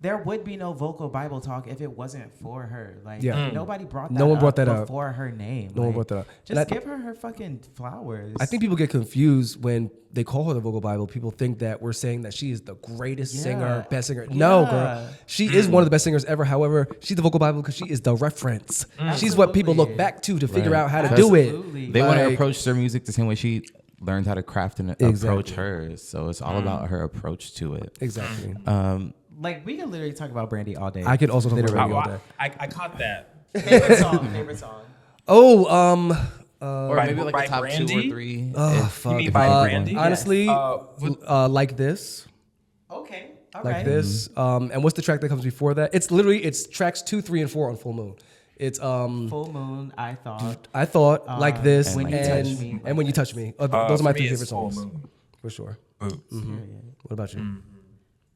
Speaker 1: there would be no vocal Bible talk if it wasn't for her. Like nobody brought that
Speaker 4: No one brought
Speaker 1: up
Speaker 4: that up.
Speaker 1: before her name.
Speaker 4: No one
Speaker 1: Like,
Speaker 4: brought that up.
Speaker 1: Just
Speaker 4: And
Speaker 1: give her fucking flowers.
Speaker 4: I think people get confused when they call her the vocal Bible. People think that we're saying that she is the greatest singer, best singer. No, girl. She is one of the best singers ever. However, she's the vocal Bible because she is the reference. She's what people look back to figure out how to do
Speaker 1: Absolutely.
Speaker 4: it.
Speaker 2: They want to
Speaker 4: Like-
Speaker 2: approach their music the same way she learned how to craft and approach
Speaker 4: Exactly.
Speaker 2: hers. So it's all about her approach to it.
Speaker 4: Exactly.
Speaker 1: like we can literally talk about Brandy all day.
Speaker 4: I could also talk about
Speaker 1: Literally.
Speaker 4: Brandy all day.
Speaker 3: I caught that.
Speaker 1: Favorite song. Favorite song.
Speaker 4: Oh,
Speaker 2: Or
Speaker 3: By-
Speaker 2: maybe like
Speaker 3: by
Speaker 2: a top 2 or
Speaker 3: Brandy?
Speaker 2: 3.
Speaker 4: oh,
Speaker 2: if-
Speaker 4: fuck.
Speaker 3: You mean by Brandy?
Speaker 4: Honestly, like this.
Speaker 1: Okay. All
Speaker 4: Like
Speaker 1: right.
Speaker 4: this. And what's the track that comes before that? It's tracks 2, 3, and 4 on Full Moon. It's
Speaker 1: Full Moon. I thought.
Speaker 4: I thought like this
Speaker 1: When You
Speaker 4: and
Speaker 1: Touch Me.
Speaker 4: and When You Touch Me. Those are my
Speaker 3: for me,
Speaker 4: 3
Speaker 3: it's
Speaker 4: favorite
Speaker 3: Full
Speaker 4: songs
Speaker 3: Moon.
Speaker 4: for sure.
Speaker 1: Period.
Speaker 4: What about you?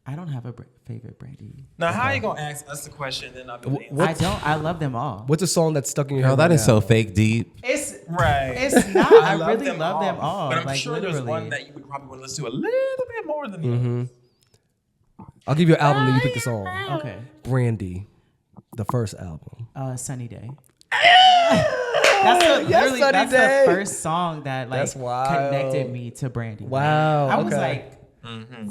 Speaker 1: I don't have a favorite Brandy.
Speaker 3: Now, how are you gonna ask us the question and then I'll be able to answer?
Speaker 1: I don't. I love them all.
Speaker 4: What's a song that's stuck in your
Speaker 2: Girl,
Speaker 4: head?
Speaker 2: that
Speaker 4: right
Speaker 2: is so
Speaker 4: now?
Speaker 2: fake deep.
Speaker 1: It's
Speaker 3: Right.
Speaker 1: It's not. I
Speaker 3: love
Speaker 1: really love them all.
Speaker 3: But I'm
Speaker 1: like,
Speaker 3: sure
Speaker 1: literally.
Speaker 3: there's one that you would probably want to listen to a little bit more than the others.
Speaker 4: I'll give you an album and you pick the song.
Speaker 1: Okay.
Speaker 4: Brandy, the first album.
Speaker 1: Sunny Day. That's literally
Speaker 4: Sunny
Speaker 1: that's
Speaker 4: Day.
Speaker 1: the first song that like
Speaker 4: That's wild.
Speaker 1: connected me to Brandy.
Speaker 4: Wow,
Speaker 1: I was
Speaker 4: okay.
Speaker 1: like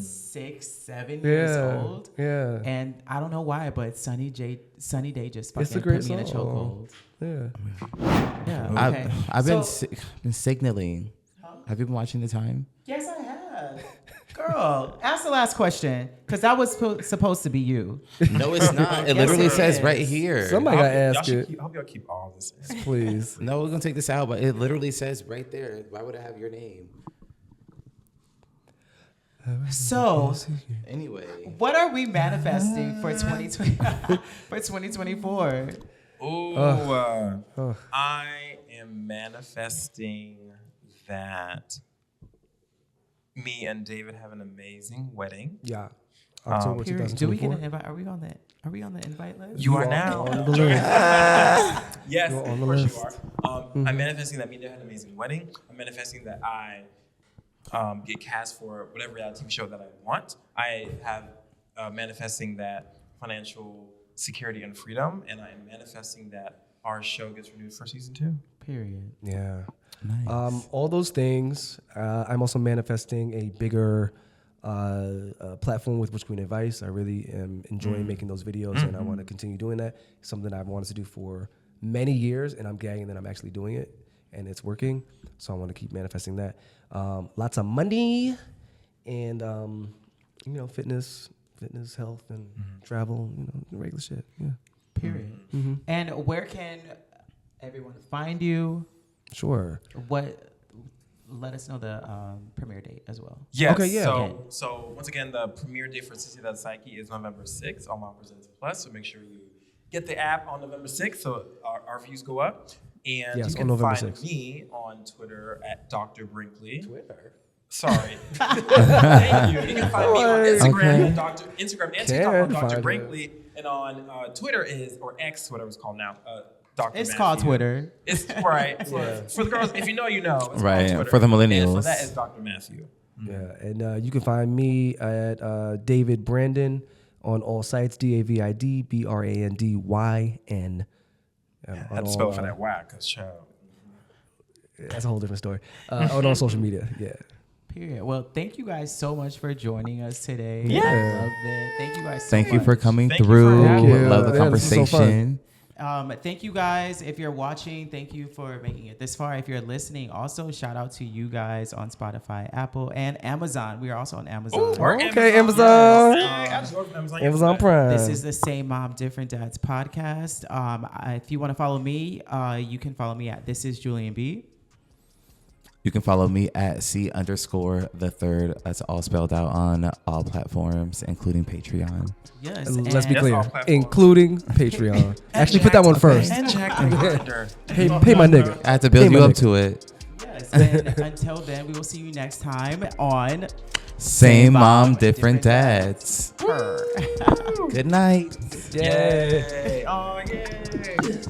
Speaker 1: 6, 7 years old.
Speaker 4: Yeah.
Speaker 1: And I don't know why, but Sunny Day just
Speaker 4: It's a
Speaker 1: fucking
Speaker 4: great
Speaker 1: put me in a
Speaker 4: song.
Speaker 1: chokehold.
Speaker 4: Yeah.
Speaker 1: Yeah. Okay.
Speaker 2: I've been,
Speaker 1: So-
Speaker 2: been signaling. Have you been watching the time?
Speaker 1: Yes, I have. Girl, ask the last question, because that was supposed to be you.
Speaker 2: No, it's not. It
Speaker 1: Yes,
Speaker 2: literally
Speaker 1: it
Speaker 2: says
Speaker 1: is.
Speaker 2: right here.
Speaker 4: Somebody got to
Speaker 3: Y'all
Speaker 4: ask
Speaker 3: should
Speaker 4: it,
Speaker 3: keep, I hope y'all keep all this in.
Speaker 4: please.
Speaker 2: No, we're gonna take this out, but it literally says right there. Why would I have your name?
Speaker 1: So,
Speaker 2: Anyway,
Speaker 1: what are we manifesting for 2020 for 2024?
Speaker 3: Ooh, I am manifesting that me and David have an amazing wedding.
Speaker 4: Yeah. October
Speaker 1: Period. Do we get
Speaker 4: 2024.
Speaker 1: an invite? Are we on the invite list?
Speaker 3: You are now.
Speaker 4: on the list.
Speaker 3: Yes,
Speaker 4: You're on
Speaker 3: of
Speaker 4: the
Speaker 3: course
Speaker 4: list.
Speaker 3: you are. I'm manifesting that me and David had an amazing wedding. I'm manifesting that I get cast for whatever reality TV show that I want. I have manifesting that financial security and freedom, and I am manifesting that our show gets renewed for season 2.
Speaker 1: Period.
Speaker 4: Yeah.
Speaker 2: nice.
Speaker 4: All those things. I'm also manifesting a bigger platform with Witch Queen Advice. I really am enjoying making those videos, and I want to continue doing that. It's something I've wanted to do for many years, and I'm gagging that I'm actually doing it, and it's working. So I want to keep manifesting that. Lots of money, and fitness, health, and travel. Regular shit. Yeah.
Speaker 1: Period. And where can everyone find you?
Speaker 4: Sure.
Speaker 1: Let us know the premiere date as well.
Speaker 3: Yes.
Speaker 4: Okay, yeah.
Speaker 3: So once again, the premiere date for Sissy That's Psyche is November 6th on Mom Presents Plus. So make sure you get the app on November 6th so our views go up. And
Speaker 4: Yes,
Speaker 3: you can
Speaker 4: on November
Speaker 3: find
Speaker 4: 6th.
Speaker 3: me on Twitter at Dr. Brinkley.
Speaker 4: Twitter.
Speaker 3: Sorry. Thank you. You can find me on Instagram,
Speaker 2: Okay.
Speaker 3: Instagram and
Speaker 4: Can
Speaker 3: TikTok on
Speaker 4: find
Speaker 3: Dr.
Speaker 4: her.
Speaker 3: Brinkley. And on Twitter or X, whatever it's called now, Dr.
Speaker 1: It's
Speaker 3: Matthew.
Speaker 1: called Twitter.
Speaker 3: It's right. For the girls, if you know, you know. It's
Speaker 2: Right,
Speaker 3: called Twitter.
Speaker 2: for the
Speaker 3: And
Speaker 2: millennials.
Speaker 3: for that is Dr. Matthew.
Speaker 4: Yeah, and you can find me at David Brandon on all sites, DavidBrandyn.
Speaker 3: I had to spell it for that Y, because child.
Speaker 4: That's a whole different story. On all social media, yeah.
Speaker 1: Period. Well, thank you guys so much for joining us today.
Speaker 4: Yeah.
Speaker 1: I loved it. Thank you guys so
Speaker 2: Thank you
Speaker 1: much.
Speaker 2: for coming
Speaker 3: Thank you
Speaker 2: through.
Speaker 3: for having
Speaker 4: me.
Speaker 2: Love the
Speaker 4: Yeah, this was so fun.
Speaker 2: conversation.
Speaker 1: Thank you guys. If you're watching, thank you for making it this far. If you're listening, also shout out to you guys on Spotify, Apple, and Amazon. We are also on Amazon.
Speaker 3: Ooh,
Speaker 4: Okay, Amazon.
Speaker 3: Amazon.
Speaker 4: Amazon Prime.
Speaker 1: This is the Same Mom, Different Dads podcast. If you want to follow me, you can follow me at This Is Julian B.
Speaker 2: You can follow me at C_the3rd. That's all spelled out on all platforms, inclling Patreon.
Speaker 1: Yes.
Speaker 4: Let's be
Speaker 1: and-
Speaker 4: clear, including Patreon. Actually, put that one first.
Speaker 3: And check the calendar.
Speaker 4: Pay my nigga.
Speaker 2: I have to build
Speaker 4: Hey,
Speaker 2: you
Speaker 4: my
Speaker 2: up
Speaker 4: nigga.
Speaker 2: to it.
Speaker 1: Yes. And until then, we will see you next time on
Speaker 2: Same mom, different dads.
Speaker 1: Purr.
Speaker 2: Good night.
Speaker 4: Yeah.
Speaker 3: Yay. Oh, yay.